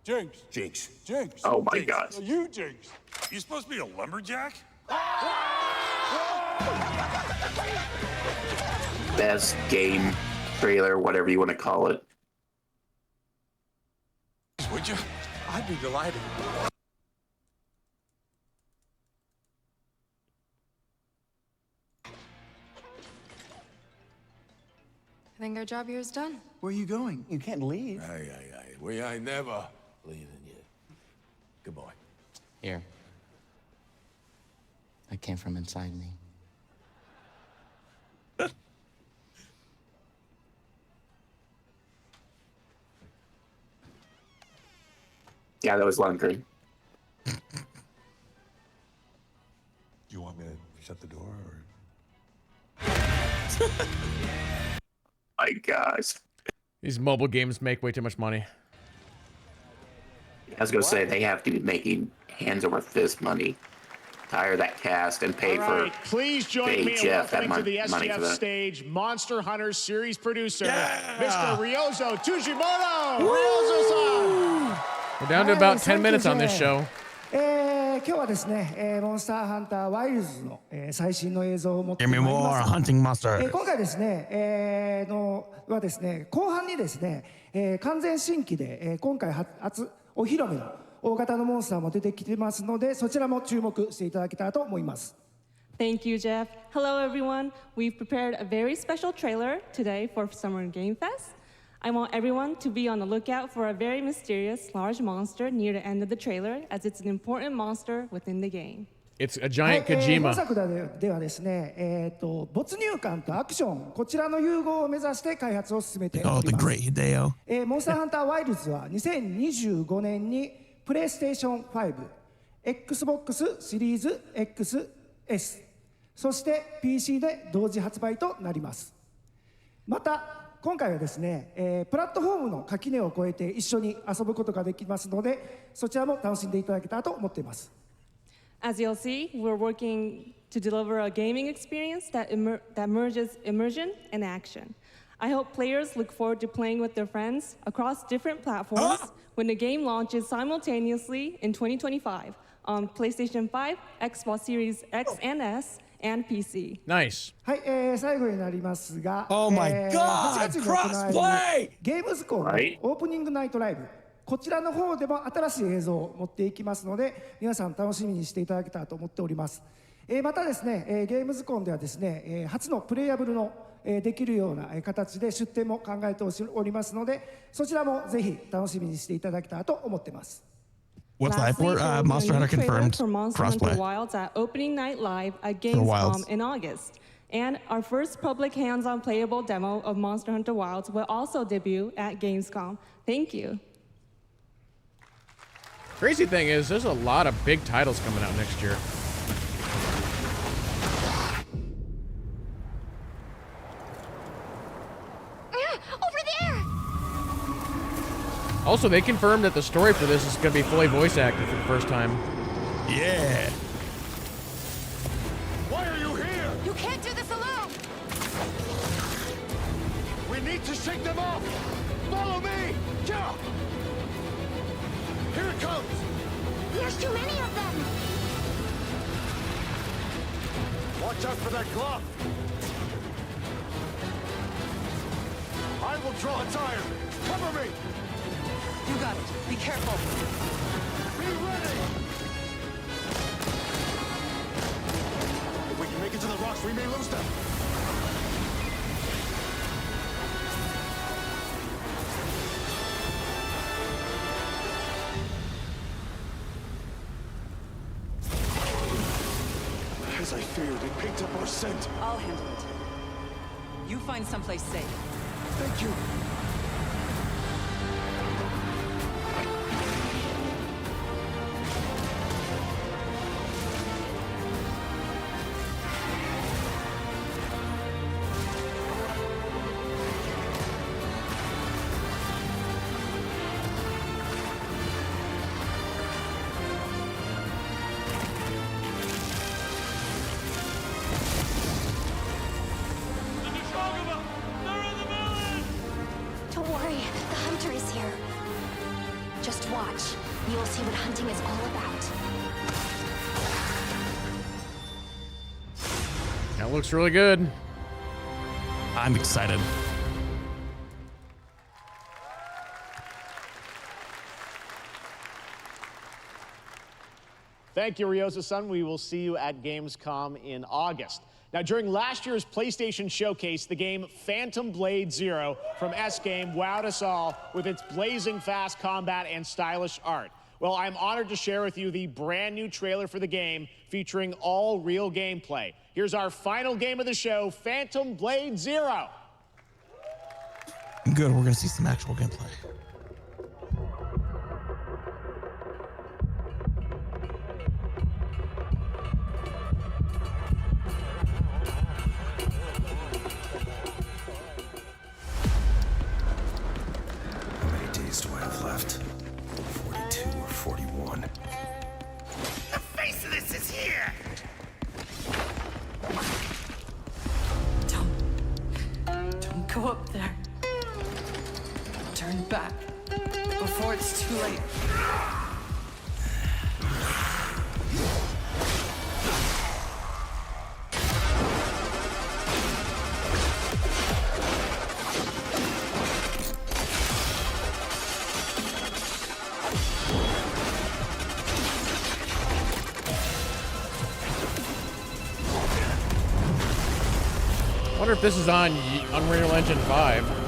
[SPEAKER 20] Jinx. Jinx. Jinx.
[SPEAKER 2] Oh my
[SPEAKER 20] Jinx.
[SPEAKER 2] God.
[SPEAKER 20] You Jinx. You supposed to be a lumberjack?
[SPEAKER 2] Best game trailer, whatever you want to call it.
[SPEAKER 20] Would you? I'd be delighted.
[SPEAKER 12] I think our job here is done.
[SPEAKER 21] Where are you going? You can't leave.
[SPEAKER 20] Hey. We ain't never leaving you. Good boy.
[SPEAKER 4] Here. That came from inside me.
[SPEAKER 2] Yeah, that was Lundgren.
[SPEAKER 20] You want me to shut the door or?
[SPEAKER 2] My gosh.
[SPEAKER 1] These mobile games make way too much money.
[SPEAKER 2] I was going to say, they have to be making hands over fist money to hire that cast and pay
[SPEAKER 5] All
[SPEAKER 2] for
[SPEAKER 5] right, please join
[SPEAKER 2] pay
[SPEAKER 5] me in
[SPEAKER 2] Jeff that
[SPEAKER 5] welcoming to the
[SPEAKER 2] money for
[SPEAKER 5] SGF
[SPEAKER 2] that.
[SPEAKER 5] stage Monster Hunter series producer, Mr. Ryozo Tujimoto. Ryozo-san.
[SPEAKER 1] We're down to about 10 minutes on this show.
[SPEAKER 24] 今日はですね、モンスターハンターワイルズの、最新の映像を持ってまい
[SPEAKER 3] Give
[SPEAKER 24] り
[SPEAKER 3] me
[SPEAKER 24] ま
[SPEAKER 3] more
[SPEAKER 24] す。
[SPEAKER 3] hunting monsters.
[SPEAKER 24] 今回ですね、はですね、後半にですね、完全新規で、今回初お披露目の大型のモンスターも出てきてますので、そちらも注目していただけたらと思います。
[SPEAKER 8] Thank you, Jeff. Hello, everyone. We've prepared a very special trailer today for Summer Game Fest. I want everyone to be on the lookout for a very mysterious large monster near the end of the trailer, as it's an important monster within the game.
[SPEAKER 1] It's a giant
[SPEAKER 24] 本
[SPEAKER 1] Kojima.
[SPEAKER 24] 作ではですね、没入感とアクション、こちらの融合を目指して開発を進めており
[SPEAKER 3] Oh,
[SPEAKER 24] ます。
[SPEAKER 3] the great Hideo.
[SPEAKER 24] モンスターハンターワイルズは2025年にプレイステーション5、Xbox シリーズ XS、そして PC で同時発売となります。また今回はですね、プラットフォームの垣根を越えて一緒に遊ぶことができますので、そちらも楽しんでいただけたらと思っています。
[SPEAKER 8] As you'll see, we're working to deliver a gaming experience that merges immersion and action. I hope players look forward to playing with their friends across different platforms when the game launches simultaneously in 2025 on PlayStation 5, Xbox Series X and S,
[SPEAKER 6] and PC.
[SPEAKER 1] Nice.
[SPEAKER 24] はい、最後になりますが、
[SPEAKER 3] Oh my God,
[SPEAKER 24] 8月に行われ
[SPEAKER 3] crossplay!
[SPEAKER 24] るゲームズコンのオープニングナイトライブ、こちらの方でも新しい映像を持っていきますので、皆さん楽しみにしていただけたらと思っております。またですね、ゲームズコンではですね、初のプレイヤブルのできるような形で出展も考えておりますので、そちらもぜひ楽しみにしていただけたらと思ってます。
[SPEAKER 3] What's live
[SPEAKER 6] Lastly,
[SPEAKER 3] for?
[SPEAKER 6] there will be a
[SPEAKER 3] Monster
[SPEAKER 6] new
[SPEAKER 3] Hunter
[SPEAKER 6] trailer
[SPEAKER 3] confirmed
[SPEAKER 6] for Monster Hunter
[SPEAKER 3] crossplay.
[SPEAKER 6] Wilds at opening night live at
[SPEAKER 3] Wilds.
[SPEAKER 6] Gamescom in August. And our first public hands-on playable demo of Monster Hunter Wilds will also debut at Gamescom. Thank you.
[SPEAKER 1] Crazy thing is, there's a lot of big titles coming out next year.
[SPEAKER 23] Over there!
[SPEAKER 1] Also, they confirmed that the story for this is going to be fully voice acted for the first time.
[SPEAKER 3] Yeah.
[SPEAKER 20] Why are you here?
[SPEAKER 23] You can't do this alone!
[SPEAKER 20] We need to shake them off! Follow me! Yeah! Here it comes!
[SPEAKER 23] There's too many of them!
[SPEAKER 20] Watch out for that glove! I will draw its iron! Cover me!
[SPEAKER 11] You got it. Be careful.
[SPEAKER 20] Be ready! If we can make it to the rocks, we may lose them! As I feared, it picked up our scent.
[SPEAKER 11] I'll handle it. You find someplace safe.
[SPEAKER 20] Thank you.
[SPEAKER 23] Don't worry, the hunter is here. Just watch. You will see what hunting is all about.
[SPEAKER 1] That looks really good.
[SPEAKER 3] I'm excited.
[SPEAKER 5] Thank you, Ryosa-san. We will see you at Gamescom in August. Now, during last year's PlayStation Showcase, the game Phantom Blade Zero from S-Game wowed us all with its blazing fast combat and stylish art. Well, I'm honored to share with you the brand new trailer for the game featuring all real gameplay. Here's our final game of the show, Phantom Blade Zero.
[SPEAKER 3] Good, we're gonna see some actual gameplay.
[SPEAKER 20] How many days do I have left? 42 or 41.
[SPEAKER 15] The face of this is here!
[SPEAKER 11] Don't go up there. Turn back before it's too late.
[SPEAKER 1] I wonder if this is on Unreal Engine 5.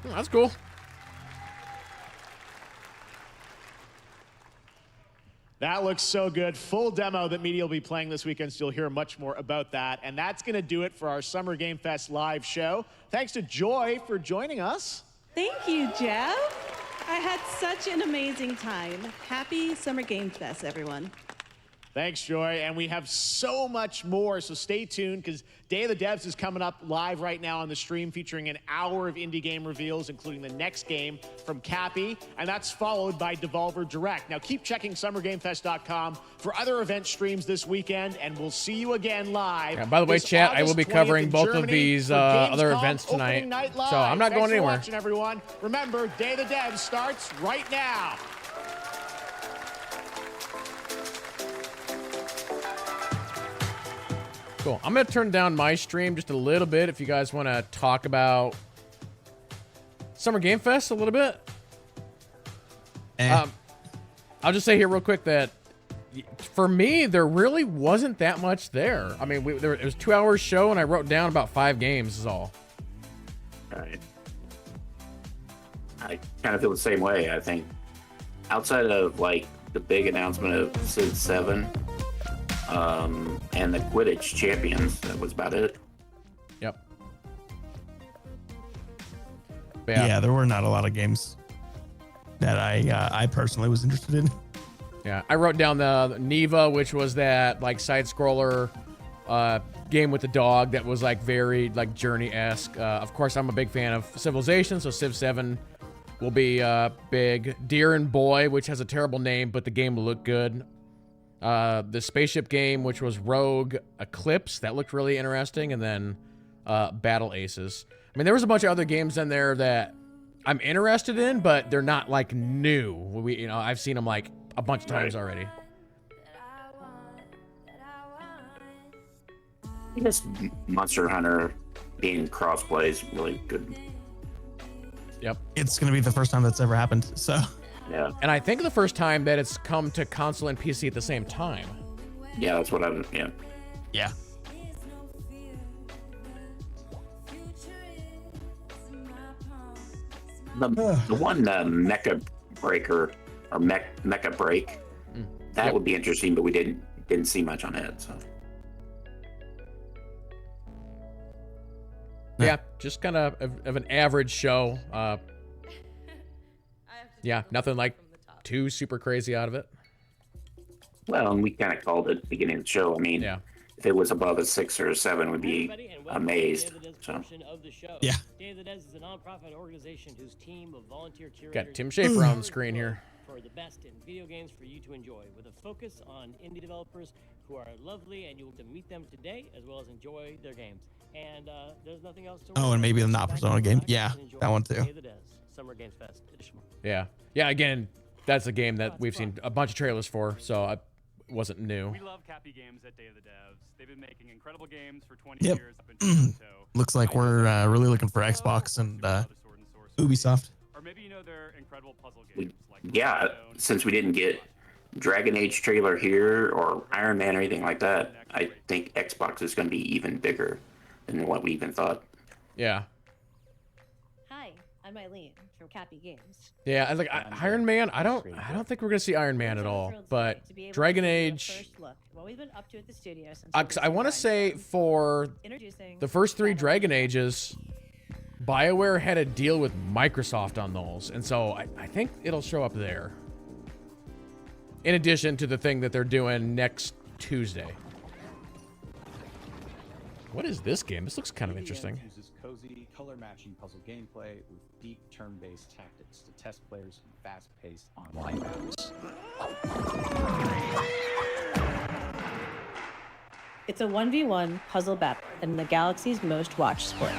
[SPEAKER 1] Oh, that's cool.
[SPEAKER 5] That looks so good. Full demo that media will be playing this weekend, so you'll hear much more about that. And that's going to do it for our Summer Game Fest live show. Thanks to Joy for joining us.
[SPEAKER 8] Thank you, Jeff. I had such an amazing time. Happy Summer Game Fest, everyone.
[SPEAKER 5] Thanks, Joy. And we have so much more, so stay tuned because Day of the Devs is coming up live right now on the stream, featuring an hour of indie game reveals, including the next game from Cappy, and that's followed by Devolver Direct. Now, keep checking SummerGameFest.com for other event streams this weekend, and we'll see you again live.
[SPEAKER 1] Yeah, by the way, chat, I will be covering both of these other events tonight, so I'm not going anywhere.
[SPEAKER 5] Thanks for watching, everyone. Remember, Day of the Devs starts right now.
[SPEAKER 1] Cool. I'm going to turn down my stream just a little bit if you guys want to talk about Summer Game Fest a little bit. I'll just say here real quick that for me, there really wasn't that much there. I mean, it was a 2-hour show, and I wrote down about 5 games is all.
[SPEAKER 2] All right. I kind of feel the same way. I think outside of like the big announcement of Civ 7, and the Quidditch Champions, that was about it.
[SPEAKER 1] Yep.
[SPEAKER 3] Yeah, there were not a lot of games that I personally was interested in.
[SPEAKER 1] Yeah, I wrote down the Neva, which was that like side scroller game with the dog that was like very like Journey-esque. Of course, I'm a big fan of Civilization, so Civ 7 will be big. Deer and Boy, which has a terrible name, but the game looked good. The spaceship game, which was Rogue Eclipse, that looked really interesting, and then Battle Aces. I mean, there was a bunch of other games in there that I'm interested in, but they're not like new. I've seen them like a bunch of times already.
[SPEAKER 2] I guess Monster Hunter being crossplay is really good.
[SPEAKER 1] Yep.
[SPEAKER 3] It's going to be the first time that's ever happened, so...
[SPEAKER 2] Yeah.
[SPEAKER 1] And I think the first time that it's come to console and PC at the same time.
[SPEAKER 2] Yeah, that's what I'm, yeah.
[SPEAKER 3] Yeah.
[SPEAKER 2] The one Mecha Breaker, or Mecha Break, that would be interesting, but we didn't see much on it, so.
[SPEAKER 1] Yeah, just kind of an average show. Yeah, nothing like too super crazy out of it.
[SPEAKER 2] Well, and we kind of called it at the beginning of the show. I mean, if it was above a 6 or a 7, we'd be amazed. So.
[SPEAKER 3] Yeah.
[SPEAKER 7] Day of the Devs is a nonprofit organization whose team of volunteer curators
[SPEAKER 1] Got Tim Schafer on the screen here.
[SPEAKER 7] For the best in video games for you to enjoy, with a focus on indie developers who are lovely, and you'll get to meet them today as well as enjoy their games. And there's nothing else to
[SPEAKER 3] Oh, and maybe the not Persona game. Yeah, that one too.
[SPEAKER 7] Day of the Devs, Summer Games Fest edition.
[SPEAKER 1] Yeah. Again, that's a game that we've seen a bunch of trailers for, so it wasn't new.
[SPEAKER 13] We love Cappy Games at Day of the Devs. They've been making incredible games for 20 years up in Toronto.
[SPEAKER 3] Looks like we're really looking for Xbox and Ubisoft.
[SPEAKER 13] Or maybe you know their incredible puzzle games.
[SPEAKER 2] Yeah, since we didn't get Dragon Age trailer here or Iron Man or anything like that, I think Xbox is going to be even bigger than what we even thought.
[SPEAKER 1] Yeah.
[SPEAKER 14] Hi, I'm Eileen from Cappy Games.
[SPEAKER 1] Yeah, I was like Iron Man. I don't think we're gonna see Iron Man at all. But Dragon Age.
[SPEAKER 14] What we've been up to at the studio since
[SPEAKER 1] I want to say for the first 3 Dragon Ages, BioWare had a deal with Microsoft on those, and so I think it'll show up there. In addition to the thing that they're doing next Tuesday. What is this game? This looks kind of interesting.
[SPEAKER 16] Uses cozy, color-matching puzzle gameplay with deep turn-based tactics to test players in fast-paced online battles.
[SPEAKER 14] It's a 1v1 puzzle battle in the galaxy's most watched sport.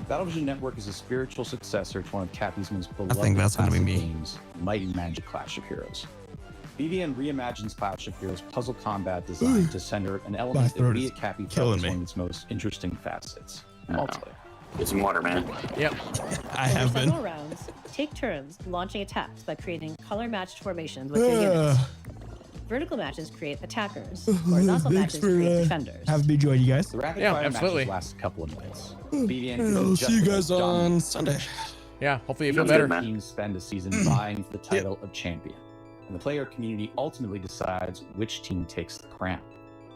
[SPEAKER 16] Battlevision Network is a spiritual successor to one of Cappy's most beloved
[SPEAKER 3] think that's gonna be
[SPEAKER 16] classic
[SPEAKER 3] me.
[SPEAKER 16] games, Might and Magic Clash of Heroes. BVN reimagines Clash of Heroes puzzle combat design to center an element that we at Cappy felt was one of its most interesting facets, multiplayer.
[SPEAKER 2] Get some water, man.
[SPEAKER 1] Yep.
[SPEAKER 3] I have been.
[SPEAKER 14] Several rounds, take turns launching attacks by creating color-matched formations with your units. Vertical matches create attackers. Horizontal matches create defenders.
[SPEAKER 3] Have me join you guys.
[SPEAKER 16] The rapid
[SPEAKER 1] Yeah,
[SPEAKER 16] fire
[SPEAKER 1] absolutely.
[SPEAKER 16] matches last a couple of minutes.
[SPEAKER 3] I'll see you guys on Sunday.
[SPEAKER 1] Yeah, hopefully you feel
[SPEAKER 16] Better
[SPEAKER 1] better.
[SPEAKER 16] teams spend a season vying for the title of champion, and the player community ultimately decides which team takes the crown.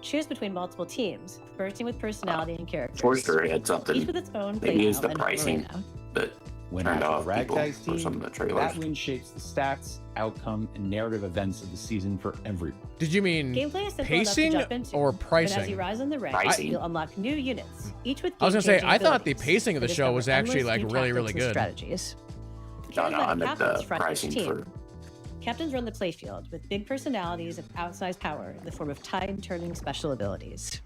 [SPEAKER 14] Choose between multiple teams, bursting with personality and characters.
[SPEAKER 2] Forrester had something.
[SPEAKER 14] Each with its own
[SPEAKER 2] Maybe use the
[SPEAKER 14] playstyle and
[SPEAKER 2] pricing,
[SPEAKER 14] arena.
[SPEAKER 2] but
[SPEAKER 16] When
[SPEAKER 2] turned
[SPEAKER 16] out
[SPEAKER 2] off
[SPEAKER 16] the
[SPEAKER 2] people
[SPEAKER 16] Ragtags
[SPEAKER 2] for
[SPEAKER 16] team,
[SPEAKER 2] some of the trailers.
[SPEAKER 16] that win shapes the stats, outcome, and narrative events of the season for everyone.
[SPEAKER 1] Did you mean
[SPEAKER 14] Gameplay is simple
[SPEAKER 1] pacing
[SPEAKER 14] enough to jump into,
[SPEAKER 1] or
[SPEAKER 14] but as
[SPEAKER 1] pricing?
[SPEAKER 14] you rise in the ranks,
[SPEAKER 2] Pricing.
[SPEAKER 14] you'll unlock new units, each with
[SPEAKER 1] I was gonna say,
[SPEAKER 14] game-changing
[SPEAKER 1] I thought the
[SPEAKER 14] abilities.
[SPEAKER 1] pacing of the show was
[SPEAKER 14] Discover
[SPEAKER 1] actually
[SPEAKER 14] endless
[SPEAKER 1] like
[SPEAKER 14] new
[SPEAKER 1] really, really
[SPEAKER 14] tactics and
[SPEAKER 1] good.
[SPEAKER 14] Strategies.
[SPEAKER 2] No,
[SPEAKER 14] Here's
[SPEAKER 2] no,
[SPEAKER 14] what
[SPEAKER 2] I meant
[SPEAKER 14] captains
[SPEAKER 2] the
[SPEAKER 14] front each
[SPEAKER 2] pricing
[SPEAKER 14] team.
[SPEAKER 2] for.
[SPEAKER 14] Captains run the playfield with big personalities and outsized power in the form of tide-turning special abilities.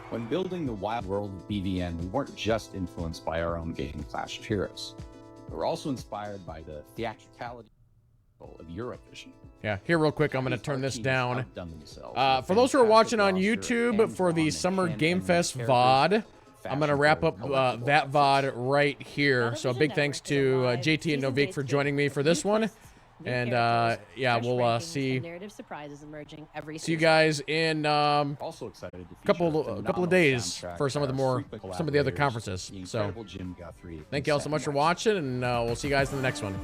[SPEAKER 16] When building the wild world of BVN, we weren't just influenced by our own game, Clash of Heroes. We were also inspired by the theatricality of Eurovision.
[SPEAKER 1] Yeah, here real quick, I'm going to turn this down.
[SPEAKER 16] Outdone themselves
[SPEAKER 1] For
[SPEAKER 16] with
[SPEAKER 1] those who are
[SPEAKER 16] fantastic
[SPEAKER 1] watching on
[SPEAKER 16] roster
[SPEAKER 1] YouTube
[SPEAKER 16] and
[SPEAKER 1] for the
[SPEAKER 16] fun
[SPEAKER 1] Summer
[SPEAKER 16] and
[SPEAKER 1] Game Fest
[SPEAKER 16] characters,
[SPEAKER 1] VOD, I'm going to
[SPEAKER 16] fashion
[SPEAKER 1] wrap
[SPEAKER 16] for
[SPEAKER 1] up
[SPEAKER 16] collectible
[SPEAKER 1] that VOD right here. So a big thanks to JT and Novik for joining me for this one. And yeah, we'll see
[SPEAKER 14] Narrative surprises emerging every
[SPEAKER 1] you guys in
[SPEAKER 16] also excited to
[SPEAKER 1] couple of days for some of the other conferences. So
[SPEAKER 16] Jim Guthrie,
[SPEAKER 1] thank you all so much for watching, and we'll see you guys in the next one.